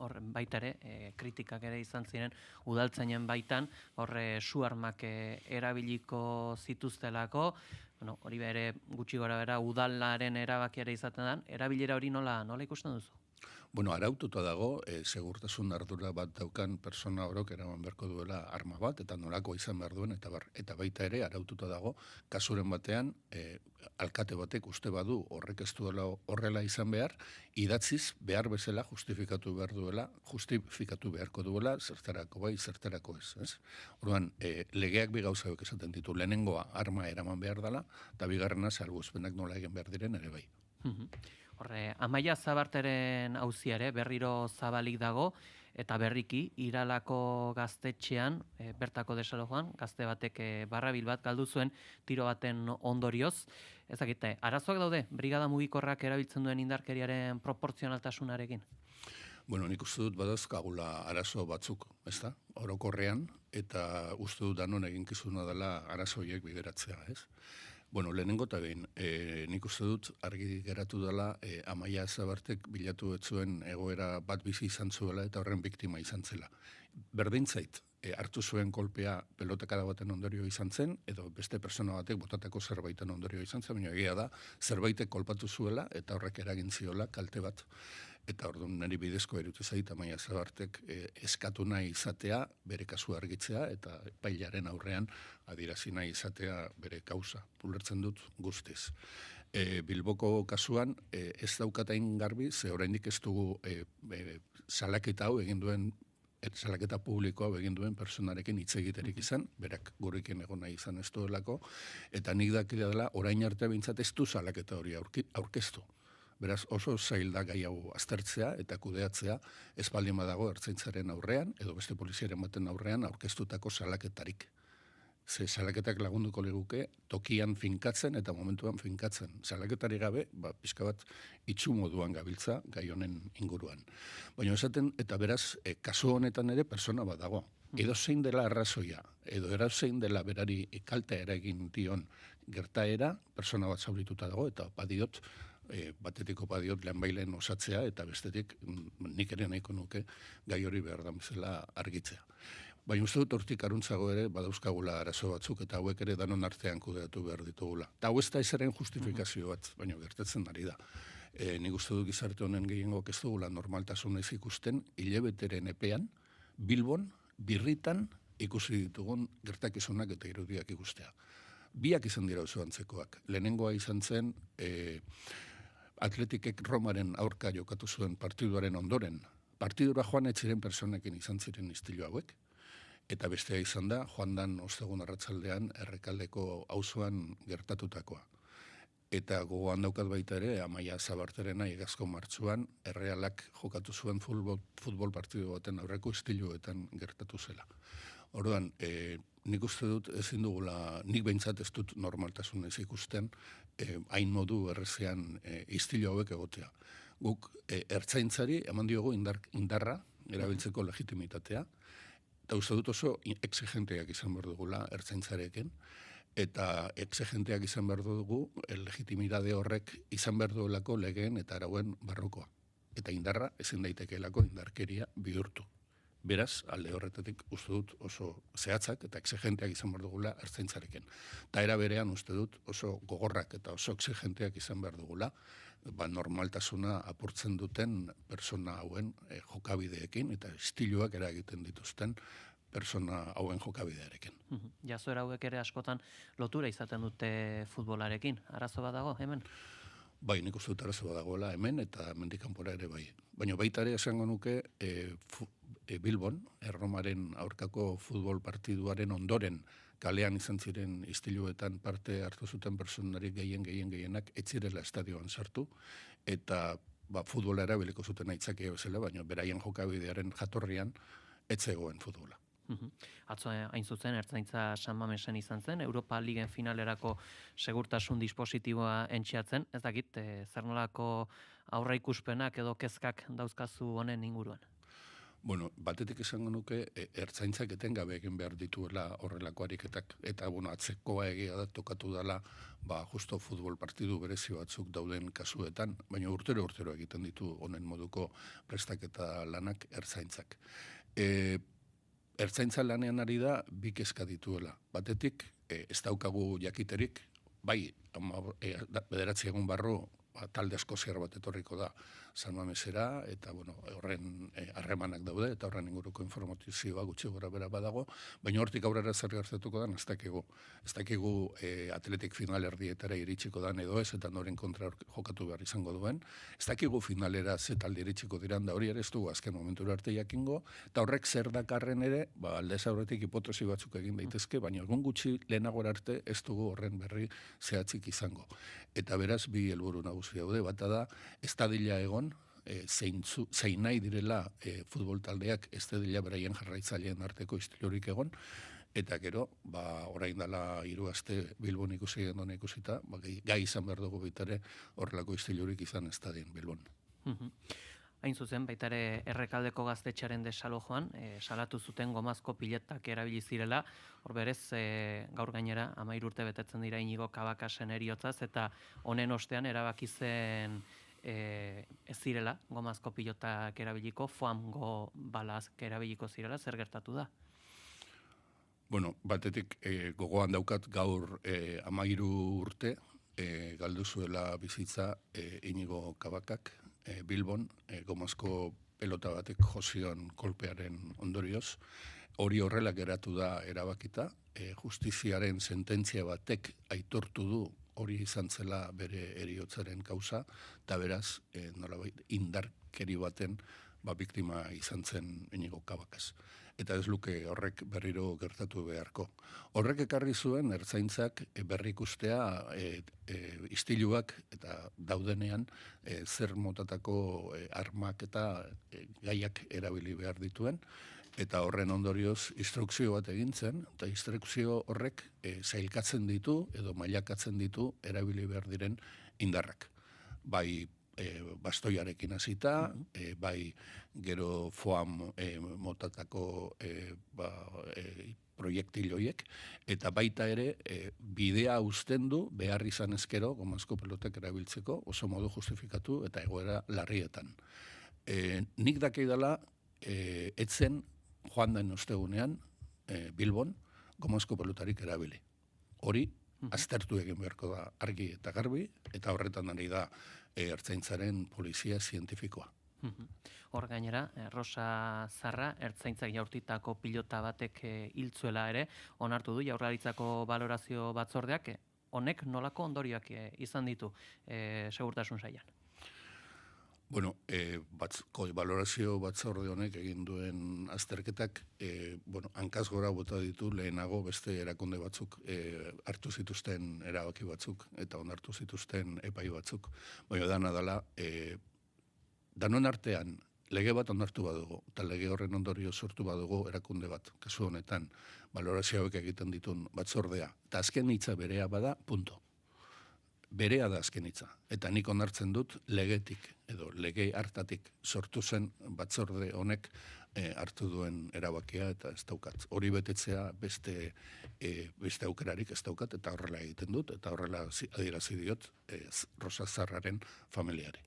Horren baita ere, kritikak ere izan ziren udaltzainen baitan, horre su-armak erabiliko zituztelako, hori bere gutxi gora bera udalaren erabakiare izaten den, erabilera hori nola ikusten duzu? Araututa dago, segurtasun ardura bat daukan persona orok eraman beharko duela arma bat, eta nolako izan behar duen, eta baita ere araututa dago, kasuren batean, alkate batek uste badu horrek ez duela horrela izan behar, idatziz behar bezala justifikatu beharko duela, zertarako bai, zertarako ez. Orduan, legeak bi gauza esaten ditu, lehenengoa arma eraman behar dela, eta bigarrena salbuespenak nola egin behar diren ere bai. Horre, Amaia Zabarteren auziare berriro zabalik dago, eta berriki Iralako gaztetxean, bertako desalojoan, gazte batek barrabil bat galdu zuen tiro baten ondorioz. Ezakite, arazoak daude, brigada mugikorrak erabiltzen duen indarkeriaren proportzionaltasunarekin? Nik uste dut badazkagula arazo batzuk, ezta? Orokorrean, eta uste dut danon eginkizuna dela arazoiek bideratzea, ez? Lehenengo eta behin, nik uste dut argi geratu dela Amaia Zabartek bilatu etzuen egoera bat bizi izan zuela eta horren biktima izan zela. Berdin zait, hartu zuen kolpea pelotakada baten ondorio izan zen, edo beste persona batek botatako zerbaiten ondorio izan zen, baina egia da, zerbaitek kolpatu zuela eta horrek eragin ziola kalte bat. Eta orduan niri bidezko erute zait, Amaia Zabartek eskatu nahi izatea, bere kasu argitzea, eta epailaren aurrean adierazi nahi izatea bere kausa. Ulertzen dut guztiz. Bilboko kasuan ez daukatain garbi, ze oraindik ez dugu salaketa hau egin duen, salaketa publikoa egin duen personarekin hitz egiterik izan, berak gurekin egon nahi izan ez duelako, eta nik dakila dela orain arte behintzat ez du salaketa hori aurkeztu. Beraz, oso zail da gai hau aztertzea eta kudeatzea ez baldin badago ertzaintzaren aurrean edo beste poliziaren baten aurrean aurkeztutako salaketarik. Ze salaketak lagunduko liguke tokian finkatzen eta momentuan finkatzen. Salaketari gabe, pixka bat itxu moduan gabiltza gai honen inguruan. Baina esaten, eta beraz, kasu honetan ere persona bat dago. Edo zein dela arrazoia, edo erazein dela berari kaltea eragin dion gertaera, persona bat zaurituta dago, eta badiot, batetiko badiot lehenbailen osatzea, eta bestetik nik ere nahiko nuke gai hori behar da bezala argitzea. Baina uste dut hortik aruntzago ere badauzkagula arazo batzuk, eta hauek ere danon artean kudeatu behar ditugula. Eta hau ez da ezaren justifikazio bat, baina gertatzen ari da. Nik uste dut gizarte honen gehiengoak ez dugula normaltasunez ikusten, hilabeteren epean, Bilbon, birritan ikusi ditugun gertakizunak eta irudiak ikustea. Biak izan dira oso antzekoak. Lehenengoa izan zen Atletikek Romaren aurka jokatu zuen partiduaren ondoren. Partidura joan etziren personekin izan ziren istilu hauek. Eta bestea izan da, joan dan ostegun arratsaldean Errekaldeko auzoan gertatutakoa. Eta gogoan daukat baita ere, Amaia Zabarterena igazko martxuan, Errealak jokatu zuen futbol partidu baten aurreko istiluetan gertatu zela. Orduan, nik uste dut ezin dugula, nik behintzat ez dut normaltasunez ikusten, hain modu errezean istilu hauek egotea. Guk ertzaintzari eman diogu indarra, erabiltzeko legitimitatea, eta uste dut oso exigenteak izan behar dugula ertzaintzarekin, eta exigenteak izan behar dugu, legitimitate horrek izan behar duelako legeen eta arauen barrukoa. Eta indarra ezin daitekeelako indarkeria bihurtu. Beraz, alde horretatik uste dut oso zehatzak eta exigenteak izan behar dugula ertzaintzarekin. Ta era berean uste dut oso gogorrak eta oso exigenteak izan behar dugula, normaltasuna apurtzen duten persona hauen jokabideekin eta estiluak eragiten dituzten persona hauen jokabidearekin. Jazoera hauek ere askotan lotura izaten dute futbolarekin. Arazo bat dago, hemen? Bai, nik uste dut arazo bat dagoela hemen eta hemendik kanpora ere bai. Baina baita ere esango nuke Bilbon, Erromaren aurkako futbol partiduaren ondoren kalean izan ziren istiluetan parte hartu zuten personarik gehienak etzirela estadioan sartu, eta futbola erabiliko zuten aitzakia bezala, baina beraien jokabidearen jatorrian etzegoen futbola. Atzo hain zuzen, ertzaintza San Mamesen izan zen, Europa Ligen finalerako segurtasun dispositiboa entxeatzen, ez dakit, zer nolako aurreikuspenak edo kezkak dauzkazu honen inguruan? Bueno, batetik esango nuke, ertzaintzak etengabe egin behar dituela horrelako ariketak, eta atzekoa egia da tokatu dela, justo futbol partidu berezi batzuk dauden kasuetan, baina urtero egiten ditu honen moduko prestaketa lanak ertzaintzak. Ertzaintza lanean ari da, bi kezka dituela. Batetik, ez daukagu jakiterik, bai, 9 egun barru, talde askoziar bat etorriko da San Mamesera, eta horren harremanak daude, eta horren inguruko informazioa gutxi gora bera badago, baina hortik aurrera zer gertatuko da, ez dakigu. Ez dakigu atletik final erdietara iritsiko da, edo ez, eta noren kontra jokatu behar izango duen. Ez dakigu finalera ze talde iritsiko diran, da hori ere ez dugu azken momentura arte jakingo, eta horrek zer dakarren ere, aldez aurretik hipotesi batzuk egin daitezke, baina egun gutxi lehenagora arte ez dugu horren berri zehatzik izango. Eta beraz, bi helburu nagusi daude, bata da, ez dadila egon, zein nahi direla futbol taldeak ez dadila beraien jarraitzaileen arteko istilurik egon, eta gero, orain dela 3 aste Bilbon ikusi gendona ikusita, gai izan behar dugu bitare horrelako istilurik izan ez dadin Bilbon. Hain zuzen, baita ere Errekaldeko gaztetxearen desalojoan, salatu zuten gomazko piletak erabili zirela, hor berez, gaur gainera, 13 urte betetzen dira Inigo Kabakasen heriotzaz, eta honen ostean erabaki zen ez zirela gomazko pilotak erabiliko, foamgo balazk erabiliko zirela, zer gertatu da? Bueno, batetik gogoan daukat gaur 13 urte, galdu zuela bizitza Inigo Kabakak, Bilbon, gomazko pelota batek jozion kolpearen ondorioz. Hori horrela geratu da erabakita, justiziaren sententzia batek aitortu du hori izan zela bere heriotzaren kausa, eta beraz, nolabait indarkeri baten biktima izan zen Inigo Kabakaz. Eta ez luke horrek berriro gertatu beharko. Horrek ekarri zuen ertzaintzak berrikustea istiluak eta daudenean zer motatako armak eta gaiak erabili behar dituen, eta horren ondorioz instrukzio bat egin zen, eta instrukzio horrek sailkatzen ditu edo mailakatzen ditu erabili behar diren indarrak. Bai bastoiarekin hasita, bai gero foam motatako proiektiloiek, eta baita ere bidea uzten du behar izan ezkero gomazko pelotak erabiltzeko oso modu justifikatu eta egoera larrietan. Nik dakei dela, etzen joan den ostegunean Bilbon gomazko pelotarik erabili. Hori aztertu egin beharko da argi eta garbi, eta horretan ari da ertzaintzaren polizia zientifikoa. Hor gainera, Rosa Zarra, ertzaintzak jaurtitako pilota batek hiltzuela ere, onartu du Jaurlaritzako balorazio batzordeak, honek nolako ondorioak izan ditu segurtasun sailan? Bueno, balorazio batzorde honek egin duen azterketak, hankaz gora bota ditu lehenago beste erakunde batzuk hartu zituzten erabaki batzuk eta onartu zituzten epai batzuk. Baina dana dela, danon artean lege bat onartu badugu, eta lege horren ondorio sortu badugu erakunde bat, kasu honetan balorazio hauek egiten ditun batzordea, eta azken hitza berea bada, punto. Berea da azken hitza. Eta nik onartzen dut legetik edo lege hartatik sortu zen batzorde honek hartu duen erabakia eta ez daukat. Hori betetzea beste aukerarik ez daukat eta horrela egiten dut eta horrela adierazi diot Rosa Zarraren familiari.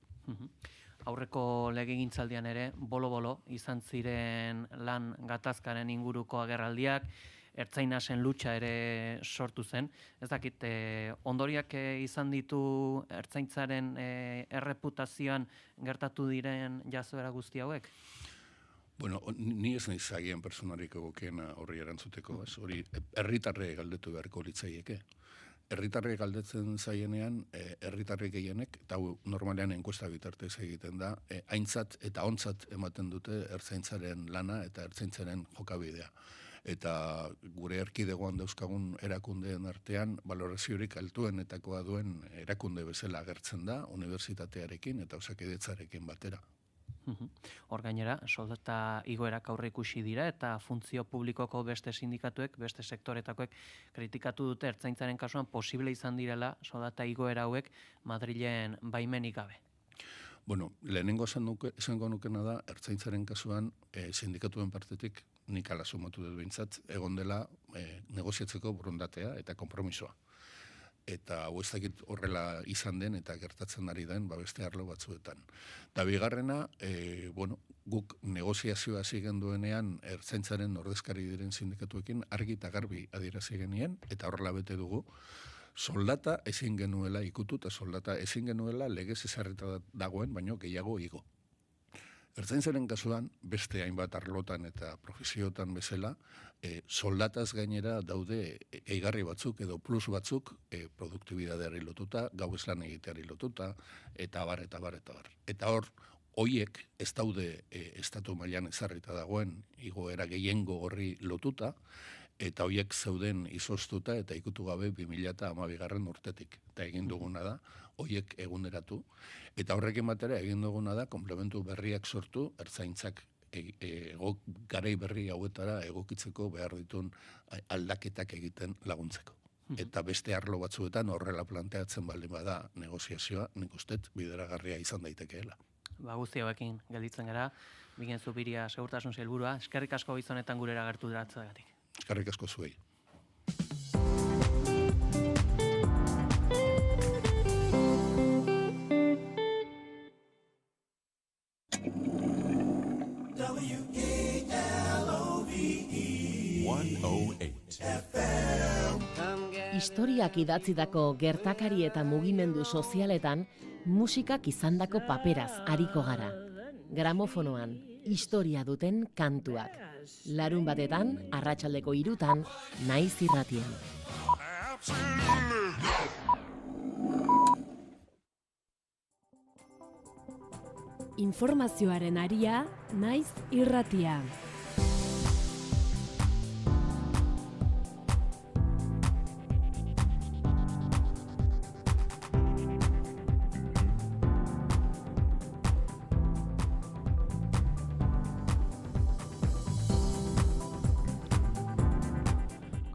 Aurreko legegintzaldian ere bolo-bolo izan ziren lan gatazkaren inguruko agerraldiak, ertzainasen lutsa ere sortu zen. Ez dakit, ondoriak izan ditu ertzaintzaren erreputazioan gertatu diren jazoera guzti hauek? Bueno, ni ez nahi zagien personarik egokiena horri erantzuteko, ez? Hori herritarre galdetu beharko litzaieke. Herritarre galdetzen zaienean, herritarre gehienek, eta normalean enkuesta bitartez egiten da, aintzat eta ontzat ematen dute ertzaintzaren lana eta ertzaintzaren jokabidea. Eta gure erkidegoan dauzkagun erakundeen artean, baloraziorik altuenetakoa duen erakunde bezala agertzen da, unibertsitatearekin eta osakidetzarekin batera. Hor gainera, soldata igoerak aurre ikusi dira eta funtzio publikoko beste sindikatuek, beste sektoretakoek kritikatu dute ertzaintzaren kasuan posible izan direla soldata igoera hauek Madrilen baimenik gabe. Bueno, lehenengo esango nukena da, ertzaintzaren kasuan sindikatuen partetik nik ala sumatu dut behintzat, egon dela negoziatzeko borondatea eta konpromisoa. Eta hau ez dakit horrela izan den eta gertatzen ari den beste arlo batzuetan. Da bigarrena, guk negoziazioa zigen duenean ertzaintzaren ordezkari diren sindikatuekin argi eta garbi adierazi genien eta horrela bete dugu. Soldata ezin genuela ikutu eta soldata ezin genuela legez ezarrita dagoen, baino gehiago igo. Ertzaintzaren kasuan, beste hainbat arlotan eta profesiotan bezala, soldataz gainera daude gehigarri batzuk edo plus batzuk produktibidadeari lotuta, gauez lan egiteari lotuta, eta bar. Eta hor, hoiek ez daude estatu mailan ezarrita dagoen igoera gehiengo horri lotuta, eta hoiek zeuden izoztuta eta ikutu gabe 2012 urtetik. Eta egin duguna da, hoiek eguneratu, eta horrekin batera egin duguna da, komplementu berriak sortu, ertzaintzak garai berri hauetara egokitzeko behar ditun aldaketak egiten laguntzeko. Eta beste arlo batzuetan horrela planteatzen baldin bada negoziazioa, nik ustet bideragarria izan daitekeela. Guzti hauekin gelditzen gara, Bingen Zubiria segurtasun sailburua, eskerrik asko gizonetan gurera gertu diratzagatik. Eskerrik asko zuei. Historiak idatzidako gertakari eta mugimendu sozialetan musikak izandako paperaz ariko gara. Gramofonoan historia duten kantuak. Larun batetan, arratsaldeko 3:00, Naiz Irratian. Informazioaren aria, Naiz Irratia.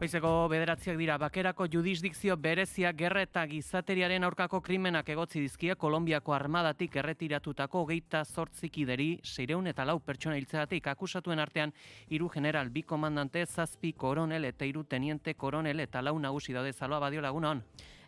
Goizeko 9 dira, bakerako jurisdikzio berezia gerra eta gizateriaren aurkako krimenak egotzi dizkie Kolonbiako armadatik erretiratutako 28 kideri 604 pertsona hiltzeagatik akusatuen artean 3 general, 2 komandante, 7 koronel eta 3 teniente koronel eta 4 nagusi daude. Zaloa Badiola, egunon.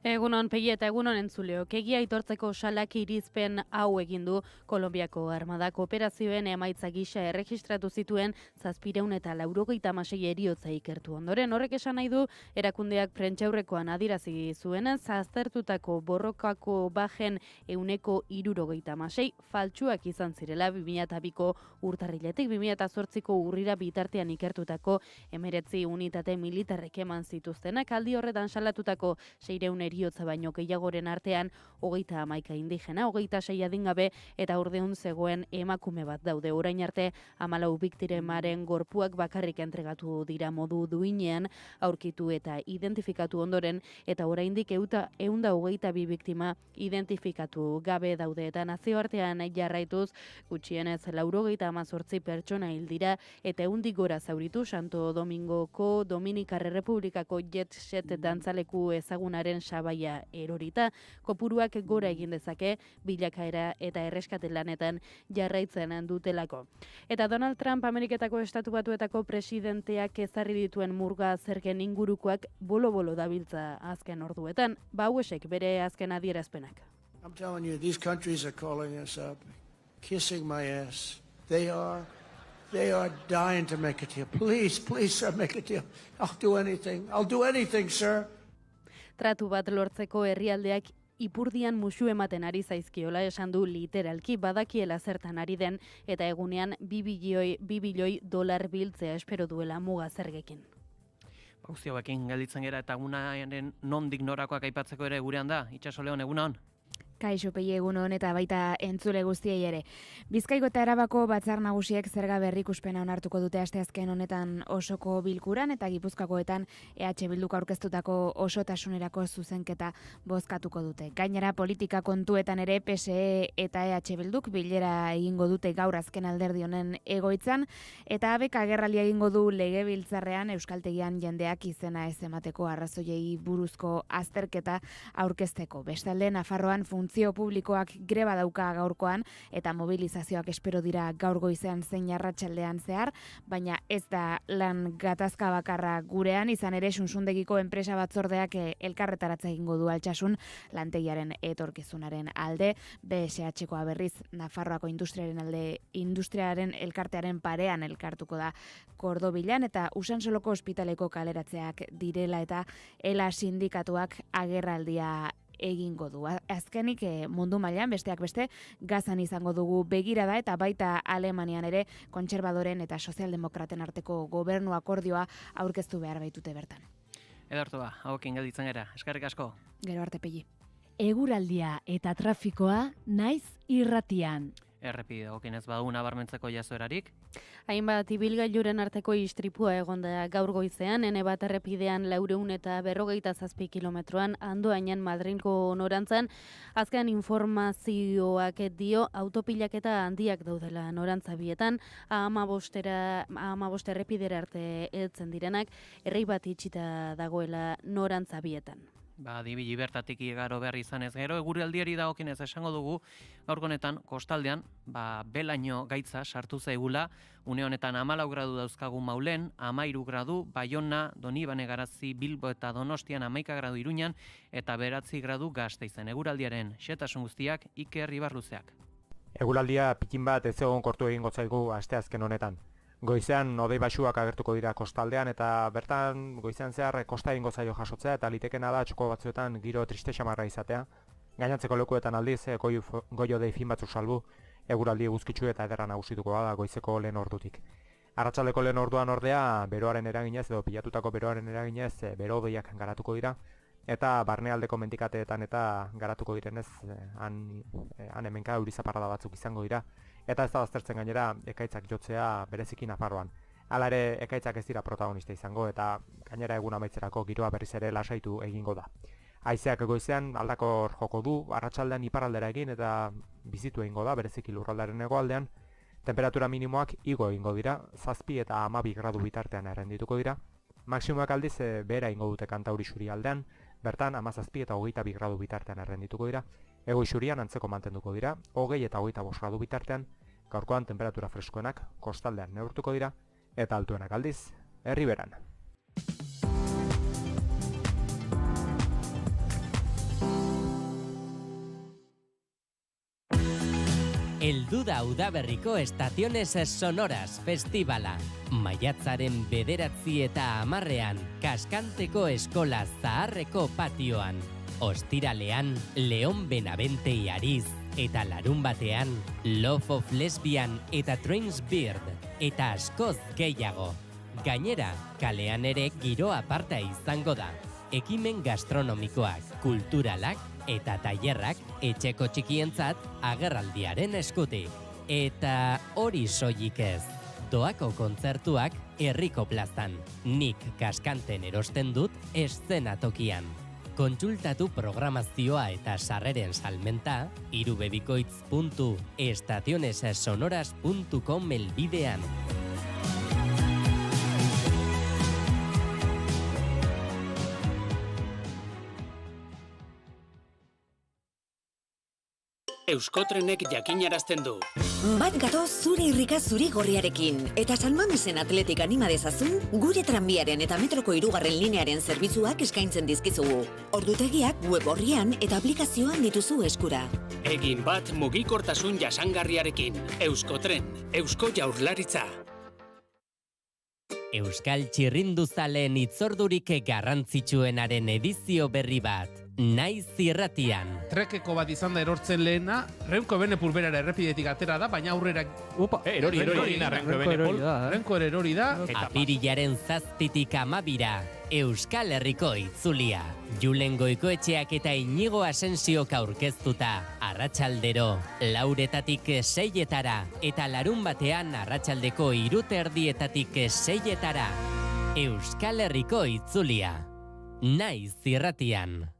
Egunon Pegi eta egunon entzuleok. Egia aitortzeko salak irizpen hau egin du Kolonbiako armadak operazioen emaitza gisa erregistratu zituen 786 heriotza ikertu ondoren. Horrek esan nahi du erakundeak prentsaurrekoan adierazi zuenez aztertutako borrokako bajen 176 faltsuak izan zirela 2002ko urtarriletik 2008ko urrira bitartean ikertutako 19 unitate militarrek eman zituztenak. Aldi horretan salatutako 600 heriotza baino gehiagoren artean 31 indigena, 26 adingabe eta urdeun zegoen emakume bat daude. Orain arte 14 biktimaren gorpuak bakarrik entregatu dira modu duinean aurkitu eta identifikatu ondoren, eta oraindik 122 biktima identifikatu gabe daude. Eta nazioartean jarraituz gutxienez 98 pertsona hil dira eta 100 gora zauritu Santo Domingoko Dominikar Errepublikako jet set dantzaleku ezagunaren sabaia erorita. Kopuruak gora egin dezake bilakaera eta erreskate lanetan jarraitzen dutelako. Eta Donald Trump Ameriketako Estatu Batuetako presidenteak ezarri dituen murga zergen ingurukoak bolo-bolo dabiltza azken orduetan. Hauesek bere azken adierazpenak. I'm telling you, these countries are calling us up, kissing my ass. They are dying to make a deal. Please, sir, make a deal. I'll do anything, sir. Tratu bat lortzeko herrialdeak ipurdian musu ematen ari zaizkiola esan du literalki, badakiela zertan ari den eta egunean 2 bilioi dolar biltzea espero duela muga zergekin. Guzti hauekin gelditzen gera eta egunaren nondik norakoak aipatzeko ere gurean da. Itxaso Leon, egunon. Kaixo Pei, egunon eta baita entzule guztiei ere. Bizkaiko eta Arabako batzar nagusiek zerga berrikuspena onartuko dute asteazken honetan osoko bilkuran eta Gipuzkoakoetan EH Bilduk aurkeztutako osotasunerako zuzenketa bozkatuko dute. Gainera politika kontuetan ere PSE eta EH Bilduk bilera egingo dute gaur azken alderdi honen egoitzan eta ABek agerraldia egingo du legebiltzarrean euskaltegian jendeak izena ez emateko arrazoiei buruzko azterketa aurkezteko. Bestalde Nafarroan funtzio publikoak greba dauka gaurkoan eta mobilizazioak espero dira gaur goizean zein arratsaldean zehar, baina ez da lan gatazka bakarra gurean, izan ere Sunsundegiko enpresa batzordeak elkarretaratza egingo du Altsasun lantegiaren etorkizunaren alde. BSH-koa berriz Nafarroako industriaren elkartearen parean elkartuko da Kordobilan eta Usansoloko ospitaleko kaleratzeak direla eta ELA sindikatuak agerraldia egingo du. Azkenik mundu mailan besteak beste Gazan izango dugu begirada eta baita Alemanian ere kontserbadoren eta sozialdemokraten arteko gobernu akordioa aurkeztu behar baitute bertan. Edertu ba, hauekin gelditzen gara. Eskerrik asko. Gero arte Pegi. Eguraldia eta trafikoa Naiz irratian. Errepide okinez badu nabarmentzeko jazoerarik. Hainbat ibilgailuren arteko istripua egonda gaur goizean, ene bat errepidean 447 kilometroan, Andoainen Madrilgo norantzan, azken informazioak dio autopilaketa handiak daudela norantza bietan, 15 errepidera arte heltzen direnak, errei bat itxita dagoela norantza bietan. Dibili bertatik igaro behar izan ez gero, eguraldiari dagokinez esango dugu, gaur honetan kostaldean, belaino gaitza sartu zaigula, une honetan 14 gradu dauzkagu Maulen, 13 gradu, Baiona, Donibane Garazi, Bilbo eta Donostian 11 gradu Iruñan, eta 9 gradu Gasteizen. Eguraldiaren xetasun guztiak Iker Ibarluzeak. Eguraldia pikin bat ez egon kortu egingo zaigu asteazken honetan. Goizean hodei baxuak agertuko dira kostaldean eta bertan goizean zehar kosta egingo zaio jasotzea eta litekena da txoko batzuetan giro triste xamarra izatea. Gainantzeko lekuetan aldiz goio-hodei fin batzuk salbu, eguraldi eguzkitsu eta ederra nagusituko da goizeko lehen ordutik. Arratsaldeko lehen orduan ordea beroaren eraginez edo pilatutako beroaren eraginez bero-hodeiak garatuko dira eta barnealdeko mendikateetan eta garatuko direnez han hemenka euri zaparrada batzuk izango dira. Eta ez da baztertzen gainera ekaitzak jotzea bereziki Nafarroan. Hala ere ekaitzak ez dira protagonista izango eta gainera egun amaitzerako giroa berriz ere lasaitu egingo da. Haizeak goizean aldakor joko du, arratsaldean iparraldera egin eta bizitu egingo da bereziki lurraldearen hegoaldean. Temperatura minimoak igo egingo dira, 7 eta 12 gradu bitartean errendituko dira. Maximoak aldiz behera ingo dute Kantauri isurialdean, bertan 17 eta 22 gradu bitartean errendituko dira, Hego isurian antzeko mantenduko dira, 20 eta 25 gradu bitartean, gaurkoan temperatura freskoenak kostaldean neurtuko dira, eta altuenak aldiz, erriberan. Heldu da udaberriko Estaciones Sonoras Festivala. Maiatzaren 9 eta 10ean, Kaskanteko Eskola Zaharreko patioan. Ostiralean, Leon Benavente Iariz, eta larun batean, Love of Lesbian eta Trains Bird, eta askoz gehiago. Gainera, kalean ere giro aparta izango da. Ekimen gastronomikoak, kulturalak eta tailerrak etxeko txikientzat agerraldiaren eskutik. Eta hori soilik ez. Doako kontzertuak herriko plazan. Nik Kaskanten erosten dut eszenatokian. Kontsultatu programazioa eta sarreren salmenta irubebikoitz.estacionessonoras.com elbidean. Euskotrenek jakinarazten du. Bat gatoz zure irrika zuri gorriarekin, eta San Mamesen atletik anima dezazun, gure tranbiaren eta metroko 3. linearen zerbitzuak eskaintzen dizkizugu. Ordutegiak web orrian eta aplikazioan dituzu eskura. Egin bat mugikortasun jasangarriarekin. Euskotren, Eusko Jaurlaritza. Euskal Txirrinduzaleen itzordurik garrantzitsuenaren edizio berri bat. Naiz irratian. Trekeko bat izan da erortzen lehena, Renko Benepulberara errepidetik atera da, baina aurrera... Erori da. Apirilaren 7tik 12, Euskal Herriko itzulia. Julen Goikoetxeak eta Inigo Asensiok aurkeztuta, arratsaldero, 4etatik 6etara, eta larun batean arratsaldeko 3:30etatik 6etara. Euskal Herriko itzulia. Naiz irratian.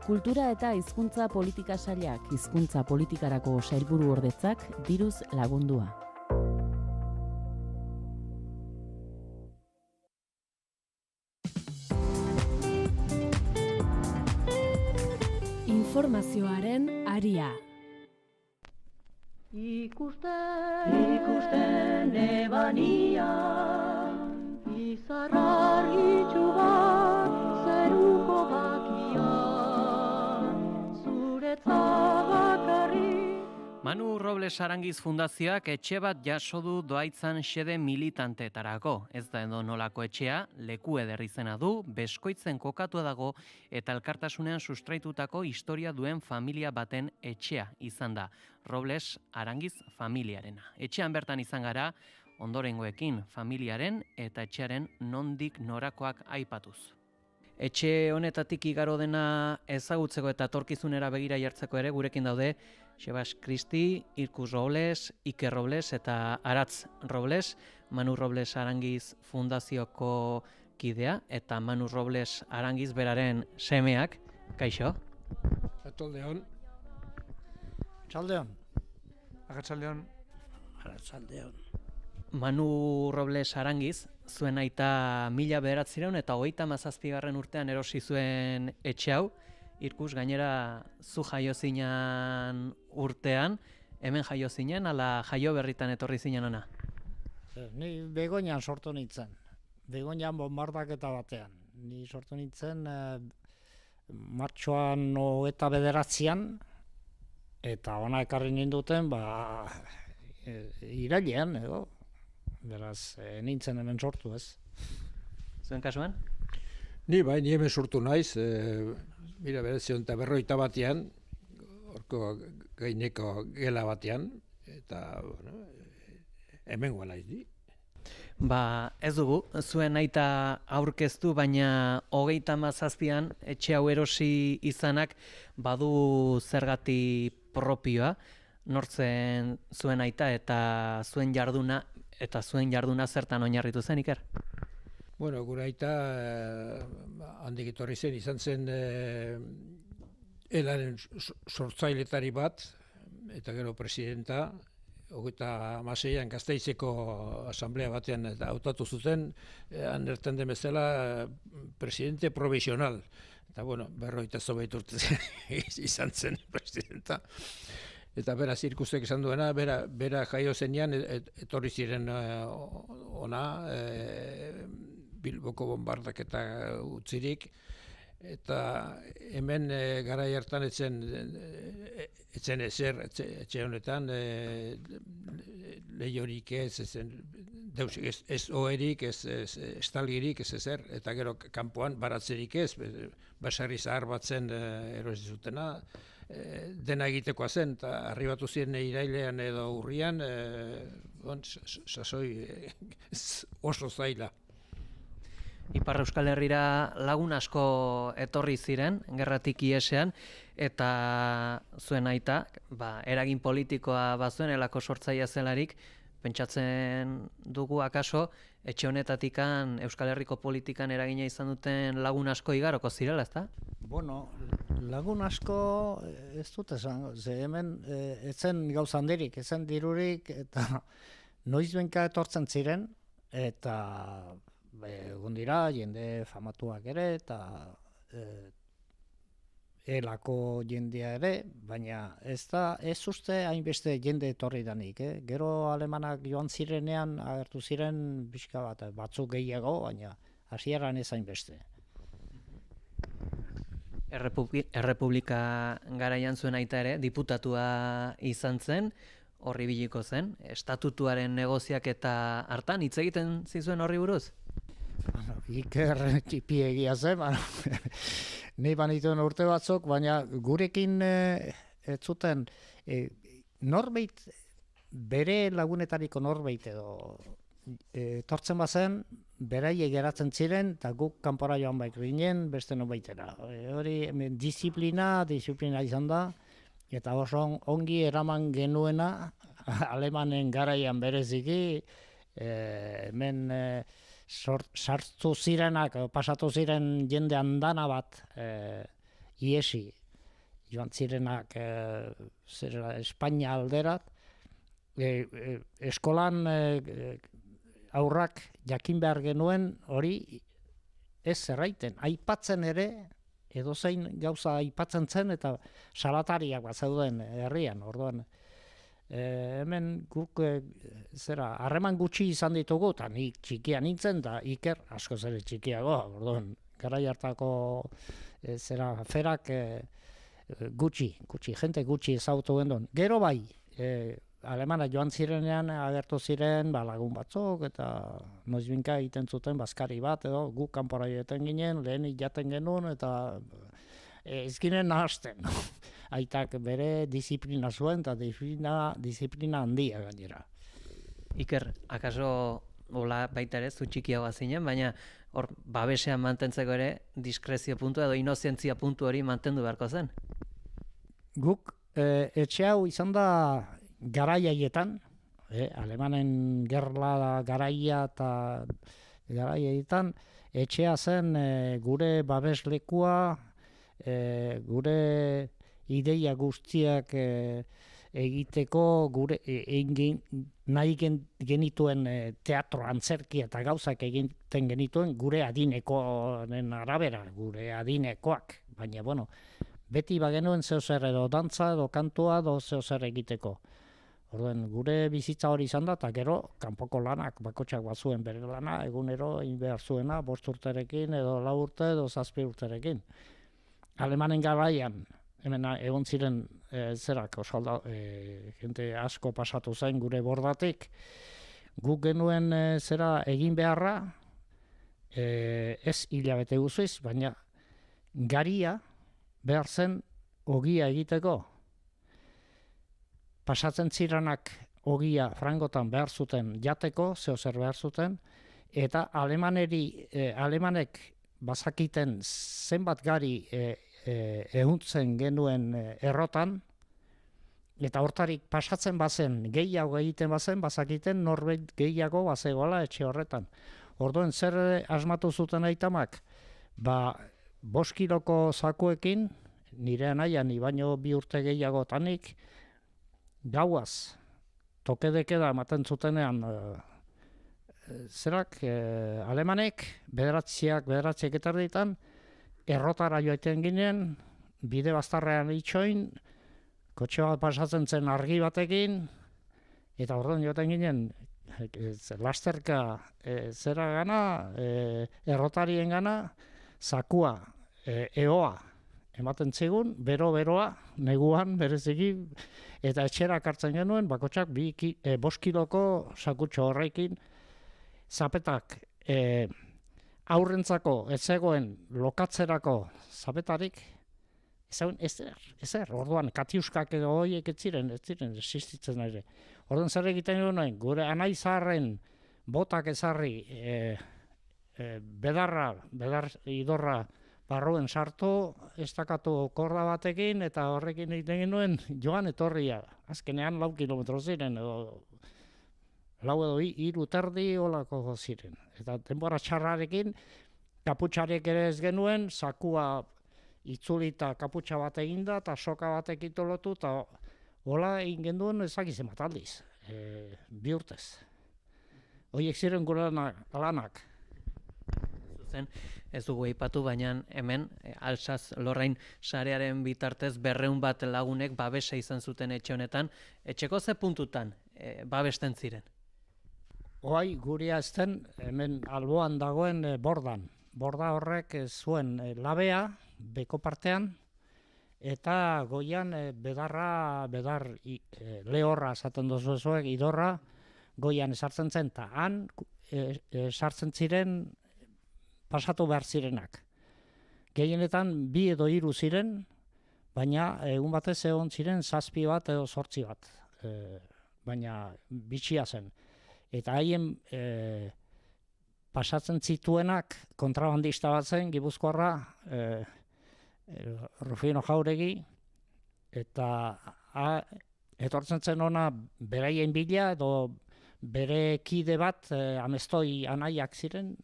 Kultura eta hizkuntza politika sailak hizkuntza politikarako sailburu ordetzak diruz lagundua. Informazioaren aria. Ikusten ebania, izarrargitxu bat zeruko bakia. Manu Robles Arangiz Fundazioak etxe bat jaso du doaitzan xede militanteetarako. Ez da edo nolako etxea, leku eder izena du, Beskoitzen kokatua dago eta elkartasunean sustraitutako historia duen familia baten etxea izan da. Robles Arangiz familiarena. Etxean bertan izan gara, ondorengoekin familiaren eta etxearen nondik norakoak aipatuz. Etxe honetatik igaro dena ezagutzeko eta etorkizunera begira jartzeko ere gurekin daude Sebas Kristi, Irkus Robles, Iker Robles eta Aratz Robles, Manu Robles Arangiz Fundazioko kidea eta Manu Robles Arangiz beraren semeak. Kaixo? Atoldeon. Txaldeon. Agatxaldeon. Agatxaldeon. Manu Robles Arangiz, zuen aita 1937 urtean erosi zuen etxe hau, Irkus gainera zu jaio zinan urtean, hemen jaio zinen, ala jaio berritan etorri zinen ona? Ni Begoñan sortu nintzen, Begoñan bombardaketa batean. Ni sortu nintzen martxoan 29an, eta ona ekarri ninduten, irailean edo. Beraz, nintzen hemen sortu ez. Zuen kasuan? Ni hemen sortu naiz, mira berezion eta 51an, orko gaineko gela batean, eta hemen guanaiz di. Ez dugu, zuen aita aurkeztu, baina 37an etxe hau erosi izanak badu zergati propioa, nortzen zuen aita eta zuen jarduna zertan oinarritu zen, Iker? Bueno, gure aita handik etorri zen, izan zen elaren sortzailetari bat, eta gero presidenta, 26an Gasteizeko asamblea batean hautatu zuten, han erten den bezala presidente provisional. Eta, bueno, 58 urte izan zen presidenta. Eta bera zirkustek esan duena, bera jaio zenean etorri ziren ona, Bilboko bombardak eta utzirik, eta hemen garai hartan etzen ezer etxe honetan, lehiorik ez oherik, ez estalgirik, ez ezer, eta gero kanpoan baratzerik ez, basarri zahar batzen erosi zutena, dena egitekoa zen, eta arribatu ziren irailean edo urrian, sasoi oso zaila. Ipar Euskal Herrira lagun asko etorri ziren, gerratik iesean, eta zuen aita, eragin politikoa bazuen, elako sortzaia zelarik, pentsatzen dugu akaso, etxe honetatikan Euskal Herriko politikan eragina izan duten lagun asko igaroko zirela, ezta? Bueno, lagun asko ez dut esan, ze hemen etzen gauza handirik, etzen dirurik, eta noizbenka etortzen ziren, eta egon dira, jende famatuak ere, eta elako jendea ere, baina ez uste hainbeste jende etorri danik. Gero alemanak joan zirenean agertu ziren pixka bat, batzuk gehiago, baina hasieran ez hainbeste. Errepublika garaian zuen aita ere, diputatua izan zen, horri biliko zen, estatutuaren negoziak eta hartan, hitz egiten zizuen horri buruz? Iker txipi egia zen, nahi banituen urte batzuk, baina gurekin ez zuten norbeit, bere lagunetariko norbeit edo etortzen bazen, beraiek geratzen ziren, eta guk kanpora joan baik ginen, beste norbaitera. Hori disiplina izan da, eta oso ongi eraman genuena, alemanen garaian bereziki, hemen sartu zirenak, pasatu ziren jende andana bat iesi, joan zirenak Espainia alderat, eskolan aurrak jakin behar genuen hori ez zerraiten, aipatzen ere, edozein gauza aipatzen zen eta salatariak bat zeuden herrian, orduan. Hemen guk harreman gutxi izan ditugu, eta nik txikia nintzen, eta Iker asko zere txikiago, orduan, garai hartako ferak gutxi, jente gutxi ezautu gendun. Gero bai, alemana joan zirenean agertu ziren lagun batzuk, eta noizbinka egiten zuten bazkari bat, edo guk kanpora joeten ginen, lehenik jaten genuen, eta ez ginen nahazten. Aitak bere disiplina zuen eta disiplina handia gainera. Iker, akaso hola baita ere zu txikiagoa zinen, baina hor babesean mantentzeko ere diskrezio puntua edo inozentzia puntu hori mantendu beharko zen? Guk etxe hau izan da garaiaietan, alemanen gerla garaia eta garaiaietan, etxea zen gure babeslekua, gure ideia guztiak egiteko gure nahi genituen teatro antzerki eta gauzak egiten genituen gure adinekoen arabera, gure adinekoak. Baina, bueno, beti bagenuen zeozer edo dantza edo kantua edo zeozer egiteko. Orduan, gure bizitza hori izan da, eta gero, kanpoko lanak, bakotxak bazuen bere lana, egunero egin behar zuena, 5 urterekin edo 4 urte edo 7 urterekin. Alemanen garaian, hemen egon ziren jente asko pasatu zain gure bordatik, guk genuen egin beharra, ez hilabete guzuiz, baina garia behar zen ogia egiteko. Pasatzen ziranak ogia frangotan behar zuten jateko, zeozer behar zuten, eta alemanek bazakiten zenbat gari ehuntzen genuen errotan, eta hortarik pasatzen bazen, gehiago egiten bazen, bazakiten norbait gehiago bazegoala etxe horretan. Orduan zer asmatu zuten aitamak? 5 kiloko zakuekin, nire anaia, ni baino 2 urte gehiagotanik, gauaz tokedekeda ematen zutenean alemanek bederatziak eta erditan errotara joaiten ginen, bide bastarrean itxoin, kotxe bat pasatzen zen argi batekin, eta orduan joaten ginen lasterka zera gana, errotarien gana, zakua, eoa, ematen zigun, beroa, neguan, bereziki, eta etxera kartzen genuen, bakotxak 5 kiloko sakutxo horrekin, zapetak aurrentzako, ez zegoen lokatzerako zapetarik, ezer, orduan, katiuskak edo horiek ez ziren existitzen ere. Orduan zer egiten genuen, gure anai zaharren botak ezarri, bedar idorra barruen sartu, estakatu korda batekin, eta horrekin egiten genuen joan etorria. Azkenean 4 kilometro ziren, edo 3 terdi olako ziren. Eta denbora txarrarekin, kaputxarek ere ez genuen, zakua itzulita kaputxa bat eginda, eta soka batekin tolotu, eta hola egin genuen ezagizen bat aldiz, 2 urtez. Horiek ziren gure lanak. Zuzen, ez dugu aipatu, baina hemen Alsaz Lorrain sarearen bitartez 200 bat lagunek babesa izan zuten etxe honetan. Etxeko ze puntutan babesten ziren? Oai, guria ezten, hemen alboan dagoen bordan. Borda horrek zuen labea, beko partean, eta goian bedar lehorra esaten duzu ezuek, idorra, goian esartzen zen, eta han sartzen ziren pasatu behar zirenak. Gehienetan 2 edo 3 ziren, baina egun batez egon ziren 7 bat edo 8 bat, baina bitxia zen. Eta haien pasatzen zituenak kontrabandista bat zen, Gipuzkoarra, Rufino Jauregi, eta etortzen zen ona beraien bila, edo bere kide bat, amestoi anaiak ziren,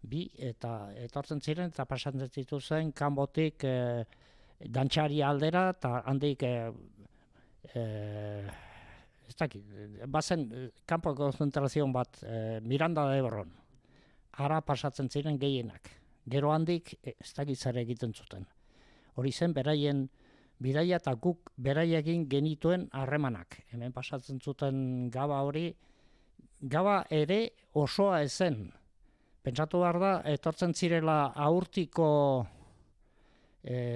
2, eta etortzen ziren, eta pasatzen zituzen kanbotik dantxari aldera, eta handik ez dakit, bazen kanpo konzentrazion bat Miranda de Ebron. Ara pasatzen ziren gehienak. Gero handik ez dakit zer egiten zuten. Hori zen beraien bidaia eta guk beraiekin genituen harremanak. Hemen pasatzen zuten gaba hori, gaba ere osoa ezen. Pentsatu behar da, etortzen zirela Aurtiko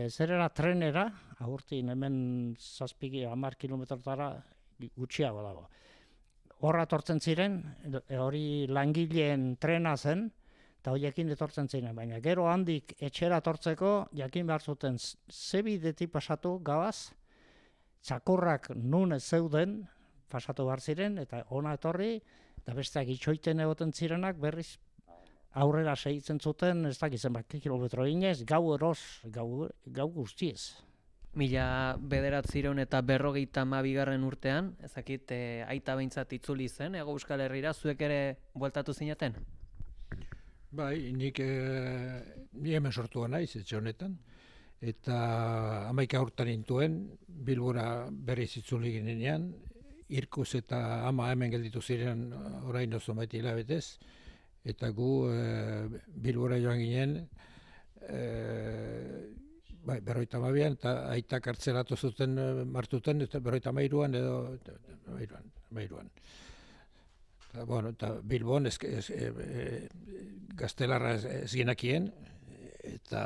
zerera trenera, Aurtin hemen 7-10 kilometrotara gutxiago dago. Horra etortzen ziren, hori langileen trena zen, eta horiekin etortzen ziren, baina gero handik etxera etortzeko, jakin behar zuten ze bidetik pasatu gabaz, txakurrak nun ez zeuden pasatu behar ziren, eta ona etorri, eta besteak itxoiten egoten zirenak berriz aurrera segitzen zuten, ez dakizen bat kilometro eginez, gau eroz, gau guztiez. 1952 urtean, ezakit aita behintzat itzuli zen, Hego Euskal Herrira, zuek ere bueltatu zineten? Bai, ni hemen sortua naiz etxe honetan, eta 11 urtean nintuen, Bilbora berriz itzuli ginean, Irkuz eta ama hemen gelditu ziren orain oso baiti hilabetez, eta gu Bilbora joan ginen, bai, 52an, eta aitak kartzelatu zuten martuten, eta 53an edo 53an. Eta Bilbon gaztelarra ez ginakien, eta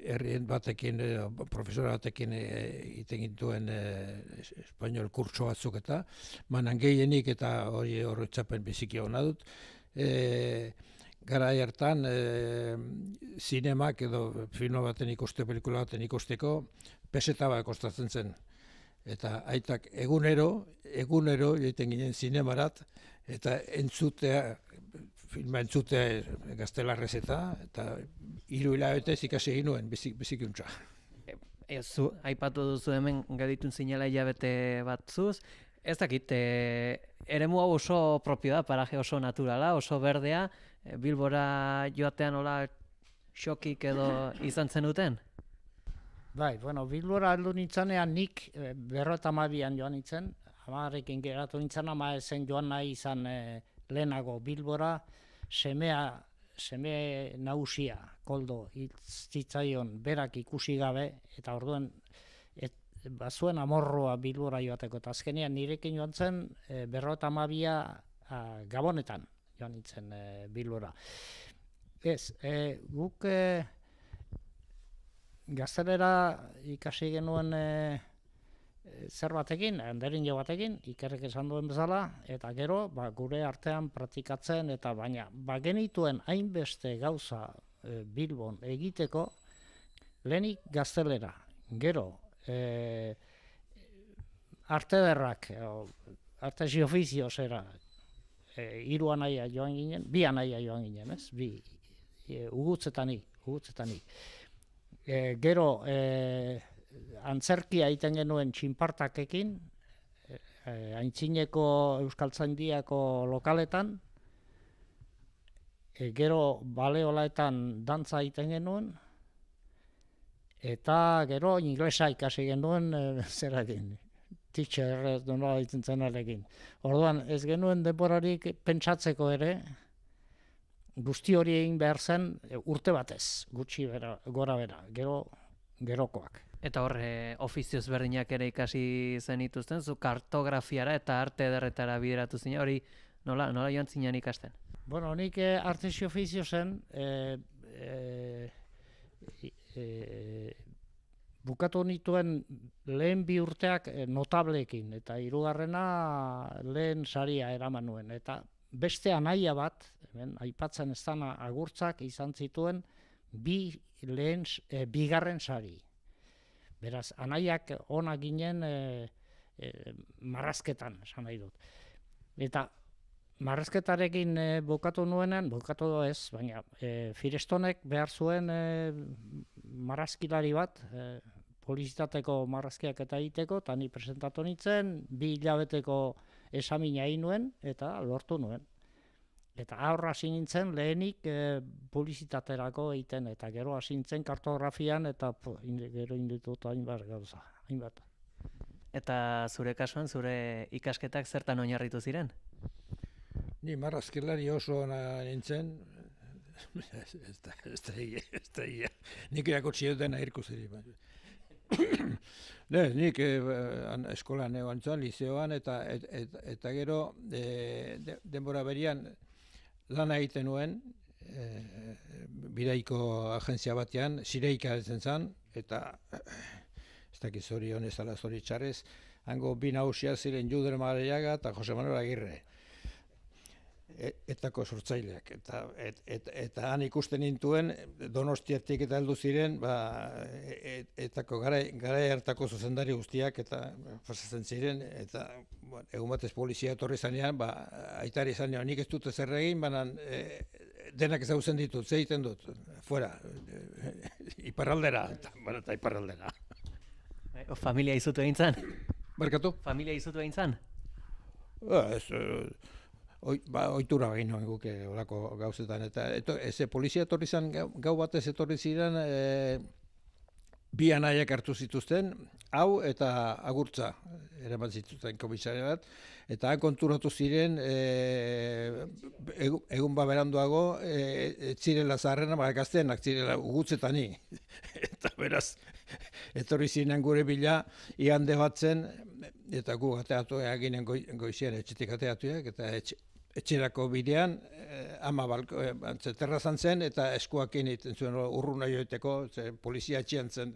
herrien batekin, profesora batekin egiten gintuen espainol kurtso batzuk eta, manan gehienik eta hori horretzapen biziki hona dut. Garai hartan, zinemak edo filma baten pelikula baten ikusteko, peseta bat kostatzen zen. Eta aitak egunero egiten ginen zinemarat, eta filma entzutea gaztelarrez eta 3 hilabetez ikasi egin nuen, bizikuntza. Zu, aipatu duzu hemen gaditun zinela hilabete batzuz, ez dakit, eremu hau oso propio da, paraje oso naturala, oso berdea, Bilbora joatean hola xokik edo izan zenuten? Bai, Bilbora heldu nintzanean nik 52an joan nintzen, amarekin geratu nintzen, ama ezen joan nahi izan lehenago Bilbora, seme nagusia, Koldo, hitzitzaion berak ikusi gabe, eta orduan bazuen amorroa Bilbora joateko, eta azkenean nirekin joan zen 52a Gabonetan joan nintzen Bilbora. Guk gaztelera ikasi genuen zer batekin, handerin jo batekin, ikerrek esan duen bezala, eta gero gure artean praktikatzen, eta baina genituen hainbeste gauza Bilbon egiteko, lehenik gaztelera, gero arte derrak, artesi ofizio zera, 3 anaia joan ginen, 2 anaia joan ginen, ez? Ugutzetanik. Gero antzerkia egiten genuen txinpartakekin, aintzineko Euskaltzaindiako lokaletan, gero baleolaetan dantza egiten genuen, eta gero inglesa ikasi genuen zerakin, teacher nola ditzen zenarekin. Orduan ez genuen denborarik pentsatzeko ere, guzti hori egin behar zen urte batez, gutxi gora bera, gerokoak. Eta hor, ofizioz berdinak ere ikasi zenituzten, zu kartografiara eta arte ederretara bideratu zinen, hori nola joan zinen ikasten? Bueno, nik artesi ofizio zen, bukatu nituen lehen 2 urteak notableekin, eta 3. lehen saria eraman nuen, eta beste anaia bat, aipatzen ez dana agurtzak izan zituen 2. sari. Beraz, anaiak onak ginen marrazketan, esan nahi dut. Eta marrazketarekin bukatu nuenean, bukatu ez, baina Firestonek behar zuen marrazkilari bat, publizitateko marrazkiak eta egiteko, eta ni presentatu nintzen, 2 hilabeteko esamina egin nuen, eta lortu nuen. Eta aurra hasi nintzen lehenik publizitaterako egiten, eta gero hasi nintzen kartografian, eta gero inditut hainbat gauza, hainbat. Eta zure kasuan, zure ikasketak zertan oinarritu ziren? Ni marrazkilari oso nintzen, ez da egia, nik erakutsi duten ahirko ziri. Nik eskolan egon zuen, lizeoan, eta gero denbora berian lan egiten nuen, bidaiko agentzia batean, Zireika ezen zen, eta ez dakiz hori honez ala zori txarrez, hango 2 nagusia ziren Juder Madariaga eta Jose Manuel Agirre. Etako sortzaileak, eta han ikusten nintuen Donostiatik eta heldu ziren, etako garai hartako zuzendari guztiak eta pasatzen ziren, eta egun batez polizia etorri zanean, aitari zanean, nik ez dut ezer egin, baina denak ezagutzen ditut, ze egiten dut, fuera, iparraldera, eta iparraldera. Familia izutu egin zan? Barkatu? Familia izutu egin zan? Ohitura egin nuen guk olako gauzetan, eta polizia etorri zen, gau batez etorri ziren, 2 anaiak hartu zituzten, hau eta agurtza eraman zituzten komisaria bat, eta han konturatu ziren, egun beranduago, zirela zaharrena, gaztenak zirela ugutzetani, eta beraz, etorri ziren gure bila, igande batzen, eta gu ateatu eginen goizian etxetik ateatuak, eta etxerako bidean, ama terrazan zen, eta eskuakin egiten zuen urruna joiteko, polizia etxean zen,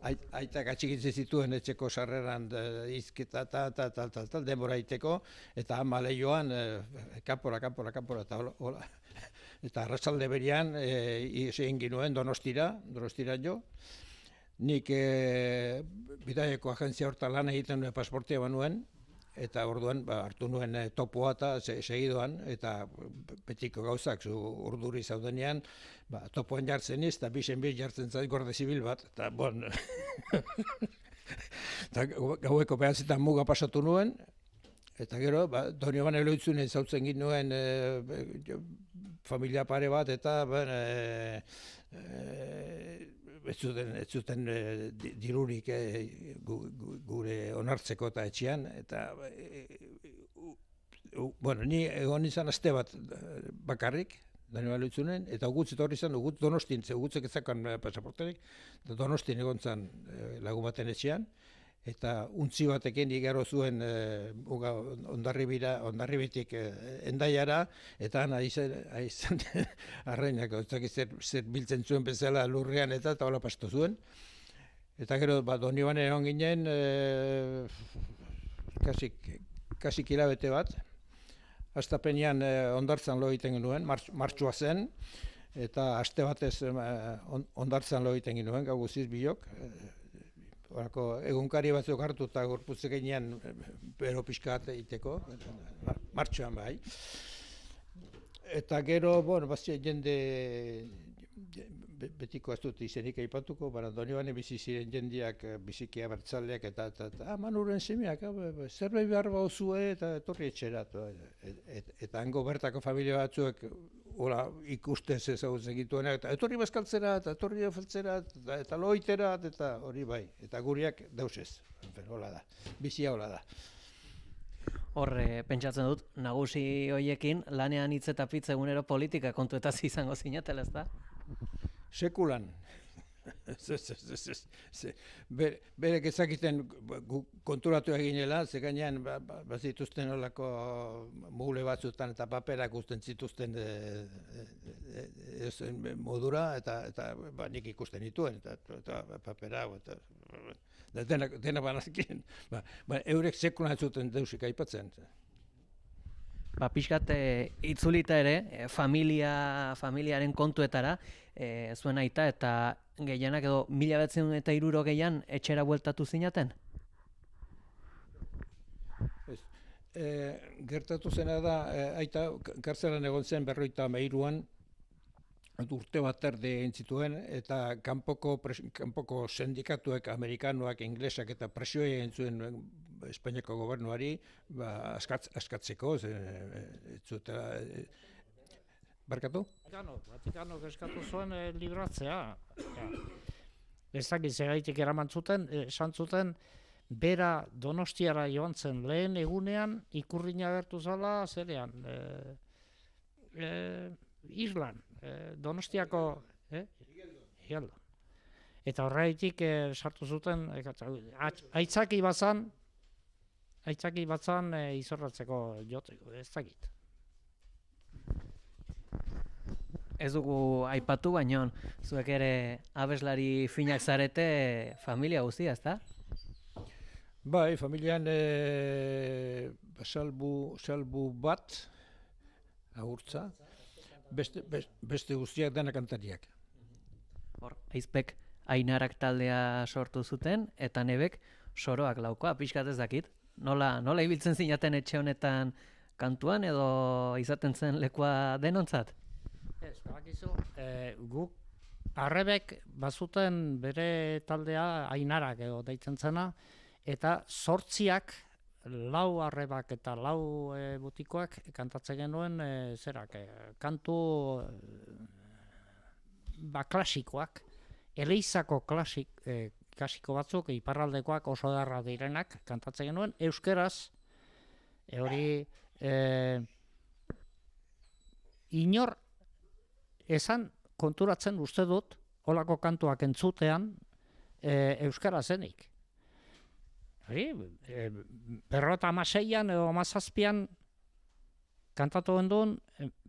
aitak atxikitzen zituen etxeko sarreran izketa eta denbora egiteko, eta ama lehioan, kanpora, eta hola. Eta arratsalde berian, egin ginuen Donostira jo, nik bidaiako agentzia hortan lan egiten nuen pasportia banuen, eta orduan hartu nuen topoa eta segidoan, eta betiko gauzak urduri zaudenean, topoan jartzen iz, eta bisen jartzen zait gorde zibil bat, eta gaueko behatzetan muga pasatu nuen, eta gero, Donioban Eloitzunen zautzen ginuen familia pare bat, eta ez zuten dirurik gure onartzeko eta etxean, eta bueno, ni egon izan aste bat bakarrik, Daniel Itzunen, eta gutz etorri izan, gutz Donostin, gutzek ezakan pasaporterik, Donostin egon zan lagun baten etxean, eta untzi batekin igaro zuen Hondarribitik Hendaiara, eta han aizan arrainak, zer biltzen zuen bezala lurrean eta hola pasto zuen. Eta gero, Donibane egon ginen, kasi kilabete bat, Astapenean Hondartzan lo egiten genuen, martxua zen, eta aste batez Hondartzan lo egiten genuen, gau guziz biok. Egunkari batzuk hartu eta gorputzek eginean bero pixka bat egiteko, martxuan bai. Eta gero, bueno, bazia jende betiko ez dut izenik aipatuko, Donibane bizi ziren jendeak biziki abertzaleak eta Manuren semeak, zerbait behar bauzue eta etorri etxera. Eta hango bertako familia batzuek ikustez ezagutzen gituenak, eta etorri bazkaltzera, eta etorri ofeltzera, eta loitera, eta hori bai, eta guriak dausez, hola da, bizia hola da. Horre, pentsatzen dut, nagusi hoiekin, lanean hitz eta pitz egunero politika kontuetaz izango zinatela, ez da? Sekulan. Berek ezakiten konturatu eginela, ze gainean bazituzten olako mugule batzutan eta paperak usten zituzten modura, eta nik ikusten dituen, eta papera, dena banazkien. Eurek sekulan ez zuten deusik aipatzen. Pixkat itzulita ere, familiaren kontuetara, zuen aita eta gehienak edo 1960 etxera bueltatu zinaten? Gertatu zena da, aita kartzelan egon zen 53an, urte bat erde egin zituen, eta kanpoko sindikatuek, amerikanoak, inglesak eta presioa egin zuen Espainiako gobernuari askatzeko, ez zutela... Barkatu? Vatikano eskatu zuen libratzea. Ez dakit zegaitik eraman zuten, esan zuten, bera Donostiara joan zen lehen egunean, ikurrina agertu zala, zerean, Islan, Donostiako, Igeldo. Eta horreitik sartu zuten, aitzaki batzan izorratzeko joteko, ez dakit. Ez dugu aipatu, baina zuek ere abeslari finak zarete familia guztia, ezta? Bai, familian salbu bat, agurtza, beste guztiak dena kantariak. Hor, aizpek ainarak taldea sortu zuten, eta nebek soroak laukoa, pixkat ez dakit. Nola ibiltzen zinaten etxe honetan kantuan, edo izaten zen lekua denontzat? Ez, badakizu, guk arrebek bazuten bere taldea ainarak edo deitzen zena, eta 8 lau arrebak eta lau butikoak kantatzen genuen kantu klasikoak, eleizako klasiko batzuk, iparraldekoak oso darra direnak kantatzen genuen, euskeraz, hori inor esan konturatzen uste dut, holako kantuak entzutean, euskara zenik. 56an edo 17an kantatu genduen,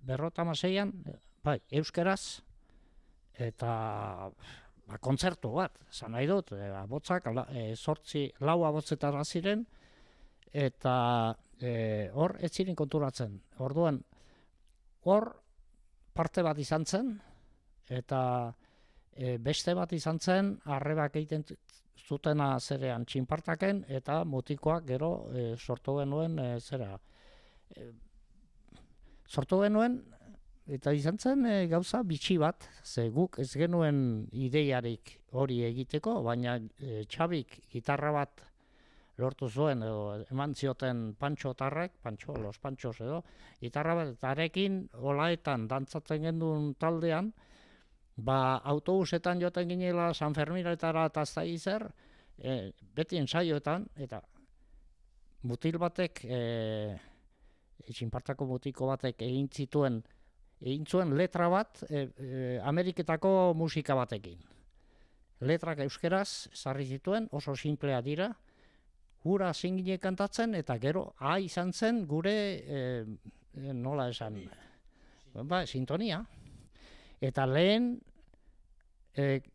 56an, bai, euskeraz, eta kontzertu bat, esan nahi dut, abotzak, 8 abotzetara ziren, eta hor ez ziren konturatzen. Orduan, hor parte bat izan zen, eta beste bat izan zen, arrebak egiten zutena zerean txinpartaken, eta mutikoak gero sortu genuen sortu genuen, eta izan zen gauza bitxi bat, ze guk ez genuen ideiarik hori egiteko, baina Txabik gitarra bat lortu zuen, edo eman zioten los Pantxos edo, gitarra bat, eta arekin olaetan dantzatzen genduen taldean, autobusetan joten ginela San Ferminetara eta zer, beti ensaioetan, eta mutil batek, etxinpartako mutiko batek egin zuen letra bat Ameriketako musika batekin. Letrak euskeraz sarri zituen, oso simplea dira, hura zingine kantatzen, eta gero izan zen gure, nola esan, sintonia. Eta lehen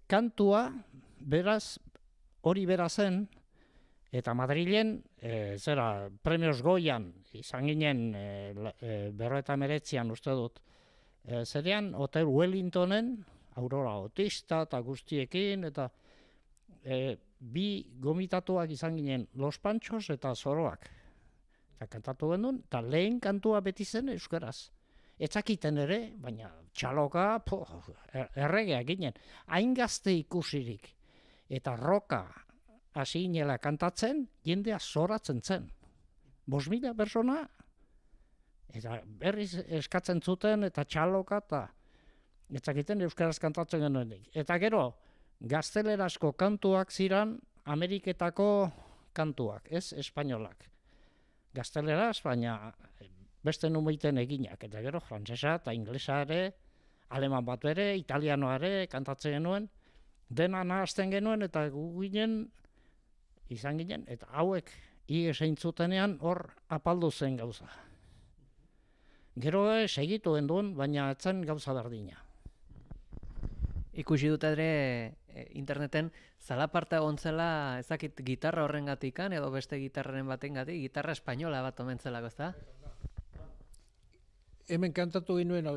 kantua, beraz, hori bera zen, eta Madrilen, Premios Goian, izan ginen 59an uste dut, zerean, Hotel Wellingtonen, Aurora Autista eta guztiekin, eta bi gomitatuak izan ginen Los Panchos eta Zoroak. Eta kantatu genuen, eta lehen kantua beti zen euskaraz. Etzakiten ere, baina txaloka, erregeak ginen. Hain gazte ikusirik, eta roka hasi ginela kantatzen, jendea zoratzen zen. 5.000 persona, eta berriz eskatzen zuten, eta txaloka, eta etzakiten euskaraz kantatzen genuenik. Eta gero, gaztelerasko kantuak ziran Ameriketako kantuak, ez espainolak. Gazteleraz, baina beste numeiten eginak. Eta gero, frantsesa eta inglesa ere, aleman bat ere, italianoa ere kantatzen genuen, dena nahazten genuen, eta gu ginen, izan ginen, eta hauek ies zutenean hor apaldu zen gauza. Gero segitu genduen, baina etzen gauza berdina. Ikusi dut ere interneten zalaparta egon zela ezakit gitarra horrengatikan edo beste gitarraren batengatik, gitarra espainola bat omen zelako, ezta? Hemen kantatu ginuen,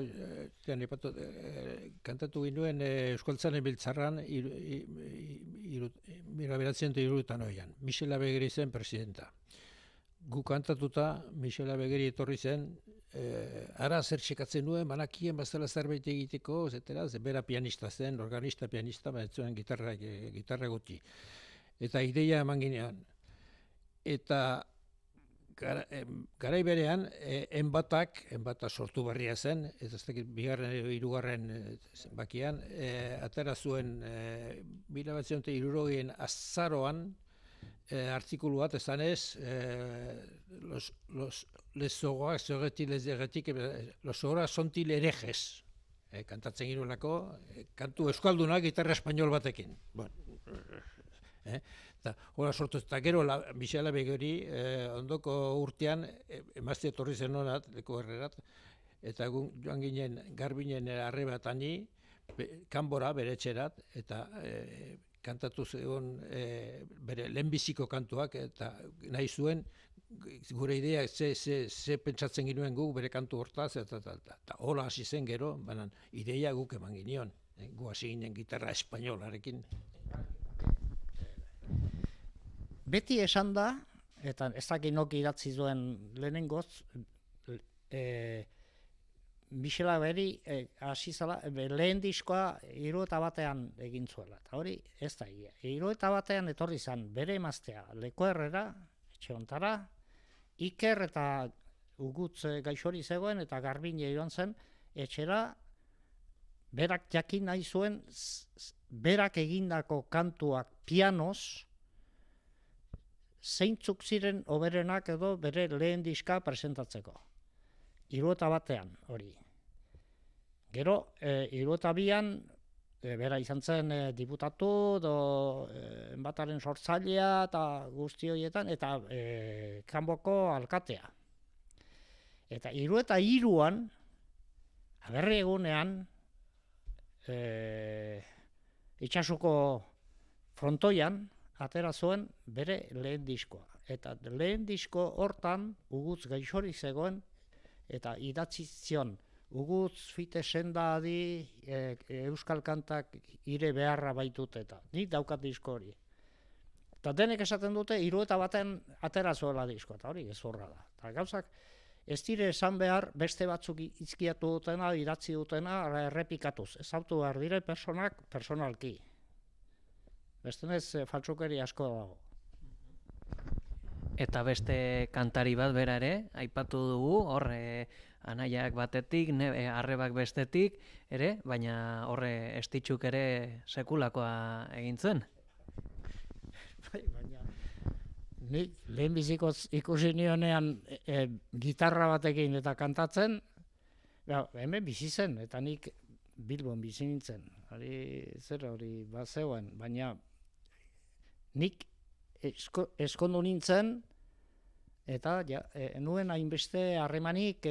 kantatu ginuen Euskaltzaren Biltzarran, 1970an, Michel Abegeri zen presidenta. Gu kantatuta, Michel Abegeri etorri zen, ara zer txekatzen nuen, banakien bazela zerbait egiteko, bera pianista zen, organista pianista, baina zuen gitarra guti. Eta ideia eman ginean. Eta garai berean, enbata sortu barria zen, ez dakit bigarren edo hirugarren bakian, atera zuen 1960 azaroan, artikulu bat esan ez, les sogoak zogetik, los sogoak zontil herejes, kantatzen giruelako, kantu euskaldunak gitarra espainol batekin. Hora sortu, eta gero Michel Abegeri ondoko urtean, emazte etorri zen honat, leko herrerat, eta joan ginen Garbinen arrebatani, kanbora bere etxerat, eta kantatu zegoen bere lehenbiziko kantuak, eta nahi zuen gure idea ze pentsatzen ginuen guk bere kantu hortaz, eta hola hasi zen gero, baina ideia guk eman ginion, gu hasi ginen gitarra espainolarekin. Beti esan da, eta ez dakit noki idatzi zuen lehenengoz, Michel Abegeri hasi zela, lehen diskoa 71an egin zuela, eta hori ez da egia. 71an etorri zen bere emaztea Leko Herrera, etxe hontara, Iker eta Ugutz gaixori zegoen, eta Garbine joan zen, etxera, berak jakin nahi zuen, berak egindako kantuak pianoz, zeintzuk ziren hoberenak edo bere lehen diska presentatzeko. 71an hori. Gero, 72an, bera izan zen diputatu, enbataren sortzailea eta guzti horietan, eta kanboko alkatea. Eta 73an, aberri egunean, itxasuko frontoian, atera zuen bere lehen diskoa. Eta lehen disko hortan Ugutz gaixori zegoen, eta idatzi zion, Ugutz fite senda adi, euskal kantak ire beharra baitut eta. Nik daukat disko hori. Eta denek esaten dute, 71an atera zuela disko, eta hori gezurra da. Eta gauzak, ez dire esan behar beste batzuk izkiatu dutena, idatzi dutena, errepikatuz. Ez autu behar dire personak personalki. Bestenez, faltsukeri asko dago. Eta beste kantari bat bera ere, aipatu dugu, hor anaiak batetik, arrebak bestetik, ere, baina horre estitxuk ere sekulakoa egin zuen. Baina nik lehenbizikoz ikusi nionean gitarra batekin eta kantatzen, hemen bizi zen, eta nik Bilbon bizi nintzen, hori bazeuen, baina nik eskondu nintzen, eta nuen hainbeste harremanik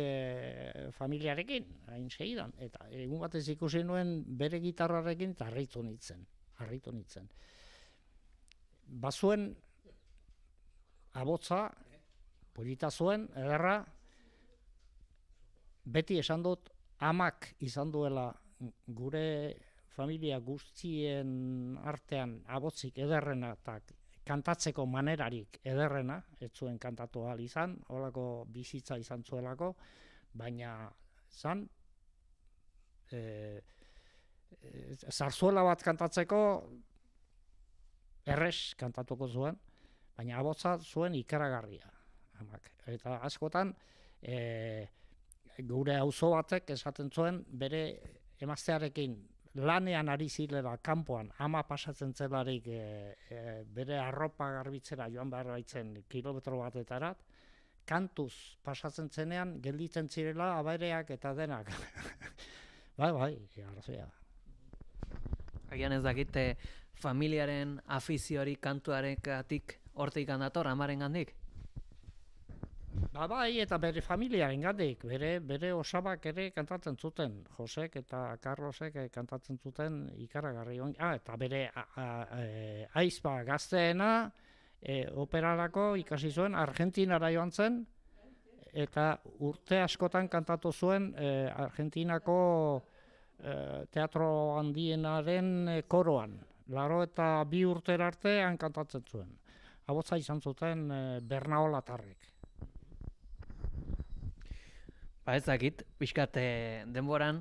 familiarekin, hain segidan, eta egun batez ikusi nuen bere gitarrarekin eta harritu nintzen. Bazuen abotza, polita zuen, ederra, beti esan dut amak izan duela gure familia guztien artean abotzik ederrena eta kantatzeko manerarik ederrena, ez zuen kantatu ahal izan, holako bizitza izan zuelako, baina zan zarzuela bat kantatzeko errez kantatuko zuen, baina abotza zuen ikaragarria. Amak. Eta askotan gure auzo batek esaten zuen bere emaztearekin lanean ari zirela kanpoan ama pasatzen zelarik bere arropa garbitzera joan behar baitzen kilometro batetarat, kantuz pasatzen zenean gelditzen zirela abareak eta denak. Bai, arrazia. Agian ez dakite familiaren afizioari kantuarengatik hortik dator amaren gandik? Bai, eta bere familiaren gandik, bere osabak ere kantatzen zuten, Josek eta Carlosek kantatzen zuten ikaragarri. Eta bere aizpa gazteena operarako ikasi zuen, Argentinara joan zen, eta urte askotan kantatu zuen Argentinako teatro handienaren koroan. 82 urtera artean kantatzen zuen. Abotza izan zuten Bernaolatarrek. Ba ez dakit, pixkat denboran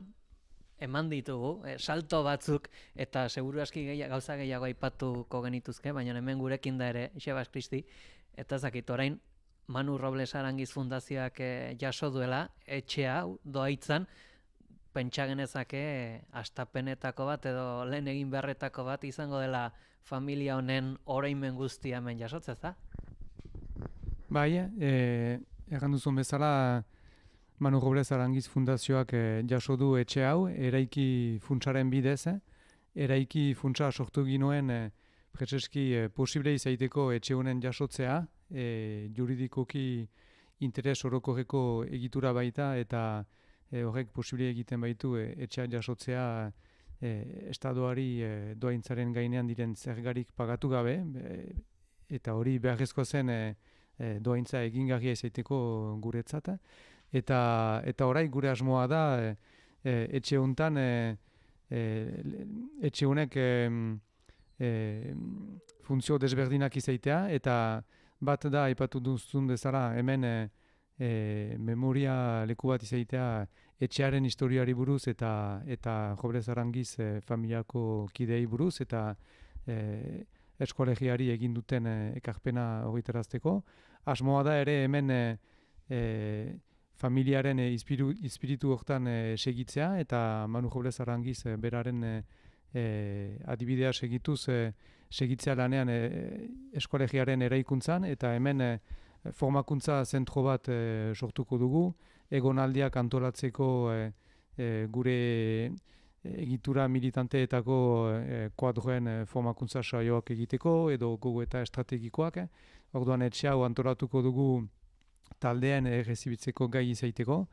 eman ditugu, salto batzuk, eta seguru aski gauza gehiago aipatuko genituzke, baina hemen gurekin da ere, Xebas Kristi, eta ez dakit, orain Manu Robles Arangiz Fundazioak jaso duela, etxe hau doaitzan, pentsa genezake hastapenetako bat edo lehen egin beharretako bat izango dela familia honen oroimen guztia hemen jasotzez da? Bai, egan duzun bezala Manu Robles Arangiz Fundazioak jaso du etxe hau, eraiki funtsaren bidez, eraiki funtsa sortu ginuen prezeski posible izaiteko etxe honen jasotzea, juridikoki interes orokorreko egitura baita eta horrek posible egiten baitu etxea jasotzea estadoari doaintzaren gainean diren zergarik pagatu gabe, eta hori beharrezkoa zen doaintza egingarria izaiteko guretzat. Eta orai gure asmoa da etxe hontan etxe honek funtzio desberdinak izaitea, eta bat da aipatu duzun bezala hemen memoria leku bat izaitea etxearen historiari buruz eta Robles Arangiz familiako kidei buruz eta eskolegiari egin duten ekarpena horretarazteko. Asmoa da ere hemen familiaren izpiritu hortan segitzea, eta Manu Robles Arangiz beraren adibidea segituz segitzea lanean eskolegiaren eraikuntzan, eta hemen formakuntza zentro bat sortuko dugu, egonaldiak antolatzeko gure egitura militanteetako kuadroen formakuntza saioak egiteko, edo gogoeta estrategikoak. Orduan etxe hau antolatuko dugu taldean errezibitzeko gai izaiteko,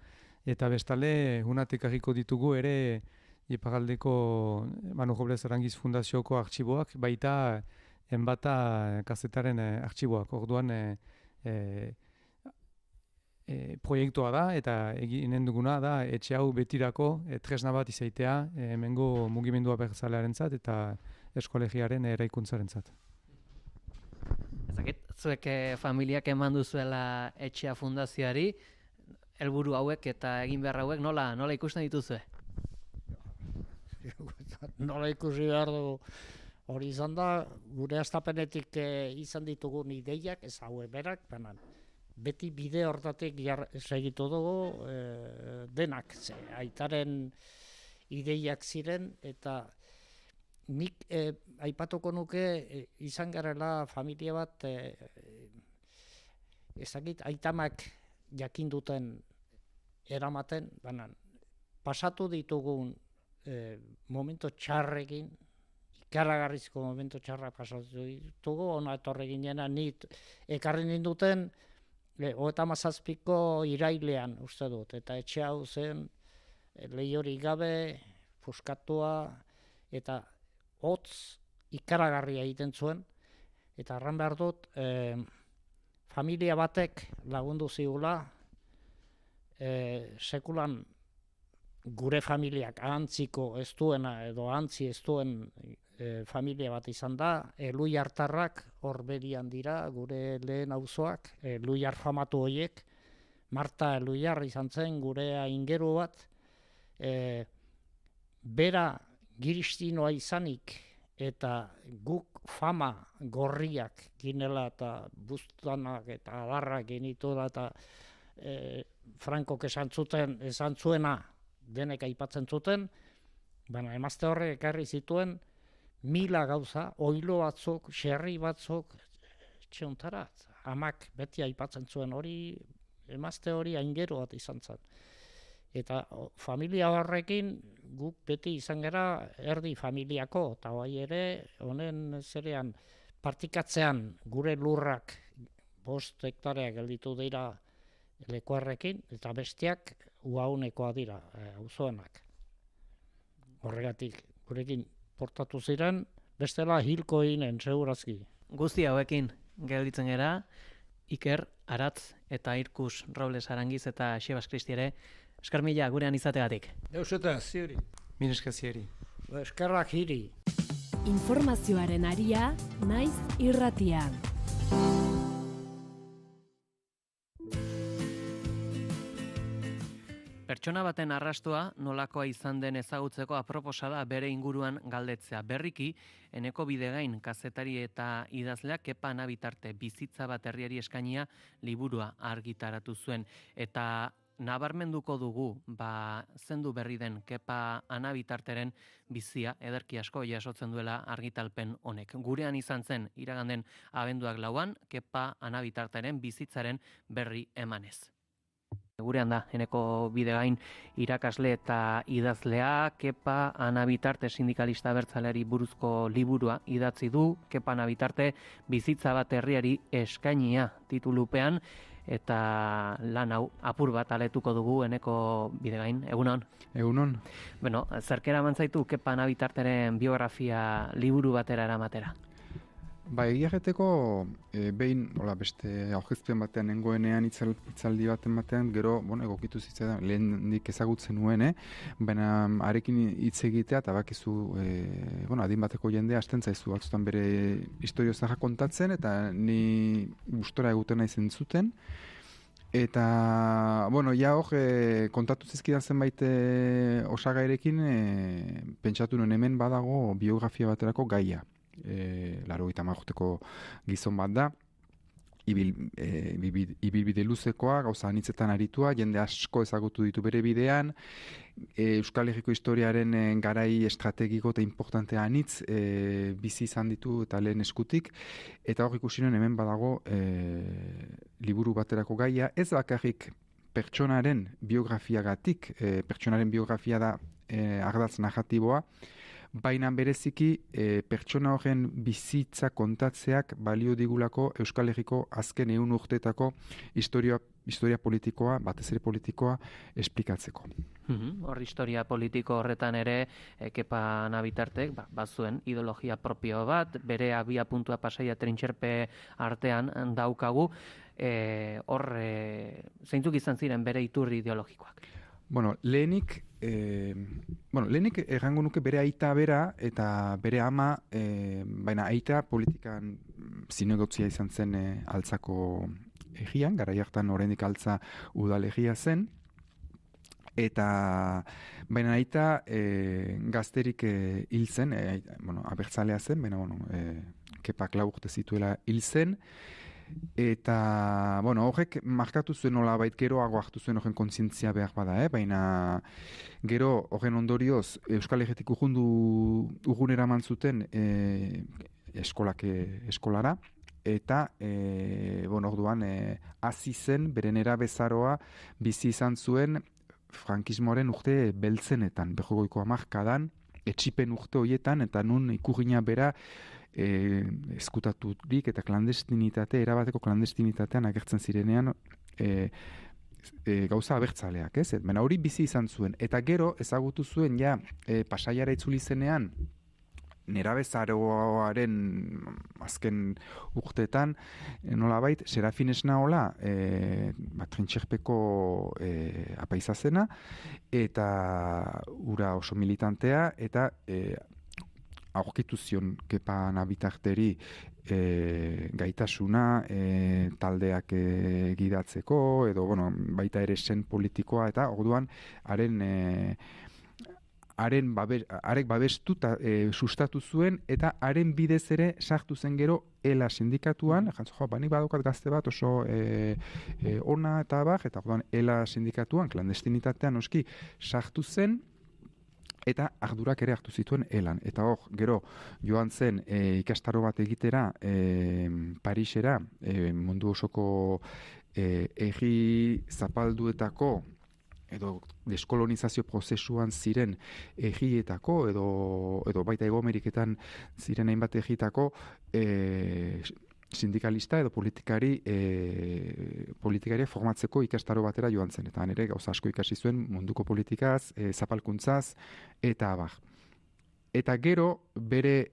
eta bestalde hunatekarriko ditugu ere iparraldeko Manu Robles Arangiz Fundazioko artxiboak, baita enbata kazetaren artxiboak. Orduan proiektua da, eta eginen duguna da etxe hau betirako tresna bat izaitea hemengo mugimendua bertzalearentzat eta eskolegiaren eraikuntzaren-zat. Ezakit, zuek familiak eman duzuela etxea fundazioari, helburu hauek eta egin behar hauek nola ikusten dituzue? Nola ikusi behar dugu hori izan da, gure astapenetik izan ditugun ideiak, ez haue berak, baina beti bide hortatik segitu dugu denak, aitaren ideiak ziren, eta nik aipatuko nuke izan garela familia bat, ezagit aitamak jakinduten eramaten, baina pasatu ditugun momento txarrekin, ikaragarrizko momento txarra pasatu ditugu, ona etorri ginena nit ekarri ninduten 37ko irailean uste dut, eta etxe hau zen lehiorik gabe, puskatua, eta hotz ikaragarria egiten zuen, eta erran behar dut, familia batek lagundu zigula, sekulan gure familiak ahantziko ez duena edo ahantzi ez duen familia bat izan da, Eluiartarrak hor berian dira, gure lehen auzoak, Eluiar famatu horiek, Marta Eluiar izan zen gure aingeru bat, bera giristinoa izanik eta guk fama gorriak ginela eta buztanak eta adarrak genitu da eta Frankok esan zuena denek aipatzen zuten, baina emazte horrek ekarri zituen 1000 gauza, oilo batzuk, xerri batzuk, txeuntara, amak beti aipatzen zuen hori, emazte hori aingeru bat izan zen. Eta familia horrekin guk beti izan gara erdi familiako, eta bai ere, honen zerean partikatzean gure lurrak 5 hektarea gelditu dira lekuarrekin, eta bestiak uaunekoa dira, auzoenak. Horregatik, gurekin portatu ziren, bestela hilko eginen, segurazki. Guzti hauekin gelditzen gera, Iker, Aratz eta Irkus Robles Arangiz eta Xebas Kristi ere, eskar mila gurean izategatik. Deus eta ziuri. Min esker ziuri. Eskerrak hiri. Informazioaren aria, naiz irratian. Pertsona baten arrastoa nolakoa izan den ezagutzeko aproposa da bere inguruan galdetzea. Berriki, Eneko Bidegain kazetari eta idazleak Kepa Anabitarte bizitza bat herriari eskainia liburua argitaratu zuen. Eta nabarmenduko dugu, zendu berri den Kepa Anabitarteren bizia ederki asko jasotzen duela argitalpen honek. Gurean izan zen iraganden abenduak 4 Kepa Anabitarteren bizitzaren berri emanez. Gurean da, Eneko Bidegain irakasle eta idazlea, Kepa Anabitarte sindikalista abertzaleari buruzko liburua idatzi du, Kepa Anabitarte bizitza bat herriari eskainia titulupean, eta lan hau apur bat aletuko dugu Eneko Bidegain. Egunon? Egunon. Bueno, zerkera mantzaitu Kepa Anabitarteren biografia liburu batera eramatera? Egia jeteko, behin beste aurkezpen batean nengoenean hitzaldi baten batean, gero egokitu zitzaidan, lehendik ezagutzen nuen, baina arekin hitz egitea eta bakizu adin bateko jendea hasten zaizu batzutan bere historio zaharra kontatzen, eta ni gustora eguten nahi zentzuten. Eta, ja hor, kontatu zizkidan zenbait osagairekin, pentsatu nuen hemen badago biografia baterako gaia. 80 urteko gizon bat da, ibilbide luzekoa, gauza anitzetan aritua, jende asko ezagutu ditu bere bidean, Euskal Herriko historiaren garai estrategiko eta importantea anitz bizi izan ditu eta lehen eskutik, eta hor ikusi nuen hemen badago liburu baterako gaia, ez bakarrik pertsonaren biografiagatik, pertsonaren biografia da ardatz narratiboa, baina bereziki pertsona horren bizitza kontatzeak balio digulako Euskal Herriko azken 100 urteetako historia politikoa, batez ere politikoa, esplikatzeko. Hor historia politiko horretan ere Kepa Anabitartek bazuen ideologia propio bat, bere abia puntua Pasaia Trintxerpe artean daukagu, hor zeintzuk izan ziren bere iturri ideologikoak? Lehenik errango nuke bere aita bera eta bere ama, baina aita politikan zinegotzia izan zen Altzako egian, garai hartan oraindik Altza udalerria zen, Eta baina aita gazterik hil zen, abertzalea zen, baina Kepak 4 urte zituela hil zen, eta horrek markatu zuen nolabait geroago hartu zuen horren kontzientzia behar bada, baina gero horren ondorioz Euskal Herritik urgunera eman zuten eskolara, eta orduan hasi zen beren erabezaroa bizi izan zuen frankismoaren urte beltzenetan, berrogeiko hamarkadan, etxipen urte horietan, eta nun ikurgina bera eskutaturik eta erabateko klandestinitatean agertzen zirenean gauza abertzaleak, ez? Baina hori bizi izan zuen. Eta gero ezagutu zuen Pasaiara itzuli zenean nerabezaroaren azken urteetan nolabait Serafin Esnaola Trintxerpeko apaiza zena, eta ura oso militantea, eta aurkitu zion Kepa Nabitarteri gaitasuna taldeak gidatzeko, edo baita ere zen politikoa, eta orduan arek babestu eta sustatu zuen, eta haren bidez ere sartu zen gero ELA sindikatuan, banik badokat gazte bat oso ona eta eta orduan ELA sindikatuan, klandestinitatean oski sartu zen, eta ardurak ere hartu zituen elan. Eta gero joan zen ikastaro bat egitera Parisera, mundu osoko herri zapalduetako edo deskolonizazio prozesuan ziren herrietako edo baita Hego Ameriketan ziren hainbat herrietako sindikalista edo politikari formatzeko ikastaro batera joan zen. Eta nire gauza asko ikasi zuen munduko politikaz, zapalkuntzaz, eta abar. Eta gero bere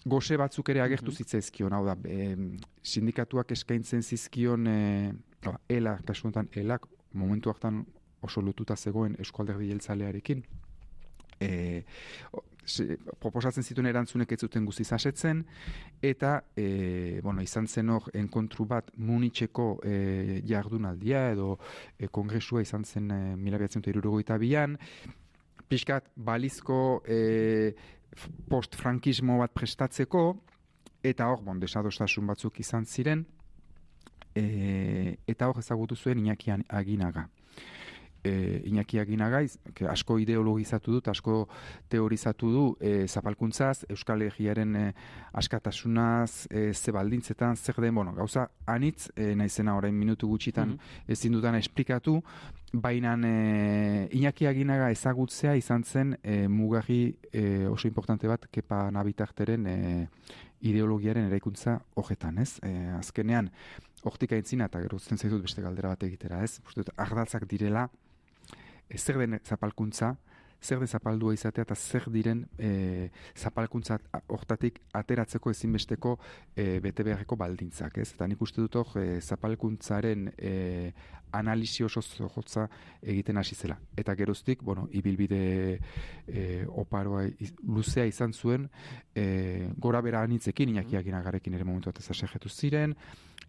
goze batzuk ere agertu zitzaizkion, hau da, sindikatuak eskaintzen zizkion ELA, kasu honetan ELAk momentu hartan oso lotuta zegoen Eusko Alderdi Jeltzalearekin, proposatzen zituen erantzunek ez zuten guztiz asetzen, eta izan zen hor enkontru bat Munitzeko jardunaldia edo kongresua izan zen 1972an, pixkat balizko post-frankismo bat prestatzeko, eta hor desadostasun batzuk izan ziren, eta hor ezagutu zuen Iñaki Aginaga. Iñaki Aginaga asko ideologizatu du, asko teorizatu du zapalkuntzaz, Euskal Herriaren askatasunaz, ze baldintzetan, zer den, gauza anitz, naizena orain minutu gutxitan ezin dudana esplikatu, baina Iñaki Aginaga ezagutzea izan zen mugarri oso importante bat Kepa Nabitarteren ideologiaren eraikuntza horretan, ez? Azkenean, hortik aintzina, eta gero zen zaitut beste galdera bat egitera, ez? Ardatzak direla, zer den zapalkuntza, zer den zapaldua izatea, eta zer diren zapalkuntza hortatik ateratzeko ezinbesteko bete beharreko baldintzak, ez? Eta nik uste dut zapalkuntzaren analisi oso zorrotza egiten hasi zela. Eta geroztik, ibilbide oparoa luzea izan zuen, gora bera anitzekin, Iñaki Aginagarekin ere momentu bat ezasegetu ziren,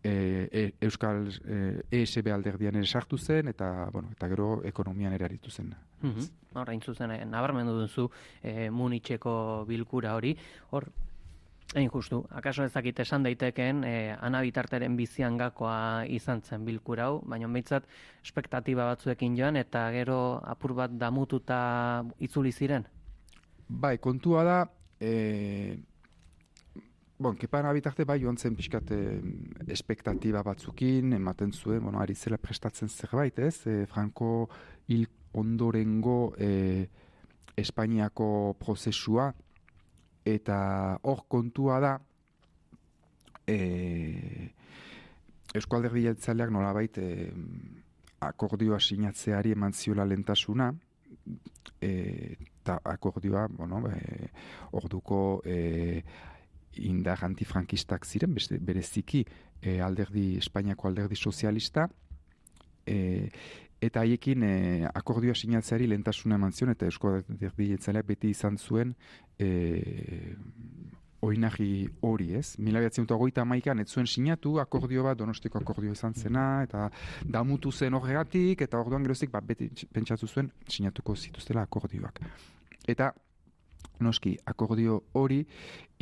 Euskal ESB alderdian ere sartu zen, eta gero ekonomian ere aritu zen. Horra intzuzen, nabarmendu duzu Munitzeko bilkura hori, hor, egin justu, akaso ezakit esan daitekeen Ana Bitarteren bizian gakoa izan zen bilkura hau, baina behintzat espektatiba batzuekin joan, eta gero apur bat damututa itzuli ziren? Bai, kontua da, Kepa Nabitarte bai joan zen pixkat espektatiba batzukin, ematen zuen, ari zela prestatzen zerbait, ez? Franco hil ondorengo Espainiako prozesua, eta hor kontua da Eusko Alderdi Jeltzaleak nolabait akordioa sinatzeari eman ziola lehentasuna, eta akordioa, orduko indar antifrankistak ziren, bereziki Espainiako alderdi sozialista, eta haiekin akordioa sinatzeari lehentasuna eman zion, eta Eusko Alderdi Jeltzaleak beti izan zuen oinagi hori, ez? 1931an ez zuen sinatu akordio bat, Donostiko akordio izan zena, eta damutu zen horregatik, eta orduan geroztik beti pentsatu zuen sinatuko zituztela akordioak. Eta noski, akordio hori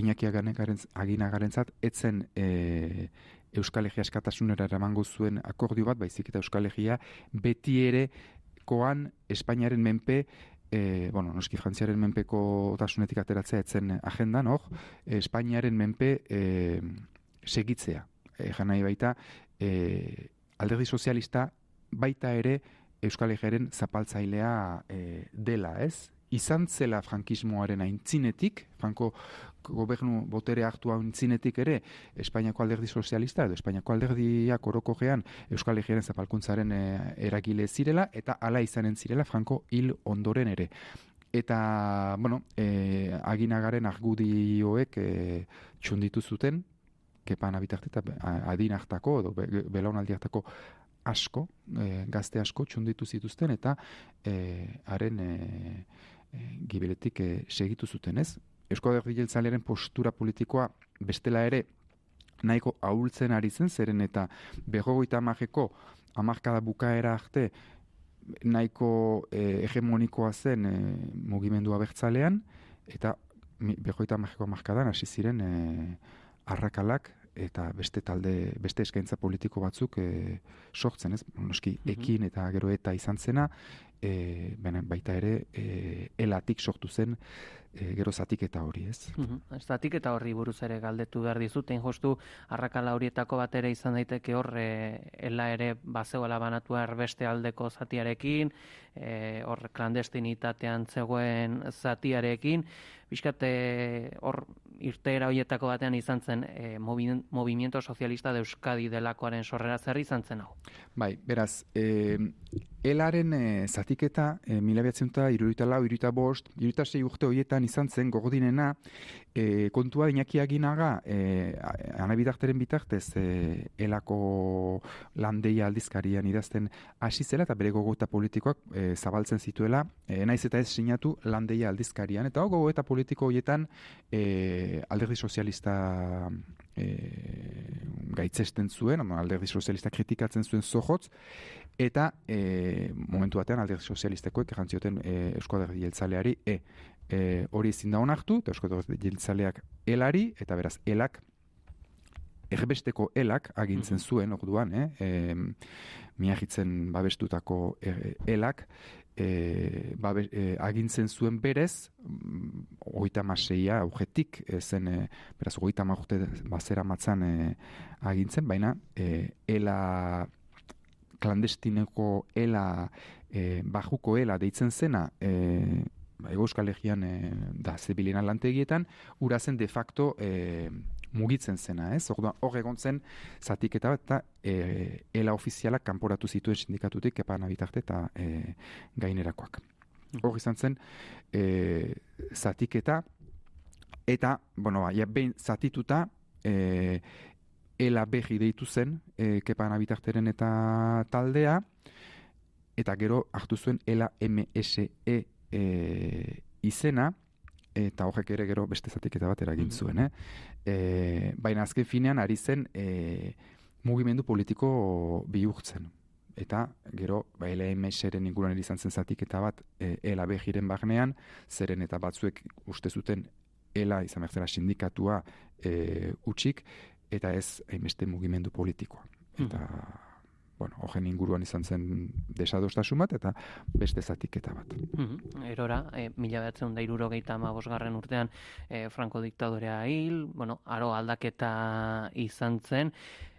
Iñaki Aginagarentzat etzen Euskal Herria askatasunera eramango zuen akordio bat, baizik eta Euskal Herria beti ere koan Espainiaren menpe noski Frantziaren menpeko tasunetik ateratzea etzen agendan, Espainiaren menpe segitzea. Egan nahi baita, alderdi sozialista baita ere Euskal Herriaren zapaltzailea dela, ez? Izan zela frankismoaren aintzinetik, Franco gobernu botere hartua aintzinetik ere, Espainiako alderdi sozialista edo Espainiako alderdiak orokorrean Euskal Herriaren zapalkuntzaren eragile zirela, eta hala izanen zirela Franco hil ondoren ere. Eta, Aginagaren argudioek txunditu zuten, kepan abitarte eta adin hartako, edo belaunaldi hartako asko, gazte asko txunditu zituzten, eta haren gibeletik segitu zuten, ez? Eusko Alderdi Jeltzalearen postura politikoa bestela ere nahiko ahultzen ari zen, zeren eta 50ko hamarkada bukaera arte nahiko hegemonikoa zen mugimendu abertzalean, eta 50ko hamarkadan hasi ziren arrakalak eta beste eskaintza politiko batzuk sortzen, ez? Noski, ekin eta gero eta izan zena, baita ere elatik sortu zen gero zatiketa hori, ez? Zatiketa horri buruz ere galdetu behar dizut, jostu arrakala horietako bat ere izan daiteke hor ela ere bazegoela banatua erbeste aldeko zatiarekin, hor klandestinitatean zegoen zatiarekin, bizkat hor irteera horietako batean izan zen Movimiento Socialista de Euskadi delakoaren sorrera zer izan zen hau? Bai, beraz, elaren zatiketa 1974, 76 urte horietan izan zen gogodinena, kontua Iñaki Aginaga anabidarteren bitartez elako landeia aldizkarian idazten hasi zela, eta bere gogoeta politikoak zabaltzen zituela, naiz eta ez sinatu landeia aldizkarian, eta gogoeta politiko horietan alderdi sozialista gaitzesten zuen, alderdi sozialista kritikatzen zuen zohotz, eta momentu batean alderdi sozialistekoek erantzioten Eusko Alderdi Jeltzaleari hori ezin da onartu, eta Eusko Alderdi Jeltzaleak elari, eta beraz elak erbesteko elak agintzen zuen orduan, miagitzen babestutako elak agintzen zuen berez 36a urtetik zen, beraz 30 urte bazera matzan agintzen, baina ela klandestineko ela bajuko ela deitzen zena Euskal Herrian da zebilena lantegietan, ura zen de facto mugitzen zena, ez? Hor egon zen zatiketa bat, eta ela ofizialak kanporatu zituen sindikatutik kepan abitarte eta gainerakoak. Hor izan zen zatiketa, eta, behin zatituta, ela behi deitu zen kepan abitarteren eta taldea, eta gero hartu zuen ela MSE izena, eta horrek ere gero beste zatiketa bat eragin zuen. Baina azken finean ari zen mugimendu politiko bihurtzen. Eta gero LMS-ren inguruan izan zen zatiketa bat ELA behiren barnean, zeren eta batzuek uste zuten ELA izan behar zela sindikatua utxik, eta ez hainbeste mugimendu politikoa. Eta horren inguruan izan zen desadostasun bat, eta beste zatiketa bat. Erora, 1975 urtean Franco diktadorea hil, aro aldaketa izan zen.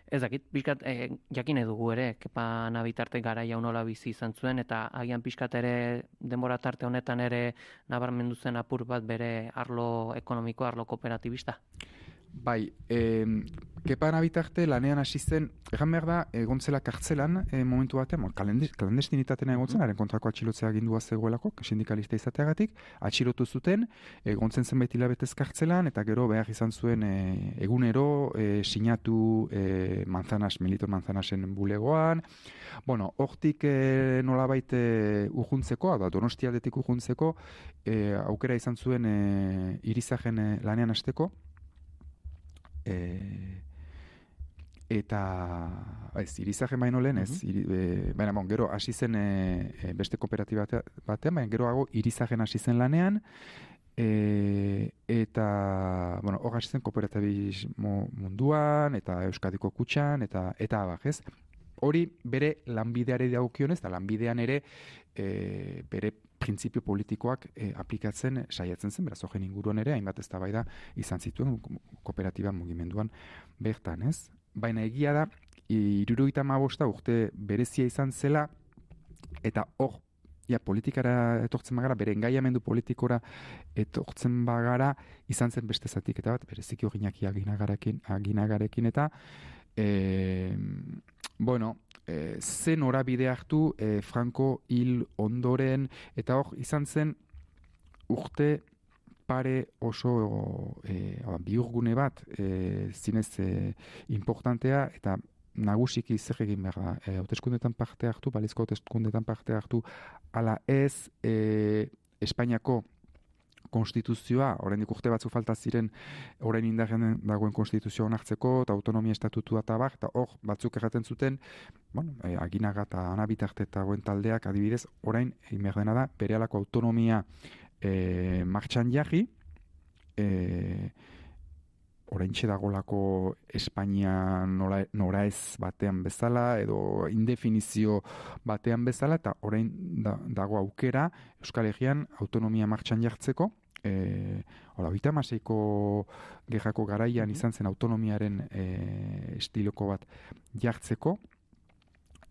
Ez dakit, pixkat, jakin dugu ere, kepa nabitarte garaia nola bizi izan zuen, eta agian pixkat ere denbora tarte honetan ere nabarmendu zen apur bat bere arlo ekonomiko, arlo kooperatibista? Bai, kepa nabitarte lanean hasi zen, egan behar da, egontzela kartzelan momentu batean, klandestinitatean egontzen, haren kontrako atxilotzea agindua zegoelako, sindikalista izateagatik, atxilotu zuten, egontzen zenbait hilabetez kartzelan, eta gero behar izan zuen egunero sinatu Milito Manzanasen bulegoan, hortik nolabait urjuntzeko, Donostialdetik urjuntzeko, aukera izan zuen irizajen lanean hasteko, eta Irizagen baino lehen ez, baina gero hasi zen beste kooperatiba batean, baina geroago Irizagen hasi zen lanean, eta hor hasi zen kooperatibismo munduan, eta Euskadiko Kutxan, eta abak, ez? Hori bere lanbideari dagokionez, eta lanbidean ere bere printzipio politikoak aplikatzen saiatzen zen, beraz horren inguruan ere, hainbat eztabaida izan zituen kooperatiba mugimenduan bertan, ez? Baina egia da, 75 urte berezia izan zela, eta hor, politikara etortzen bagara, bere engaiamendu politikora etortzen bagara, izan zen beste zatiketa bat, bereziki Oginaki Aginagarekin, eta ze norabide hartu Franco hil ondoren, eta hor izan zen urte pare oso bihurgune bat zinez importantea, eta nagusiki zer egin behar da, hauteskundetan parte hartu, balizko hauteskundetan parte hartu, ala ez Espainiako konstituzioa, oraindik urte batzu falta ziren orain indarrean dagoen konstituzioa onartzeko, eta autonomia estatutua eta bar, eta hor batzuk erraten zuten, Aginaga eta Ana bitarte eta goen taldeak adibidez, orain egin behar dena da, berehalako autonomia martxan jarri, oraintxe dagolako Espainia nora ez batean bezala, edo indefinizio batean bezala, eta orain dago aukera Euskal Herrian autonomia martxan jartzeko, 36ko gerrako garaian izan zen autonomiaren estiloko bat jartzeko,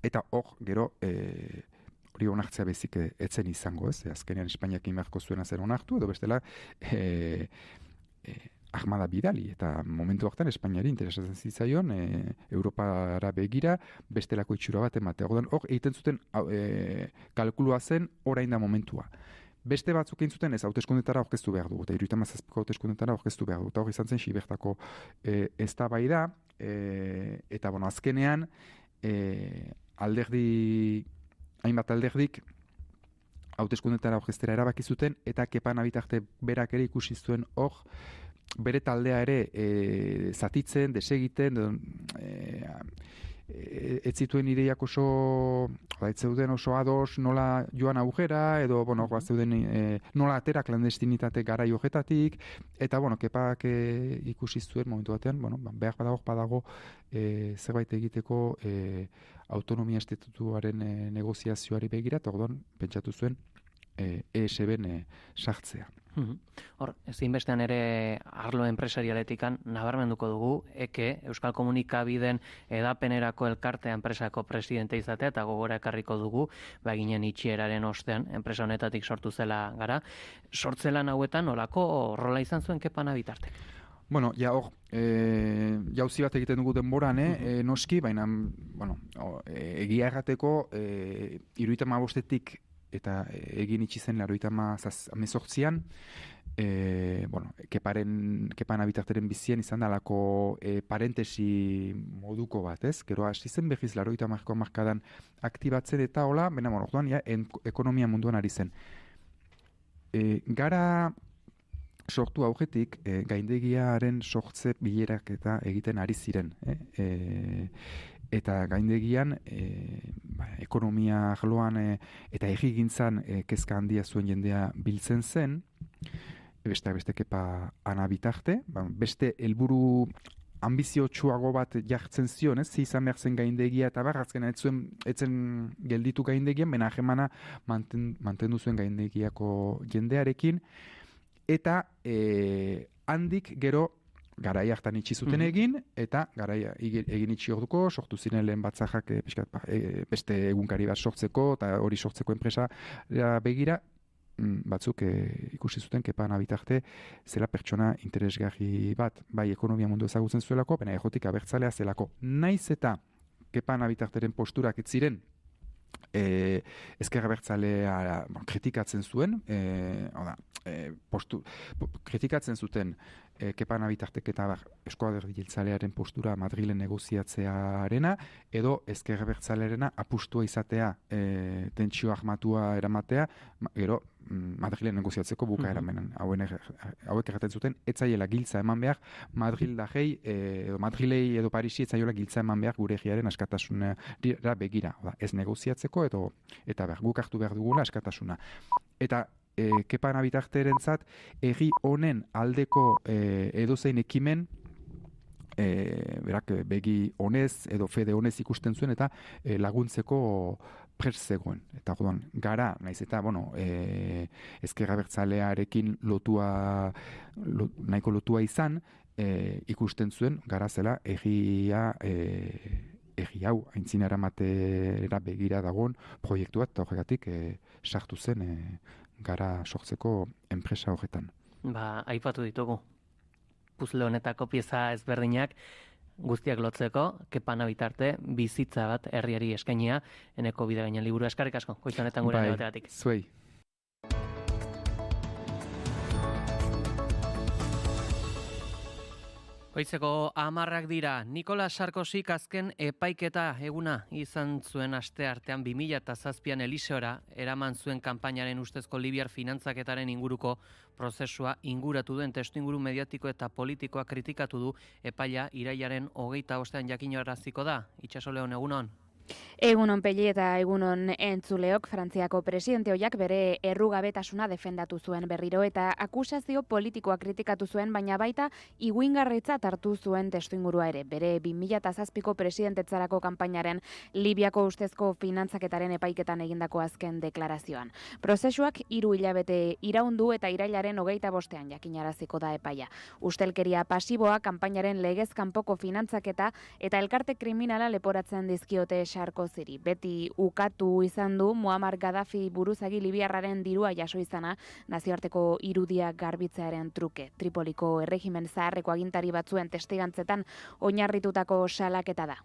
eta hor gero hori onartzea bezik etzen izango, ez? Azkenean Espainiak inberko zuena zen onartu, edo bestela Ahmada bidali, eta momentu hartan Espainiari interesatzen zitzaion Europara begira bestelako itxura bat ematea. Hor egiten zuten kalkulua zen orain da momentua. Beste batzuk egin zuten ez hauteskundetara aurkeztu behar dugu, eta 77ko hauteskundetara aurkeztu behar dugu, eta hor izan zen Xibertako eztabaida, eta azkenean hainbat alderdik hauteskundetara aurkeztera erabaki zuten, eta Kepa Nabitarte berak ere ikusi zuen hor bere taldea ere zatitzen, desegiten, ez zituen ideiak oso ados nola joan augera, edo zeuden nola atera klandestinitate garai horretatik, eta Kepak ikusi zuen momentu batean, behar badago zerbait egiteko autonomia estatutuaren negoziazioari begira, eta orduan pentsatu zuen ESB-en sartzea. Hor, ezinbestean ere arlo enpresarialetikan nabarmenduko dugu, Euskal Komunikabideen edapenerako elkartea enpresako presidente izatea, eta gogora ekarriko dugu, ginen itxieraren ostean, enpresa honetatik sortu zela gara. Sortzelan hauetan, olako rola izan zuen Kepa Nabitartek? Hor, jauzi bat egiten dugu denboran, noski, baina, egia errateko, 75etik eta egin itxi zen 1918an, Kepa Nabitarteren bizien izan dalako parentesi moduko bat, ez? Gero hasi zen behiz 80ko markadan aktibatzen, eta hola, orduan, ekonomia munduan ari zen. Gara sortu aurretik, gaindegiaren sortze bilerak eta egiten ari ziren, eta gaindegian ekonomia arloan eta egigintzan kezka handia zuen jendea biltzen zen, beste Kepa Ana Bitarte, beste helburu ambiziotsuago bat jartzen zion, ez? Izan behar zen gaindegia, eta azkenan etzen gelditu gaindegian, bena hemana mantendu zuen gaindegiako jendearekin, eta handik gero garai hartan itxi zuten egin, eta garai egin itxi orduko, sortu ziren lehen batzajak beste egunkari bat sortzeko, eta hori sortzeko enpresa begira, batzuk ikusi zuten Kepa Nabitarte zela pertsona interesgarri bat, bai ekonomia mundu ezagutzen zuelako, baina ejotik abertzalea zelako. Naiz eta Kepa Nabitarteren posturak ez ziren ezker abertzalea kritikatzen zuen, kritikatzen zuten Kepa Nabitartek eta Euzko Alderdi Jeltzalearen postura Madrilen negoziatzearena, edo Ezker Abertzalearena apustua izatea tentsio armatua eramatea, gero Madrilen negoziatzeko bukaeramenan. Hauek erraten zuten, etzaiela giltza eman behar, Madrilei edo Parisi etzaiola giltza eman behar gure egiaren askatasunera begira. Ez negoziatzeko eta guk hartu behar dugula askatasuna. Eta Kepa Nabitarterentzat egi honen aldeko edozein ekimen berak begi honez edo fede honez ikusten zuen eta laguntzeko prest zegoen. Eta gara, naiz eta, Ezker Abertzalearekin nahiko lotua izan, ikusten zuen gara zela egi hau aintzina eramatera begira dagoen proiektua eta horregatik sartu zen gara sortzeko enpresa horretan. Aipatu ditugu. Puzle honetako pieza ezberdinak guztiak lotzeko, Kepa Nabitarte bizitza bat herriari eskainia, eneko bide gainean liburu. Eskerrik asko, goiz honetan gure bategatik. Zuei. Goizeko 10 dira, Nicolas Sarkozyk azken epaiketa eguna izan zuen aste artean 2007an Eliseora eraman zuen kanpainaren ustezko libiar finantzaketaren inguruko prozesua inguratu duen testuinguru mediatiko eta politikoa kritikatu du epaia irailaren 25ean jakinaraziko da. Itxaso Leon, egunon. Egunon Peli eta egunon entzuleok, Frantziako presidente ohiak bere errugabetasuna defendatu zuen berriro eta akusazio politikoa kritikatu zuen, baina baita iguingarritzat hartu zuen testuingurua ere. Bere 2007ko presidentetzarako kanpainaren Libiako ustezko finantzaketaren epaiketan egindako azken deklarazioan. Prozesuak 3 hilabete iraundu eta irailaren 25ean jakinaraziko da epaia. Ustelkeria pasiboa, kanpainaren legez kanpoko finantzaketa eta elkarte kriminala leporatzen dizkiote Sarkozyri. Beti ukatu izan du Muammar Gaddafi buruzagi libiarraren dirua jaso izana nazioarteko irudia garbitzearen truke. Tripoliko erregimen zaharreko agintari batzuen testigantzetan oinarritutako salaketa da.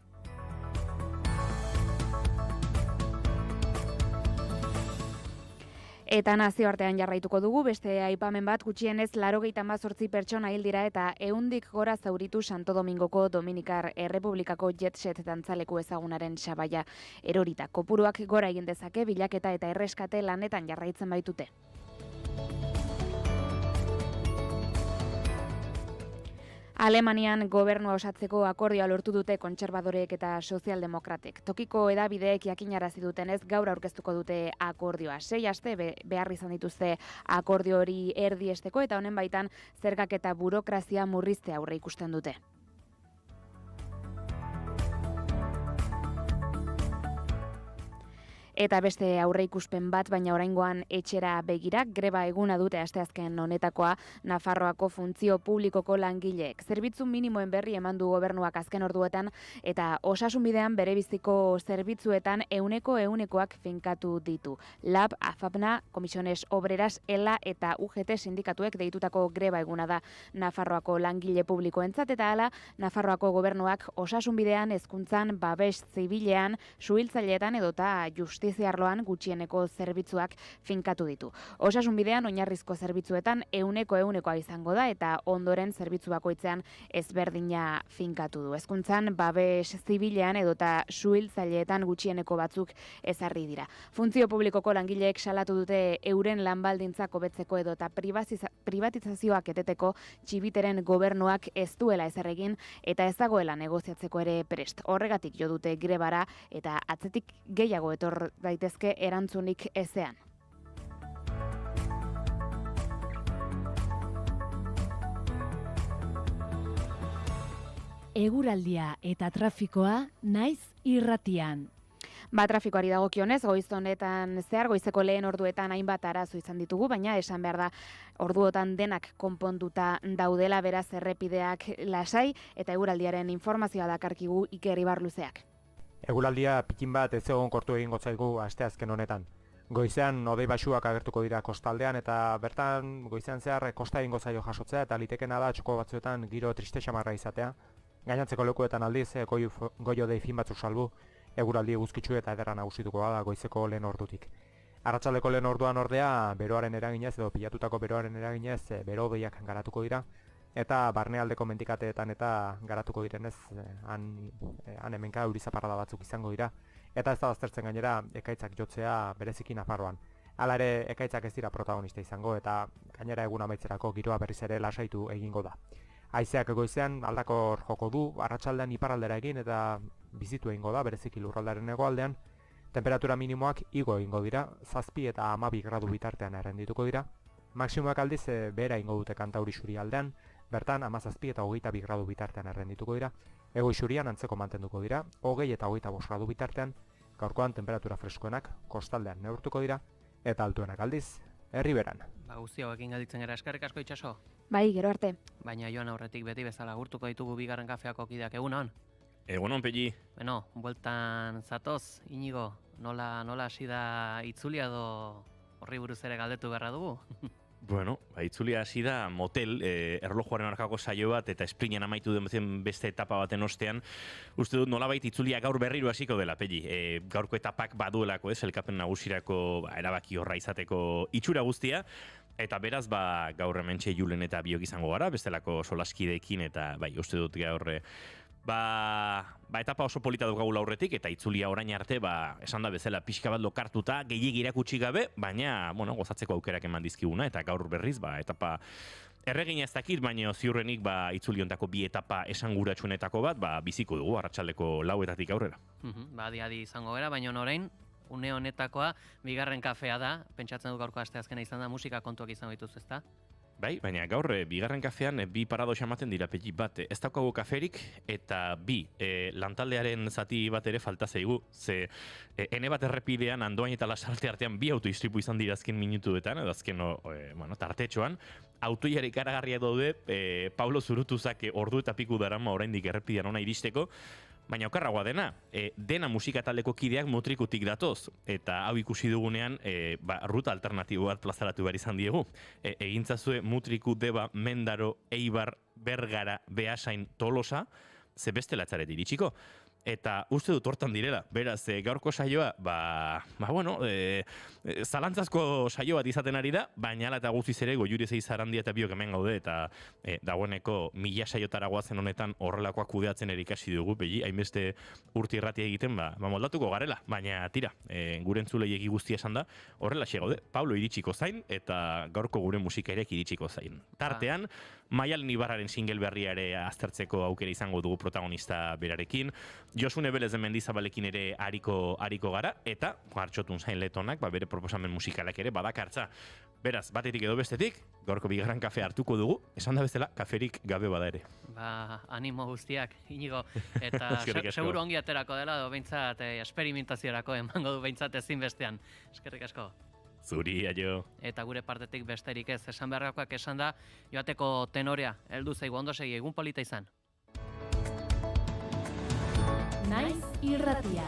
Eta nazioartean jarraituko dugu, beste aipamen bat gutxienez 98 pertsona hil dira eta 100 gora zauritu Santo Domingoko Dominikar Errepublikako jet-set dantzaleku ezagunaren sabaia erorita. Kopuruak gora egin dezake, bilaketa eta erreskate lanetan jarraitzen baitute. Alemanian gobernua osatzeko akordioa lortu dute kontserbadoreek eta sozialdemokratek. Tokiko hedabideek jakinarazi dutenez gaur aurkeztuko dute akordioa. 6 aste behar izan dituzte akordio hori erdiesteko eta honen baitan zergak eta burokrazia murriztea aurre ikusten dute. Eta beste aurreikuspen bat, baina oraingoan etxera begira, greba eguna dute asteazken honetakoa Nafarroako funtzio publikoko langileek. Zerbitzu minimoen berri eman du gobernuak azken orduetan eta osasunbidean berebiziko zerbitzuetan 100%koak finkatu ditu. LAB, AFAPNA, Comisiones Obreras, ELA eta UGT sindikatuek deitutako greba eguna da Nafarroako langile publikoentzat eta hala Nafarroako gobernuak osasunbidean, hezkuntzan, babes zibilean, suhiltzaileetan edota justiziarloan gutxieneko zerbitzuak finkatu ditu. Osasunbidean oinarrizko zerbitzuetan 100%koa izango da eta ondoren zerbitzu bakoitzean ezberdina finkatu du. Hezkuntzan babes zibilean edota suhiltzaileetan gutxieneko batzuk ezarri dira. Funtzio publikoko langileek salatu dute euren lanbaldintzak hobetzeko edota privatizazioak eteteko txibiteren gobernuak ez duela ezer egin eta ez dagoela negoziatzeko ere prest. Horregatik jo dute grebara eta atzetik gehiago etor daitezke erantzunik ezean. Eguraldia eta trafikoa naiz irratian. Trafikoari dagokionez, goiz honetan zehar, goizeko lehen orduetan hainbat arazo izan ditugu, baina esan behar da orduotan denak konponduta daudela, beraz errepideak lasai eta eguraldiaren informazioa dakarkigu Iker Ibarluzeak. Eguraldia pikin bat ez egon kortu egingo zaigu asteazken honetan. Goizean hodei baxuak agertuko dira kostaldean eta bertan goizean zehar kosta egingo zaio jasotzea eta litekena da txoko batzuetan giro triste xamarra izatea. Gainantzeko lekuetan aldiz goio dei fin batzuk salbu, eguraldi eguzkitsu eta ederra nagusituko da goizeko lehen ordutik. Arratsaldeko lehen orduan ordea beroaren eraginez edo pilatutako beroaren eraginez bero-hodeiak garatuko dira eta barnealdeko mendikateetan eta garatuko direnez han hemenka euri zaparrada batzuk izango dira eta ez da baztertzen gainera ekaitzak jotzea bereziki Nafarroan. Hala ere ekaitzak ez dira protagonista izango eta gainera egun amaitzerako giroa berriz ere lasaitu egingo da. Haizeak goizean aldakor joko du, arratsaldean iparraldera egin eta bizitu egingo da bereziki lurraldearen hegoaldean. Temperatura minimoak igo egingo dira, 7 eta 12 gradu bitartean errendituko dira. Maximoak aldiz behera egingo dute Kantauri isurialdean, bertan 17 eta 22 gradu bitartean errendituko dira. Hego isurian antzeko mantenduko dira, 20 eta 25 gradu bitartean, gaurkoan temperatura freskoenak kostaldean neurtuko dira, eta altuenak aldiz, herriberan. Guzti hauekin galditzen gara, eskerrik asko Itxaso. Bai, gero arte. Baina joan aurretik beti bezala gurtuko ditugu bigarren kafeako kideak, egunon? Egunon, Pelli. Beno, bueltan zatoz, Inigo, nola hasi da itzulia edo horri buruz ere galdetu beharra dugu? Bueno, itzulia hasi da motel, erlojuaren aurkako saio bat eta esprinen amaitu den beste etapa baten ostean. Uste dut nolabait itzulia gaur berriro hasiko dela, Pelli. Gaurko etapak baduelako elkapen nagusirako erabaki horra izateko itxura guztia. Eta beraz, gaur hementxe Julen eta biok izango gara, bestelako solaskideekin eta uste dut gaur etapa oso polita dugagula aurretik eta itzulia orain arte esan da bezala pixka bat lokartuta gehiegi irakutsi gabe, baina gozatzeko aukerak eman dizkiguna eta gaur berriz etapa erregina ez dakit, baina ziurrenik itzuliontako bi etapa esanguratsuenetako bat biziko dugu arratsaldeko 4:00 aurrera. Adi izango gara, baina orain une honetakoa bigarren kafea da, pentsatzen du gaurko asteazkena izan da, musika kontuak izango dituz, ezta? Bai, baina gaur bigarren kafean bi paradoxa ematen dira, Pelli, bat ez daukagu kaferik eta bi lantaldearen zati bat ere falta zaigu, ze ene bat errepidean Andoain eta Lasarte artean bi autoistripu izan dira azken minutuetan, edo azken tartetxoan, autoiare ikaragarria daude Pablo Zurutuzak ordu eta piku darama oraindik errepidean ona iristeko, baina okarragoa dena musika taldeko kideak Mutrikutik datoz, eta hau ikusi dugunean ruta alternatibo bat plazaratu behar izan diegu. Egintzazue Mutriku, Deba, Mendaro, Eibar, Bergara, Beasain, Tolosa, ze bestela etzaret iritsiko. Eta uste dut hortan direla, beraz, gaurko saioa, zalantzazko saio bat izaten ari da, baina ala eta guztiz ere Goiuri Zeizarandia eta biok hemen gaude, eta dagoeneko 1000 saiotara goazen honetan horrelakoak kudeatzen erikasi dugu, Pelli, hainbeste urti irratia egiten, moldatuko garela, baina tira, gure entzuleiek guztia esan da, horrela gaude, Pablo iritsiko zain, eta gaurko gure musika ere iritsiko zain. Tartean, Maialen Ibarraren single berria ere aztertzeko aukera izango dugu protagonista berarekin, Josune Belezen Mendizabalekin ere ariko gara, eta Artxotun Zain Letonak, bere proposamen musikalak ere badakartza. Beraz, batetik edo bestetik, gaurko bigarren kafe hartuko dugu, esan da bezala, kaferik gabe bada ere. Animo guztiak, Inigo, eta seguru ongi aterako dela, edo behintzat esperimentaziorako emango du behintzat ezinbestean. Eskerrik asko. Zuri, aio. Eta gure partetik besterik ez, esan beharrakoak esan da, joateko tenorea, heldu zaigu ondo segi, egun polita izan. Naiz irratia.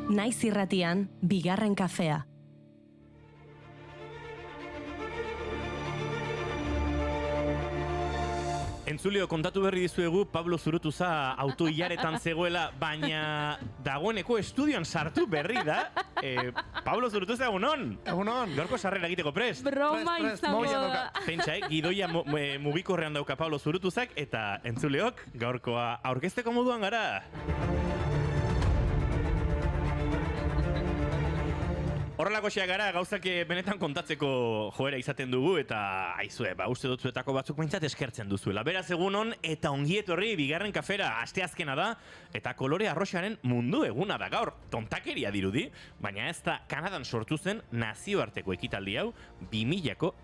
Naiz irratian, bigarren kafea. Entzuleo, kontatu berri dizuegu Pablo Zurutuza autoilaretan zegoela, baina dagoeneko estudioan sartu berri da. Pablo Zurutuza, egunon! Egunon! Gaurko sarrera egiteko prest? Broma izango da. Pentsa, gidoia mugikorrean dauka Pablo Zurutuzak, eta entzuleok, gaurkoa aurkezteko moduan gara. Horrelako gara, gauzak benetan kontatzeko joera izaten dugu, eta aizue, uste dut zuetako batzuk behintzat eskertzen duzuela. Beraz egunon, eta ongietorri bigarren kafera asteazkena da, eta kolore arroxaren mundu eguna da gaur. Tontakeria dirudi, baina ez da Kanadan sortu zen nazioarteko ekitaldi hau 2000ko